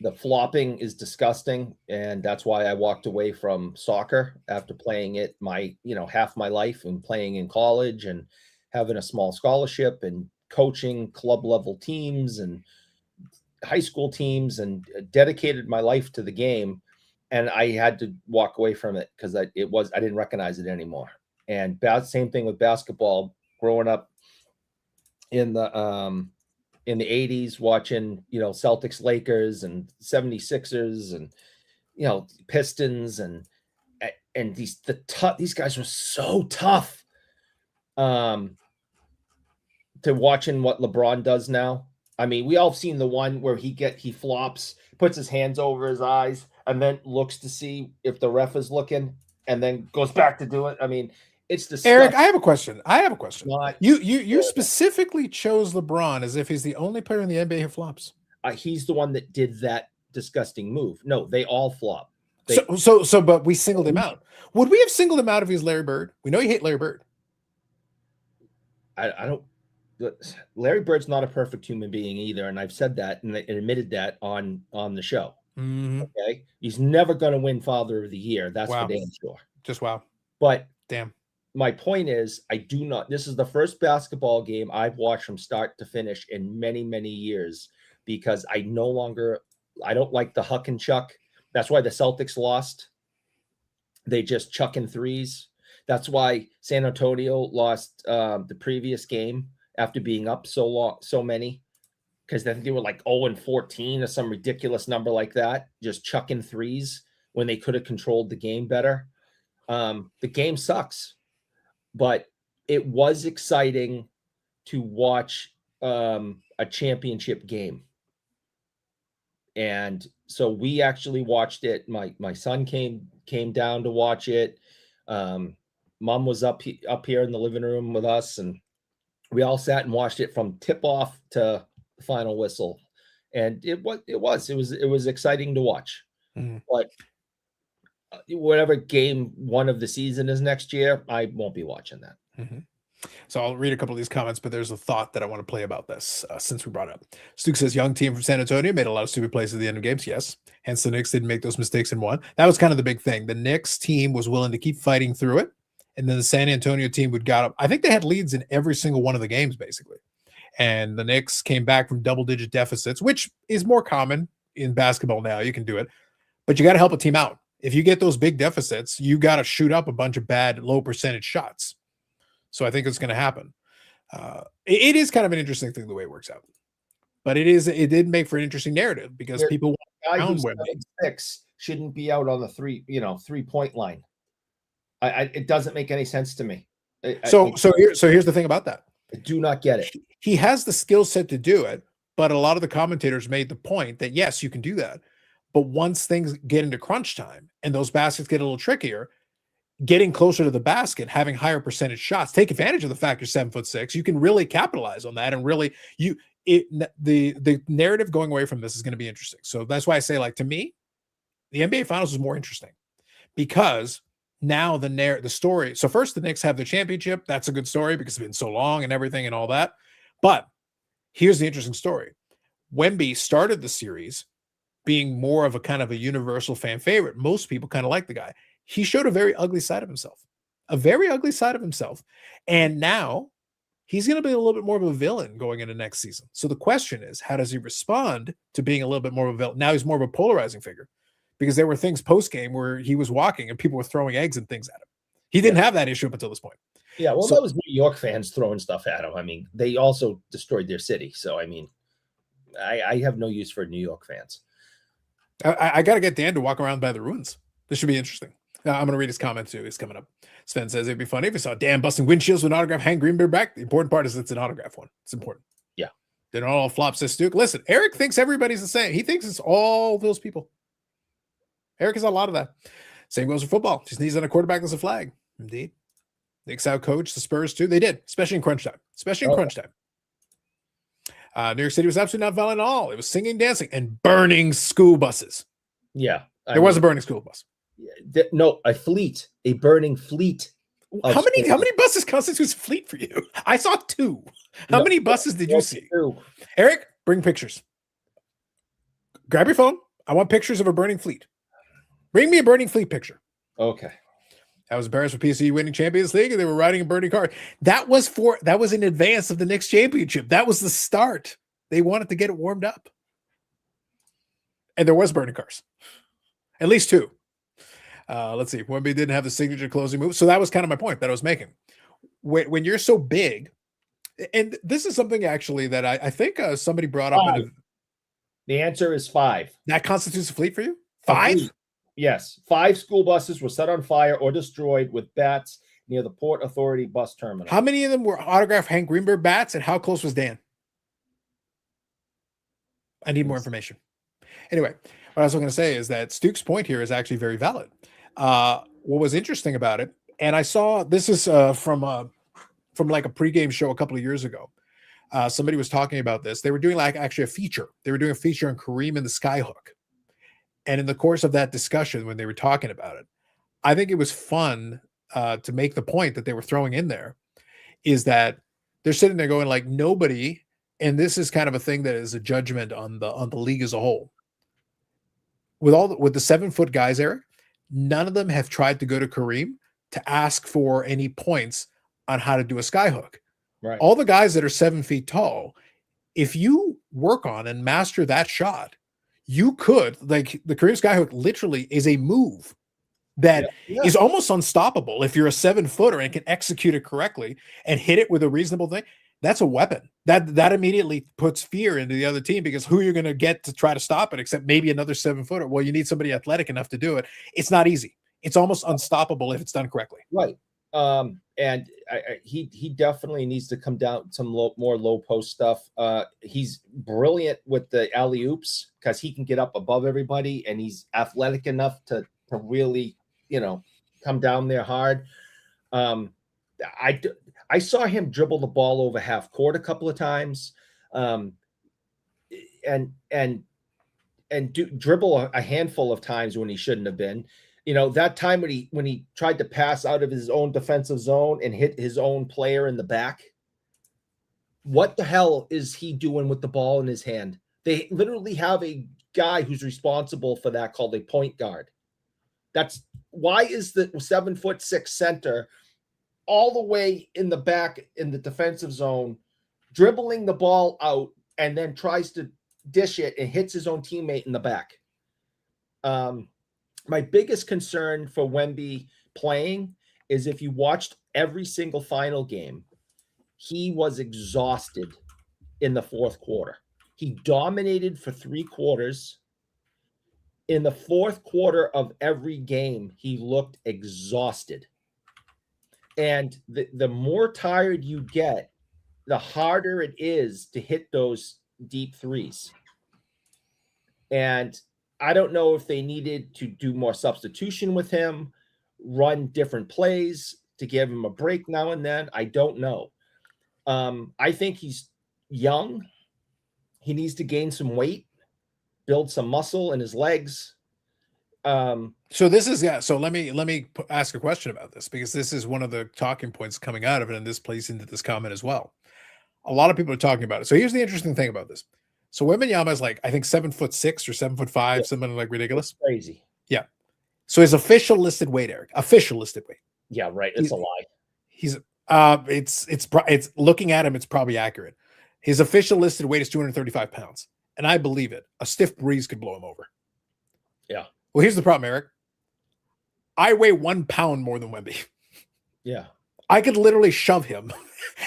The flopping is disgusting, and that's why I walked away from soccer after playing it half my life and playing in college and having a small scholarship and coaching club level teams and high school teams and dedicated my life to the game. And I had to walk away from it because I didn't recognize it anymore. And same thing with basketball. Growing up in the 80s, watching, Celtics, Lakers, and 76ers, and, Pistons, and these guys were so tough. To watching what LeBron does now. I mean, we all seen the one where he flops, puts his hands over his eyes, and then looks to see if the ref is looking, and then goes back to do it. I mean, it's disgusting. Eric, I have a question. You specifically chose LeBron as if he's the only player in the NBA who flops. He's the one that did that disgusting move. No, they all flop. But we singled him out. Would we have singled him out if he was Larry Bird? We know you hate Larry Bird. I don't. Larry Bird's not a perfect human being either, and I've said that and admitted that on the show. Mm-hmm. Okay, he's never going to win Father of the Year. That's for damn sure. Just wow. But damn. My point is, this is the first basketball game I've watched from start to finish in many, many years because I don't like the huck and chuck. That's why the Celtics lost. They just chuck in threes. That's why San Antonio lost the previous game after being up so many, because I think they were like 0-14 or some ridiculous number like that, just chucking threes when they could have controlled the game better. The game sucks, but it was exciting to watch a championship game. And so we actually watched it. My son came down to watch it. Mom was up here in the living room with us, and we all sat and watched it from tip off to the final whistle. And it was exciting to watch. Mm. But whatever game 1 of the season is next year, I won't be watching that. Mm-hmm. So I'll read a couple of these comments, but there's a thought that I want to play about this since we brought it up. Stuke says, young team from San Antonio made a lot of stupid plays at the end of games. Yes. Hence the Knicks didn't make those mistakes and won. That was kind of the big thing. The Knicks team was willing to keep fighting through it. And then the San Antonio team got up. I think they had leads in every single one of the games, basically. And the Knicks came back from double-digit deficits, which is more common in basketball now. You can do it, but you got to help a team out. If you get those big deficits, you got to shoot up a bunch of bad, low percentage shots. So I think it's going to happen. It is kind of an interesting thing the way it works out, but it did make for an interesting narrative because people want six shouldn't be out on the 3-point line. It doesn't make any sense to me. So here's the thing about that. I do not get it. He has the skill set to do it, but a lot of the commentators made the point that yes, you can do that. But once things get into crunch time and those baskets get a little trickier, getting closer to the basket, having higher percentage shots, take advantage of the fact you're 7'6". You can really capitalize on that. And really the narrative going away from this is going to be interesting. So that's why I say, like, to me, the NBA finals is more interesting because now the story. So first the Knicks have the championship. That's a good story because it's been so long and everything and all that. But here's the interesting story. Wemby started the series being more of a kind of a universal fan favorite. Most people kind of like the guy. He showed a very ugly side of himself, And now he's going to be a little bit more of a villain going into next season. So the question is, how does he respond to being a little bit more of a villain? Now he's more of a polarizing figure because there were things post-game where he was walking and people were throwing eggs and things at him. He didn't have that issue up until this point. Yeah, well, that was New York fans throwing stuff at him. I mean, they also destroyed their city. So, I mean, I have no use for New York fans. I got to get Dan to walk around by the ruins. This should be interesting. I'm going to read his comment too. He's coming up. Sven says it'd be funny if we saw Dan busting windshields with an autograph Hank Greenberg back. The important part is it's an autograph one. It's important. Yeah. They're not all flops, says Stuke. Listen, Eric thinks everybody's the same. He thinks it's all those people. Eric is a lot of that. Same goes for football. Just needs on a quarterback as a flag. Indeed. Knicks out coach the Spurs too. They did, especially in crunch time. New York City was absolutely not violent at all. It was singing, dancing, and burning school buses. Yeah. There was a burning school bus. No, a burning fleet. How many buses constitutes a fleet for you? I saw 2. How many buses did you see? 2. Eric, bring pictures. Grab your phone. I want pictures of a burning fleet. Bring me a burning fleet picture. Okay. I was embarrassed for PCU winning Champions League, and they were riding a burning car. That was in advance of the Knicks championship. That was the start. They wanted to get it warmed up. And there was burning cars. At least 2. Let's see. Wemby didn't have the signature closing move. So that was kind of my point that I was making. When you're so big, and this is something actually that I think somebody brought up. The answer is 5. That constitutes a fleet for you? 5? Yes. 5 school buses were set on fire or destroyed with bats near the Port Authority bus terminal. How many of them were autographed Hank Greenberg bats, and how close was Dan? I need more information. Anyway, what I was going to say is that Stuke's point here is actually very valid. What was interesting about it, and I saw this is from like a pregame show a couple of years ago. Somebody was talking about this. They were doing actually a feature. They were doing a feature on Kareem and the Skyhook. And in the course of that discussion, when they were talking about it, I think it was fun to make the point that they were throwing in there is that they're sitting there going like nobody, and this is kind of a thing that is a judgment on the league as a whole. With the 7-foot guys, Eric, none of them have tried to go to Kareem to ask for any points on how to do a skyhook. Right. All the guys that are 7 feet tall, if you work on and master that shot, you could, like the Kareem skyhook literally is a move that is almost unstoppable. If you're a 7-footer and can execute it correctly and hit it with a reasonable thing, that's a weapon. That immediately puts fear into the other team because who you're going to get to try to stop it except maybe another 7-footer. Well, you need somebody athletic enough to do it. It's not easy. It's almost unstoppable if it's done correctly. Right. And he definitely needs to come down some more low post stuff. He's brilliant with the alley oops because he can get up above everybody and he's athletic enough to really, come down there hard. I saw him dribble the ball over half court a couple of times, and dribble a handful of times when he shouldn't have been. That time when he tried to pass out of his own defensive zone and hit his own player in the back. What the hell is he doing with the ball in his hand? They literally have a guy who's responsible for that called a point guard. That's why is the 7'6" center all the way in the back in the defensive zone, dribbling the ball out and then tries to dish it and hits his own teammate in the back. My biggest concern for Wemby playing is if you watched every single final game, he was exhausted in the fourth quarter. He dominated for 3 quarters. In the fourth quarter of every game, he looked exhausted. And the more tired you get, the harder it is to hit those deep threes. And I don't know if they needed to do more substitution with him, run different plays to give him a break now and then. I don't know. I think he's young. He needs to gain some weight, build some muscle in his legs. So this is, yeah. So let me ask a question about this, because this is one of the talking points coming out of it, and this plays into this comment as well. A lot of people are talking about it. So here's the interesting thing about this. So Wembanyama is like, I think 7'6" or 7'5", Yeah. something like ridiculous. It's crazy. Yeah. So his official listed weight, Eric, official listed weight. Yeah, right. It's a lie. He's it's looking at him, it's probably accurate. His official listed weight is 235 pounds, and I believe it. A stiff breeze could blow him over. Yeah. Well, here's the problem, Eric. I weigh 1 pound more than Wemby. Yeah. I could literally shove him,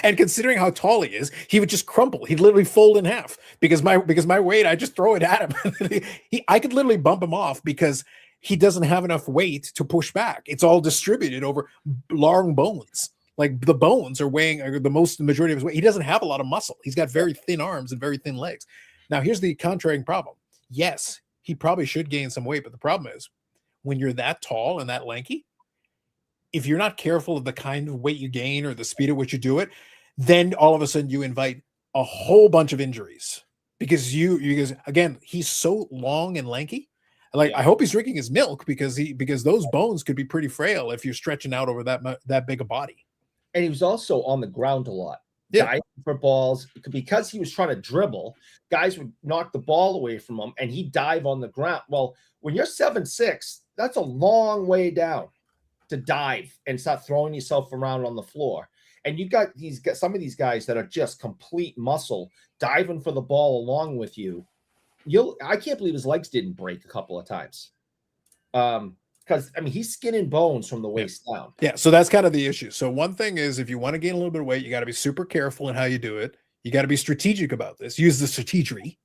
and considering how tall he is, he would just crumple. He'd literally fold in half because my weight. I just throw it at him. I could literally bump him off because he doesn't have enough weight to push back. It's all distributed over long bones. Like the bones are weighing the majority of his weight. He doesn't have a lot of muscle. He's got very thin arms and very thin legs. Now, here's the contraring problem. Yes, he probably should gain some weight, but the problem is when you're that tall and that lanky, if you're not careful of the kind of weight you gain or the speed at which you do it, then all of a sudden you invite a whole bunch of injuries because again, he's so long and lanky. Like, I hope he's drinking his milk because those bones could be pretty frail if you're stretching out over that big a body. And he was also on the ground a lot. Yeah. Diving for balls because he was trying to dribble. Guys would knock the ball away from him, and he'd dive on the ground. Well, when you're 7'6", that's a long way down to dive and start throwing yourself around on the floor. And you got some of these guys that are just complete muscle diving for the ball along with you. I can't believe his legs didn't break a couple of times. Because I mean, he's skin and bones from the waist down. Yeah, so that's kind of the issue. So one thing is, if you want to gain a little bit of weight, you got to be super careful in how you do it. You got to be strategic about this. Use the strategery,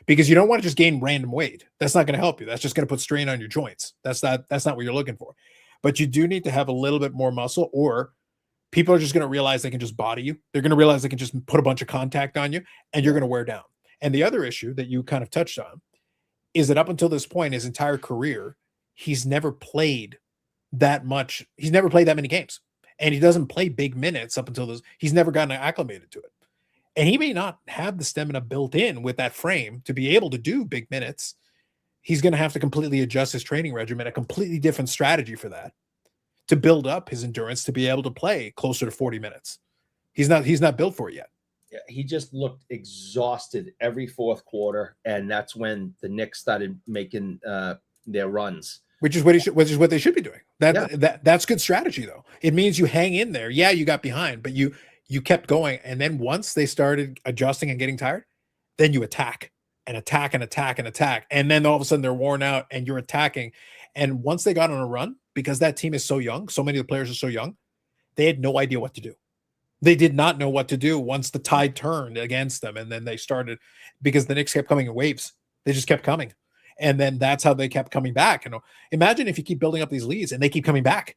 because you don't want to just gain random weight. That's not going to help you. That's just going to put strain on your joints. That's not what you're looking for. But you do need to have a little bit more muscle, or people are just going to realize they can just body you. They're going to realize they can just put a bunch of contact on you, and you're going to wear down. And the other issue that you kind of touched on is that up until this point, his entire career, he's never played that much. He's never played that many games, and he doesn't play big minutes up until this. He's never gotten acclimated to it. And he may not have the stamina built in with that frame to be able to do big minutes. He's going to have to completely adjust his training regimen, a completely different strategy for that, to build up his endurance to be able to play closer to 40 minutes. He's not built for it yet. Yeah, he just looked exhausted every fourth quarter, and that's when the Knicks started making their runs. Which is what they should be doing. That's good strategy, though. It means you hang in there. Yeah, you got behind, but you kept going. And then once they started adjusting and getting tired, then you attack and attack and attack and attack. And then all of a sudden they're worn out and you're attacking. And once they got on a run, because that team is so young, so many of the players are so young, they had no idea what to do. They did not know what to do once the tide turned against them. And then they started, because the Knicks kept coming in waves. They just kept coming. And then that's how they kept coming back. And imagine if you keep building up these leads and they keep coming back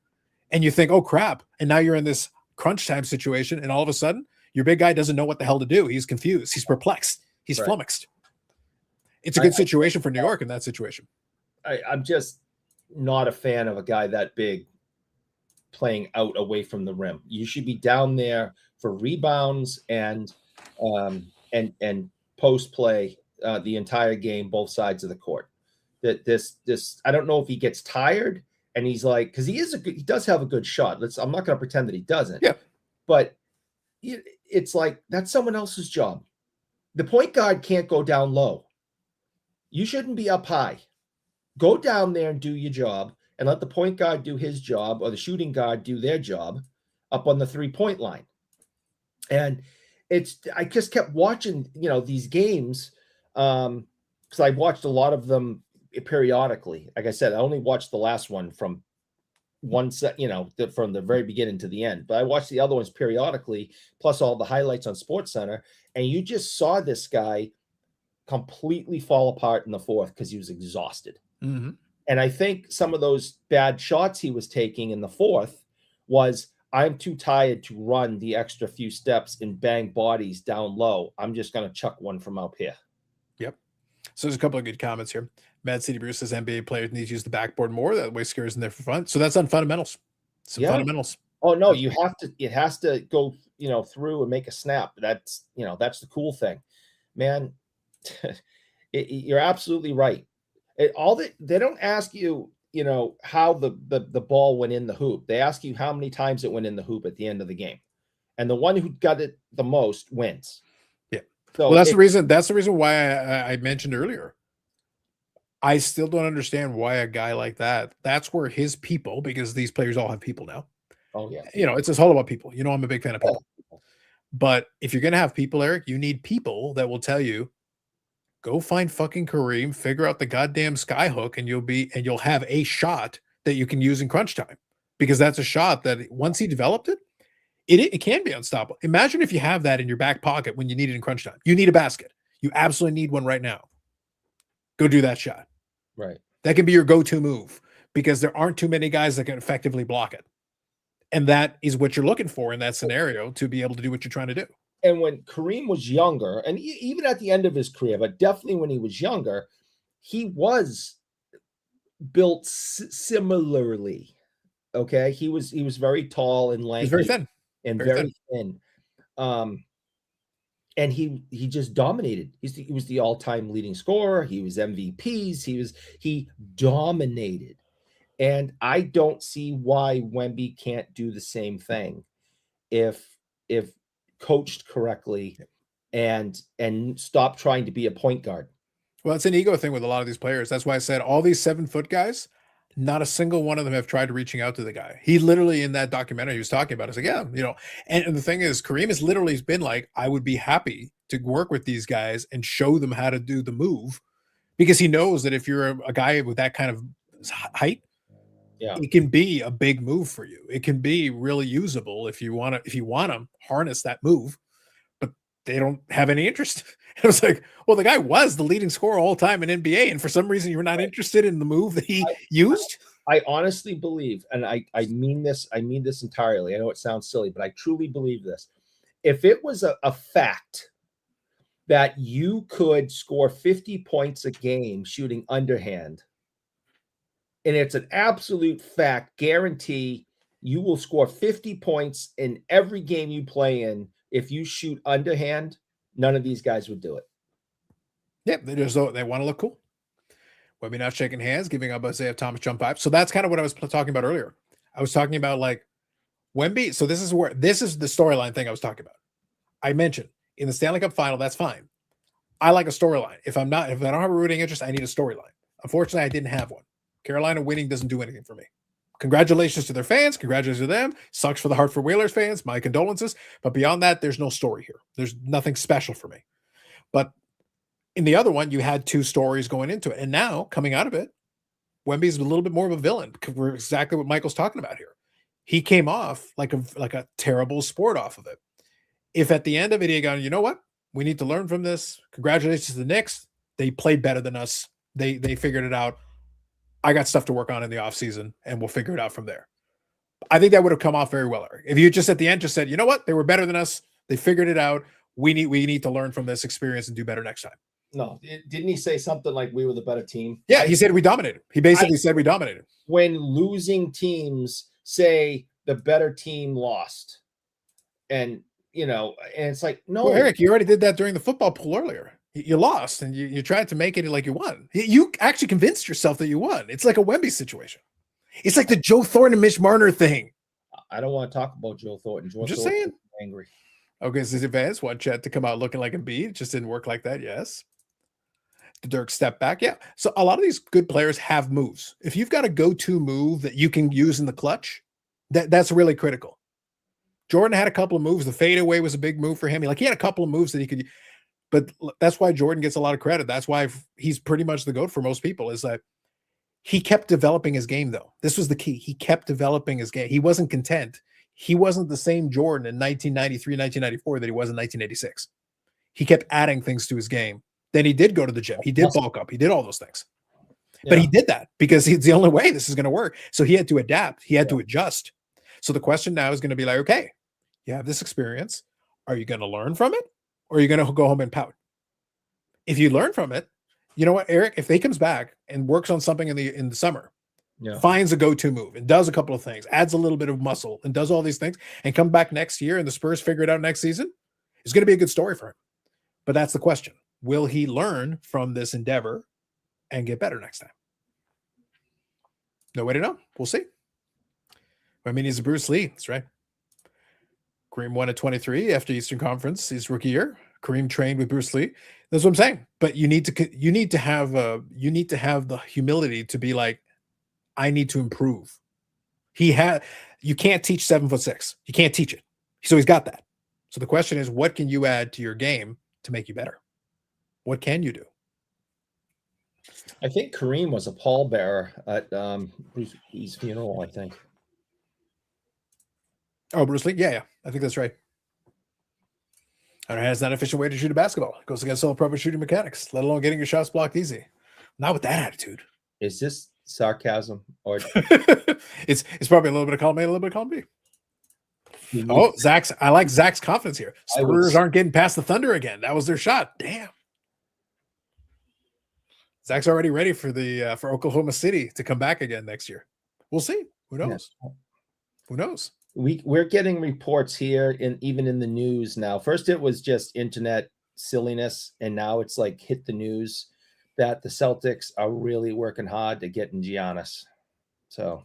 and you think, oh crap. And now you're in this crunch time situation. And all of a sudden your big guy doesn't know what the hell to do. He's confused. He's perplexed. He's flummoxed. It's a good situation for New York in that situation. I'm just not a fan of a guy that big playing out away from the rim. You should be down there for rebounds and post play the entire game, both sides of the court. That this I don't know if he gets tired and he's like, because he does have a good shot. I'm not going to pretend that he doesn't. Yeah, but it's like that's someone else's job. The point guard can't go down low. You shouldn't be up high. Go down there and do your job, and let the point guard do his job, or the shooting guard do their job up on the 3-point line. And I just kept watching, these games Because I watched a lot of them periodically. Like I said, I only watched the last one from one set, from the very beginning to the end. But I watched the other ones periodically, plus all the highlights on SportsCenter, and you just saw this guy completely fall apart in the fourth because he was exhausted. Mm-hmm. And I think some of those bad shots he was taking in the fourth was, I'm too tired to run the extra few steps and bang bodies down low. I'm just going to chuck one from up here. Yep. So there's a couple of good comments here. Mad City Bruce says NBA players need to use the backboard more. That way scares in there for fun. So that's on fundamentals. Some fundamentals. Oh no, you have to. It has to go, through and make a snap. That's the cool thing, man. You're absolutely right. They don't ask you, how the ball went in the hoop. They ask you how many times it went in the hoop at the end of the game, and the one who got it the most wins. Yeah. So well, that's the reason. That's the reason why I mentioned earlier. I still don't understand why a guy like that. That's where his people, because these players all have people now. Oh yeah. It's all about people. I'm a big fan of people. But if you're gonna have people, Eric, you need people that will tell you, go find fucking Kareem, figure out the goddamn sky hook, and you'll have a shot that you can use in crunch time. Because that's a shot that once he developed it can be unstoppable. Imagine if you have that in your back pocket when you need it in crunch time. You need a basket. You absolutely need one right now. Go do that shot. Right. That can be your go-to move because there aren't too many guys that can effectively block it. And that is what you're looking for in that scenario to be able to do what you're trying to do. And when Kareem was younger, and even at the end of his career, but definitely when he was younger, he was built similarly. Okay, he was very tall and lanky, he's very thin, and very thin. And he just dominated. He was the all-time leading scorer. He was MVPs. He dominated. And I don't see why Wemby can't do the same thing if coached correctly and stop trying to be a point guard. Well, it's an ego thing with a lot of these players. That's why I said all these 7-foot guys, not a single one of them have tried reaching out to the guy. He literally, in that documentary he was talking about, it's like, yeah, and the thing is, Kareem has literally been like, I would be happy to work with these guys and show them how to do the move, because he knows that if you're a guy with that kind of height, it can be a big move for you. It can be really usable if you want to harness that move, but they don't have any interest. It was like, well, the guy was the leading scorer all time in NBA, and for some reason you're not interested in the move that he used. I honestly believe, and I mean this entirely. I know it sounds silly, but I truly believe this. If it was a fact that you could score 50 points a game shooting underhand, and it's an absolute fact, guarantee you will score 50 points in every game you play in if you shoot underhand, none of these guys would do it. Yeah, they want to look cool. Wemby not shaking hands, giving up Isaiah Thomas jump pipe. So that's kind of what I was talking about earlier. I was talking about like Wemby. So this is the storyline thing I was talking about. I mentioned in the Stanley Cup final, that's fine. I like a storyline. If I don't have a rooting interest, I need a storyline. Unfortunately, I didn't have one. Carolina winning doesn't do anything for me. Congratulations to their fans. Congratulations to them. Sucks for the Hartford Whalers fans. My condolences. But beyond that, there's no story here. There's nothing special for me. But in the other one, you had 2 stories going into it. And now, coming out of it, Wemby's a little bit more of a villain. We're exactly what Michael's talking about here. He came off like a terrible sport off of it. If at the end of it, he had gone, you know what? We need to learn from this. Congratulations to the Knicks. They played better than us. They figured it out. I got stuff to work on in the offseason, and we'll figure it out from there. I think that would have come off very well, Eric. If you just at the end just said, you know what? They were better than us. They figured it out. We need to learn from this experience and do better next time. No, didn't he say something like we were the better team? Yeah, he said we dominated. He basically said we dominated. When losing teams say the better team lost, and it's like, no. Well, Eric, you already did that during the football pool earlier. You lost, and you tried to make it like you won. You actually convinced yourself that you won. It's like a Wemby situation. It's like the Joe Thornton and Mitch Marner thing. I don't want to talk about Joe Thornton. Just saying. Angry. Okay, so advance one Chet to come out looking like Embiid. It just didn't work like that. Yes. The Dirk step back. Yeah. So a lot of these good players have moves. If you've got a go-to move that you can use in the clutch, that's really critical. Jordan had a couple of moves. The fadeaway was a big move for him. He had a couple of moves that he could. But that's why Jordan gets a lot of credit. That's why he's pretty much the GOAT for most people, is that he kept developing his game, though. This was the key. He kept developing his game. He wasn't content. He wasn't the same Jordan in 1993, 1994 that he was in 1986. He kept adding things to his game. Then he did go to the gym. He did bulk up. He did all those things. Yeah. But he did that because it's the only way this is going to work. So he had to adapt. He had to adjust. So the question now is going to be like, okay, you have this experience. Are you going to learn from it? Or are you going to go home and pout? If you learn from it, you know what, Eric, if he comes back and works on something in the summer, finds a go-to move and does a couple of things, adds a little bit of muscle and does all these things and come back next year and the Spurs figure it out next season, it's going to be a good story for him. But that's the question. Will he learn from this endeavor and get better next time? No way to know. We'll see. I mean, he's a Bruce Lee. That's right. Kareem won at 23 after Eastern Conference his rookie year. Kareem trained with Bruce Lee. That's what I'm saying. But you need to have the humility to be like, I need to improve. You can't teach 7'6". You can't teach it. So he's got that. So the question is, what can you add to your game to make you better? What can you do? I think Kareem was a pallbearer at Bruce Lee's funeral, I think. Oh, Bruce Lee? Yeah. I think that's right. I don't know, it's not an efficient way to shoot a basketball. It goes against all proper shooting mechanics, let alone getting your shots blocked easy. Not with that attitude. Is this sarcasm or it's probably a little bit of column A, a little bit of column B. Oh, I like Zach's confidence here. Spurs aren't getting past the Thunder again. That was their shot. Damn. Zach's already ready for Oklahoma City to come back again next year. We'll see. Who knows? Yeah. Who knows? We're getting reports here even in the news now. First, it was just internet silliness, and now it's like hit the news that the Celtics are really working hard to get in Giannis. So,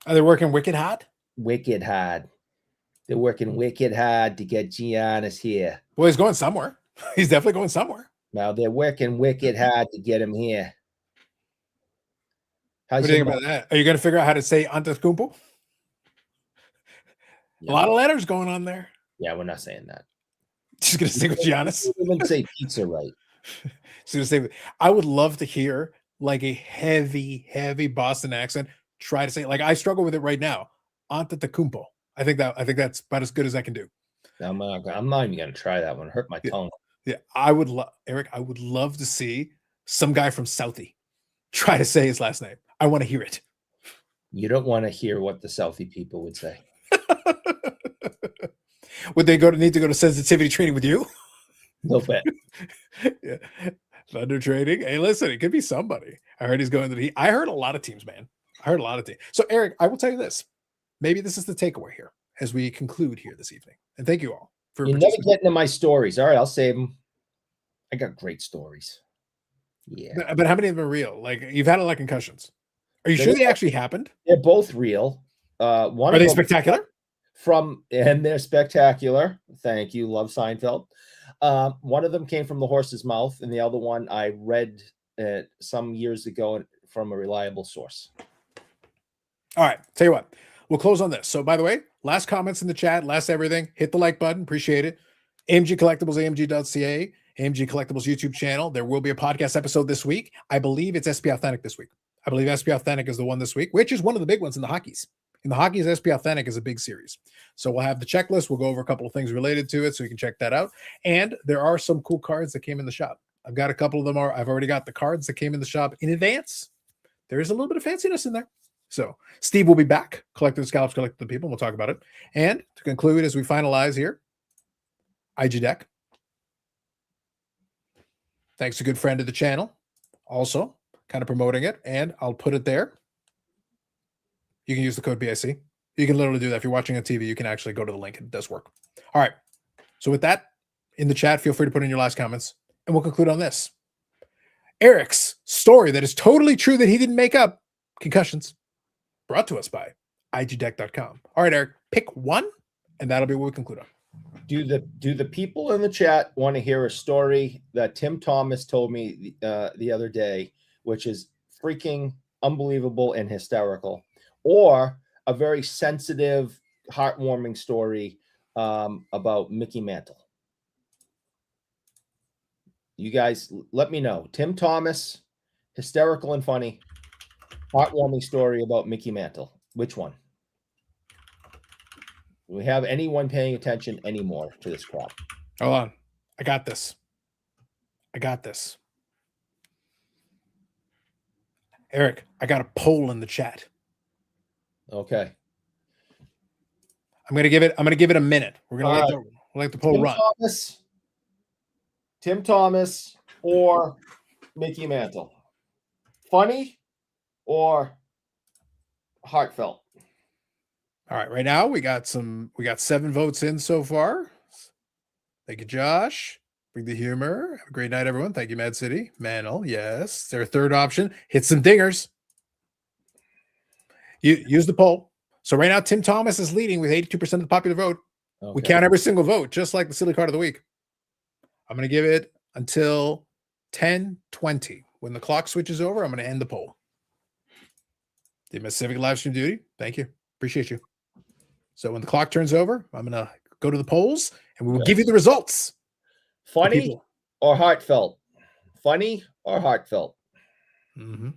are they working wicked hard? Wicked hard. They're working wicked hard to get Giannis here. Well, he's going somewhere. He's definitely going somewhere. Now they're working wicked hard to get him here. What do you think about that? Are you going to figure out how to say Antetokounmpo? Yeah. A lot of letters going on there. Yeah, we're not saying that. Just going to stick with Giannis. We wouldn't say pizza right. I would love to hear like a heavy Boston accent. Try to say, like, I struggle with it right now. Antetokounmpo. I think that's about as good as I can do. I'm not even going to try that one. Hurt my tongue. Yeah, Eric, I would love to see some guy from Southie try to say his last name. I want to hear it. You don't want to hear what the Southie people would say. Would they need to go to sensitivity training with you? No bet. Yeah. Thunder training. Hey, listen, it could be somebody. I heard he's going to the. I heard a lot of teams, man. I heard a lot of teams. So, Eric, I will tell you this. Maybe this is the takeaway here as we conclude here this evening. And thank you all for. You're never getting to my stories. All right, I'll save them. I got great stories. Yeah, but how many of them are real? Like, you've had a lot of concussions. Are you sure they actually happened? They're both real. One are they spectacular? And they're spectacular. Thank you. Love Seinfeld. One of them came from the horse's mouth, and the other one I read some years ago from a reliable source. All right. Tell you what, we'll close on this. So, by the way, last comments in the chat, last everything, hit the like button. Appreciate it. AMG Collectibles, AMG.ca, AMG Collectibles YouTube channel. There will be a podcast episode this week. I believe it's SP Authentic this week. I believe SP Authentic is the one this week, which is one of the big ones in the hockeys. In the hockeys, SP Authentic is a big series. So we'll have the checklist. We'll go over a couple of things related to it so you can check that out. And there are some cool cards that came in the shop. I've got a couple of them. I've already got the cards that came in the shop in advance. There is a little bit of fanciness in there. So Steve will be back. Collecting the scallops, collecting the people. We'll talk about it. And to conclude, as we finalize here, IG Deck. Thanks to a good friend of the channel. Also, kind of promoting it. And I'll put it there. You can use the code BIC. You can literally do that. If you're watching on TV, you can actually go to the link. It does work. All right. So with that, in the chat, feel free to put in your last comments. And we'll conclude on this. Eric's story that is totally true that he didn't make up. Concussions. Brought to us by igdeck.com. All right, Eric, pick one, and that'll be what we conclude on. Do the people in the chat want to hear a story that Tim Thomas told me the other day, which is freaking unbelievable and hysterical, or a very sensitive, heartwarming story about Mickey Mantle? You guys let me know. Tim Thomas, hysterical and funny, heartwarming story about Mickey Mantle. Which one? Do we have anyone paying attention anymore to this crap? Hold on. I got this. Eric, I got a poll in the chat. Okay. I'm gonna give it a minute. We're gonna let the poll run. Tim Thomas or Mickey Mantle? Funny or heartfelt? All right, right now we got 7 votes in so far. Thank you, Josh. Bring the humor. Have a great night, everyone. Thank you, Mad City. Mantle, yes. Their third option. Hit some dingers. Use the poll. So right now, Tim Thomas is leading with 82% of the popular vote. Okay. We count every single vote, just like the silly card of the week. I'm going to give it until 10:20. When the clock switches over, I'm going to end the poll. Did my civic live stream duty. Thank you. Appreciate you. So when the clock turns over, I'm going to go to the polls, and we will give you the results. Funny or heartfelt? Funny or heartfelt? Mm-hmm.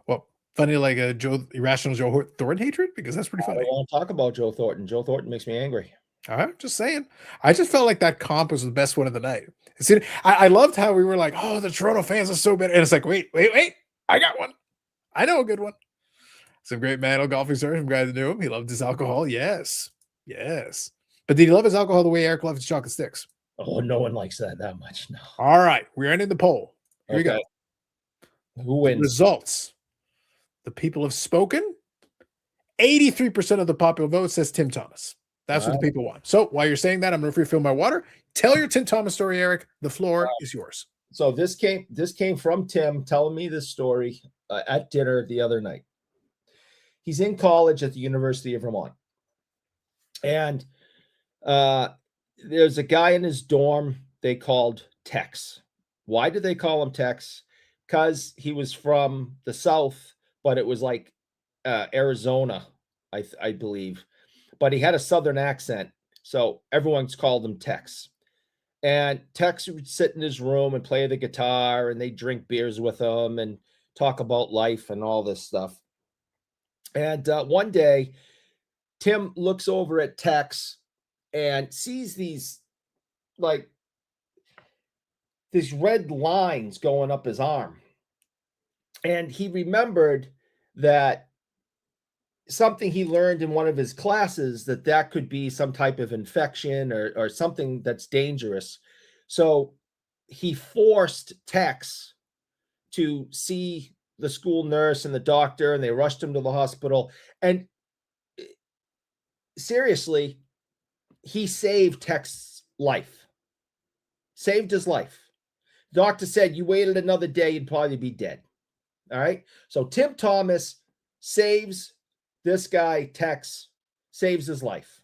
Well, funny like a irrational Joe Thornton hatred, because that's pretty funny. I don't want to talk about Joe Thornton. Joe Thornton makes me angry. All right, just saying. I just felt like that comp was the best one of the night. See, I loved how we were like, oh, the Toronto fans are so bad. And it's like, wait. I got one. I know a good one. Some great Mantle golfing stories from guys that knew him. He loved his alcohol. Yes. But did he love his alcohol the way Eric loves his chocolate sticks? Oh, no one likes that much. No. All right. We're ending the poll. Here we go. Who wins? The results. The people have spoken. 83% of the popular vote says Tim Thomas. That's what the people want. So while you're saying that, I'm going to refill my water. Tell your Tim Thomas story, Eric. The floor is yours. So this came from Tim telling me this story at dinner the other night. He's in college at the University of Vermont. And there's a guy in his dorm they called Tex. Why did they call him Tex? Because he was from the South, but it was like Arizona, I believe. But he had a Southern accent, so everyone's called him Tex. And Tex would sit in his room and play the guitar, and they drink beers with him and talk about life and all this stuff. And one day, Tim looks over at Tex and sees these red lines going up his arm. And he remembered that something he learned in one of his classes that could be some type of infection or something that's dangerous. So he forced Tex to see the school nurse and the doctor, and they rushed him to the hospital. And seriously, he saved Tex's life. Saved his life. Doctor said, you waited another day, you'd probably be dead. All right. So Tim Thomas saves this guy, Tex, saves his life.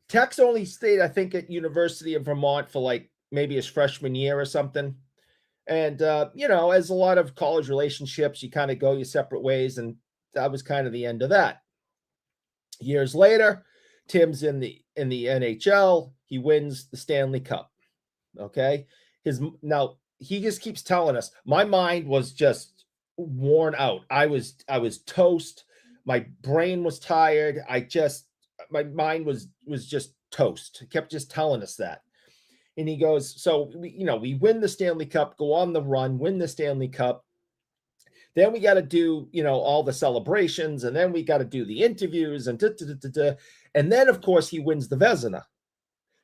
Tex only stayed, I think, at University of Vermont for like maybe his freshman year or something. And, as a lot of college relationships, you kind of go your separate ways. And that was kind of the end of that. Years later, Tim's in the NHL. He wins the Stanley Cup. Okay. Now he just keeps telling us, my mind was just worn out. I was toast. My brain was tired. My mind was just toast. He kept just telling us that. And he goes, so we win the Stanley Cup, go on the run, win the Stanley Cup. Then we got to do, all the celebrations, and then we got to do the interviews and and then of course he wins the Vezina.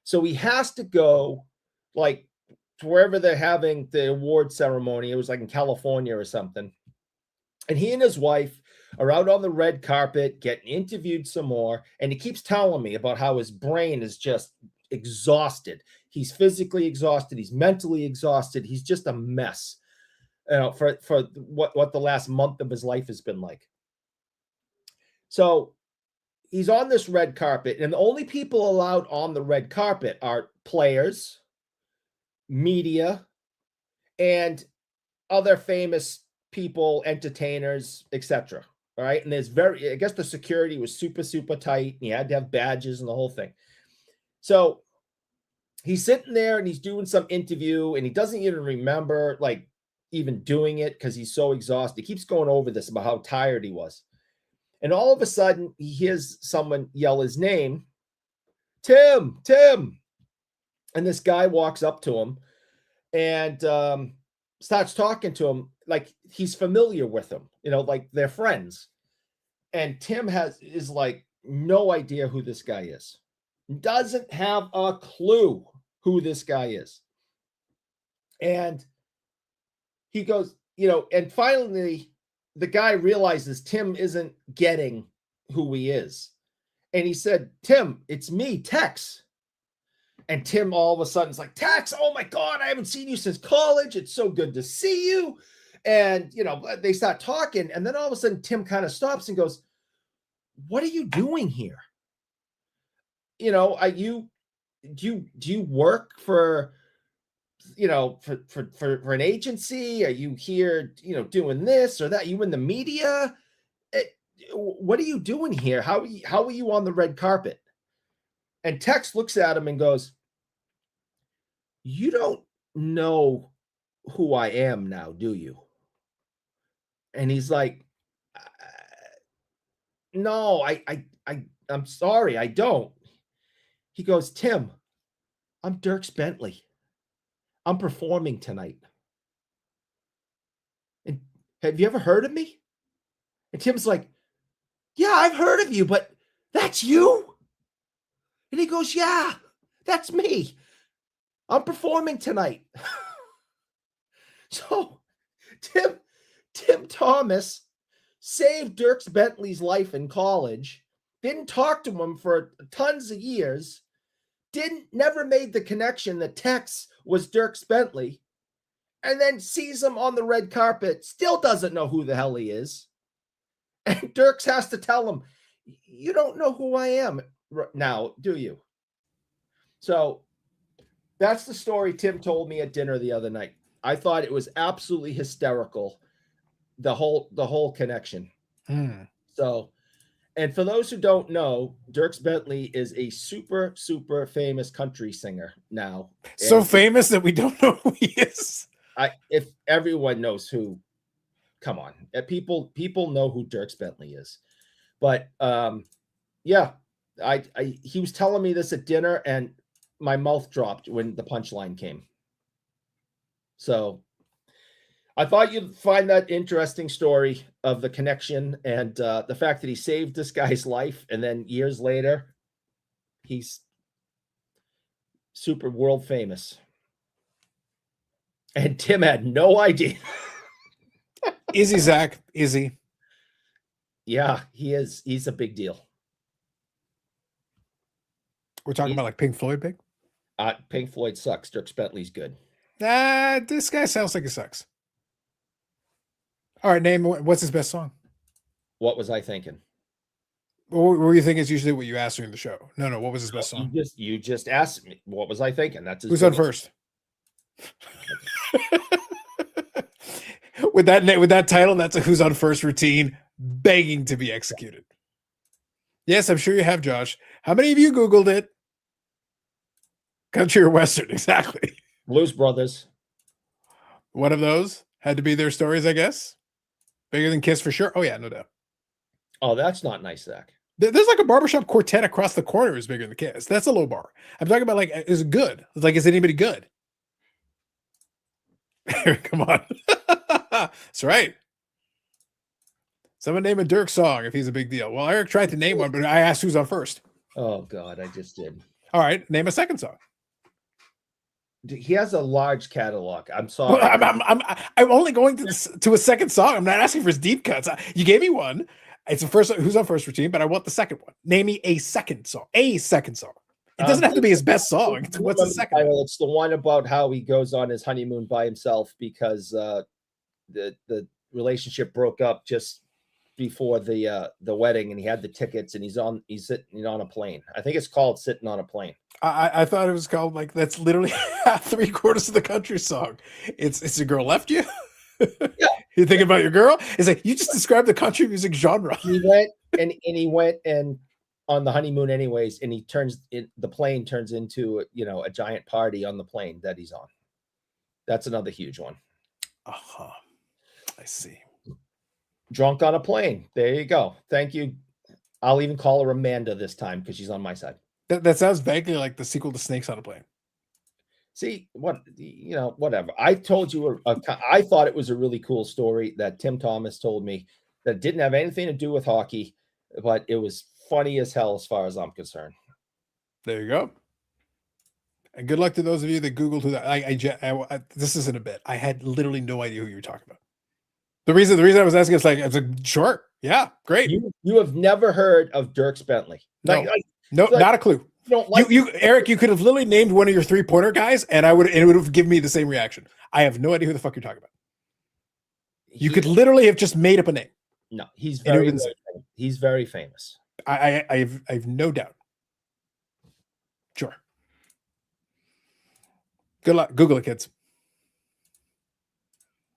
So he has to go like to wherever they're having the award ceremony. It was like in California or something. And he and his wife are out on the red carpet getting interviewed some more. And he keeps telling me about how his brain is just exhausted. He's physically exhausted. He's mentally exhausted. He's just a mess, for what the last month of his life has been like. So he's on this red carpet, and the only people allowed on the red carpet are players, media, and other famous people, entertainers, etc. All right. And I guess the security was super, super tight. And you had to have badges and the whole thing. So he's sitting there and he's doing some interview and he doesn't even remember like even doing it because he's so exhausted. He keeps going over this about how tired he was. And all of a sudden he hears someone yell his name, Tim. And this guy walks up to him and starts talking to him like he's familiar with him, like they're friends. And Tim is like no idea who this guy is. Doesn't have a clue who this guy is. And he goes, and finally the guy realizes Tim isn't getting who he is. And he said, Tim, it's me, Tex. And Tim all of a sudden is like, Tex, oh my God, I haven't seen you since college. It's so good to see you. And, they start talking. And then all of a sudden, Tim kind of stops and goes, what are you doing here? Do you work for, for an agency? Are you here, doing this or that? You in the media? What are you doing here? How are you on the red carpet? And Tex looks at him and goes, you don't know who I am now, do you? And he's like, no, I'm sorry, I don't. He goes, Tim, I'm Dierks Bentley. I'm performing tonight. And have you ever heard of me? And Tim's like, yeah, I've heard of you, but that's you? And he goes, yeah, that's me. I'm performing tonight. So Tim Thomas saved Dierks Bentley's life in college, didn't talk to him for tons of years, never made the connection that Tex was Dierks Bentley, and then sees him on the red carpet, still doesn't know who the hell he is. And Dierks has to tell him, you don't know who I am now, do you? So that's the story Tim told me at dinner the other night. I thought it was absolutely hysterical, the whole connection. So, and for those who don't know, Dierks Bentley is a super, super famous country singer now. So famous that we don't know who he is. If everyone knows who, come on, people know who Dierks Bentley is. But yeah, he was telling me this at dinner, and my mouth dropped when the punchline came. So I thought you'd find that interesting story of the connection and the fact that he saved this guy's life. And then years later, he's super world famous. And Tim had no idea. Is he, Zach? Is he? Yeah, he is. He's a big deal. We're talking about like Pink Floyd big? Pink Floyd sucks. Dierks Bentley's good. This guy sounds like he sucks. All right, name what's his best song? What was I thinking? What were you thinking is usually what you ask during the show. No, what was his best song? You just asked me. What was I thinking? That's who's on first. with that title, that's a Who's on First routine begging to be executed. Yes, I'm sure you have, Josh. How many of you Googled it? Country or Western, exactly. Blues Brothers. One of those had to be their stories, I guess. Bigger than Kiss for sure. Oh, yeah, no doubt. Oh, that's not nice, Zach. There's like a barbershop quartet across the corner is bigger than Kiss. That's a low bar. I'm talking about like, is it good? It's like, is anybody good? Come on. That's right. Someone name a Dirk song if he's a big deal. Well, Eric tried to name one, but I asked who's on first. Oh, God, I just did. All right, name a second song. He has a large catalog. I'm sorry. Well, I'm only going to a second song. I'm not asking for his deep cuts. You gave me one. It's the first Who's on First routine, but I want the second one. Name me a second song. A second song. It doesn't have to be his best song. What's the second one? It's the one about how he goes on his honeymoon by himself because the relationship broke up just before the wedding, and he had the tickets, and he's sitting on a plane. I think it's called Sitting on a Plane. I thought it was called like that's literally 3/4 of the country song. It's a girl left you. Yeah. You thinking about your girl? It's like you just described the country music genre. He went and on the honeymoon anyways, and the plane turns into a giant party on the plane that he's on. That's another huge one. Uh-huh. I see. Drunk on a plane. There you go. Thank you. I'll even call her Amanda this time because she's on my side. That sounds vaguely like the sequel to Snakes on a Plane. See, whatever. I told you, I thought it was a really cool story that Tim Thomas told me that didn't have anything to do with hockey, but it was funny as hell as far as I'm concerned. There you go. And good luck to those of you that Googled who that. This isn't a bit. I had literally no idea who you were talking about. The reason I was asking is like, I was like, sure, yeah, great. You have never heard of Dirk Bentley? No, not a clue. You Eric, you could have literally named one of your 3-pointer guys, and it would have given me the same reaction. I have no idea who the fuck you're talking about. You could literally have just made up a name. No, he's very famous. I have no doubt. Sure. Good luck. Google it, kids.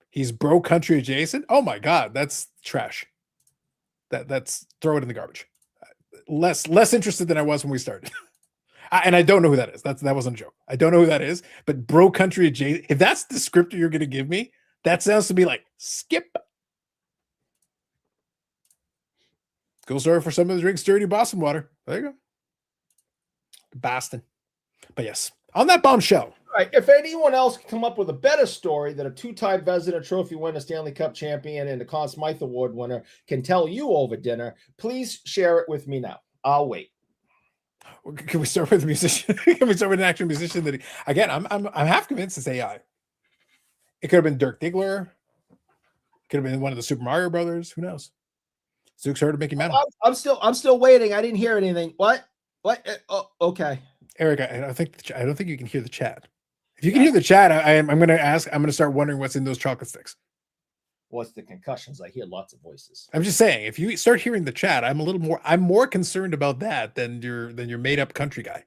He's bro country adjacent. Oh my God, that's trash. That's throw it in the garbage. Less interested than I was when we started. And I don't know who that is. That wasn't a joke. I don't know who that is. But bro country adjacent. If that's the descriptor you're going to give me, that sounds to be like skip. Cool story for someone who drinks dirty Boston water. There you go. Boston. But yes, on that bombshell. All right. If anyone else can come up with a better story that a 2-time Vezina Trophy winner, Stanley Cup champion, and a Conn Smythe Award winner can tell you over dinner, please share it with me now. I'll wait. Can we start with a musician? Can we start with an actual musician that again, I'm half convinced it's AI. It could have been Dirk Diggler. Could have been one of the Super Mario Brothers. Who knows? Zook's heard of Mickey Mantle. I'm still waiting. I didn't hear anything. What? Oh, okay. Eric, I don't think you can hear the chat. If you can hear the chat, I'm going to start wondering what's in those chocolate sticks. What's the concussions? I hear lots of voices. I'm just saying, if you start hearing the chat, I'm more concerned about that than your made up country guy.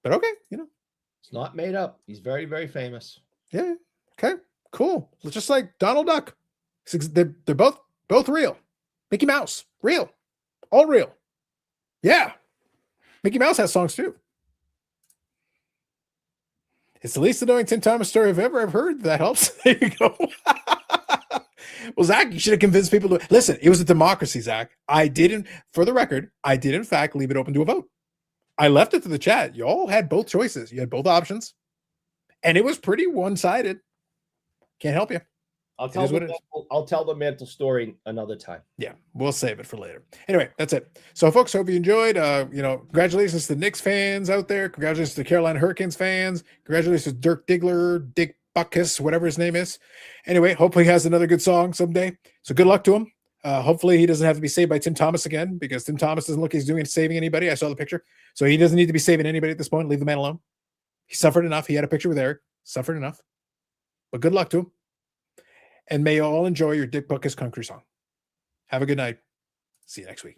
But okay, it's not made up. He's very, very famous. Yeah. Okay. Cool. It's just like Donald Duck. They're both real. Mickey Mouse, real, all real. Yeah. Mickey Mouse has songs too. It's the least annoying Tim Thomas story I've ever heard. That helps. There you go. Well, Zach, you should have convinced people to listen. It was a democracy, Zach. For the record, I did in fact leave it open to a vote. I left it to the chat. You all had both choices. You had both options. And it was pretty one-sided. Can't help you. I'll tell the Mantle story another time. Yeah, we'll save it for later. Anyway, that's it. So, folks, hope you enjoyed. Congratulations to the Knicks fans out there. Congratulations to the Carolina Hurricanes fans. Congratulations to Dirk Diggler, Dick Buckus, whatever his name is. Anyway, hopefully he has another good song someday. So good luck to him. Hopefully he doesn't have to be saved by Tim Thomas again, because Tim Thomas doesn't look like he's saving anybody. I saw the picture. So he doesn't need to be saving anybody at this point. Leave the man alone. He suffered enough. He had a picture with Eric. Suffered enough. But good luck to him. And may you all enjoy your Dick Buckus country song. Have a good night. See you next week.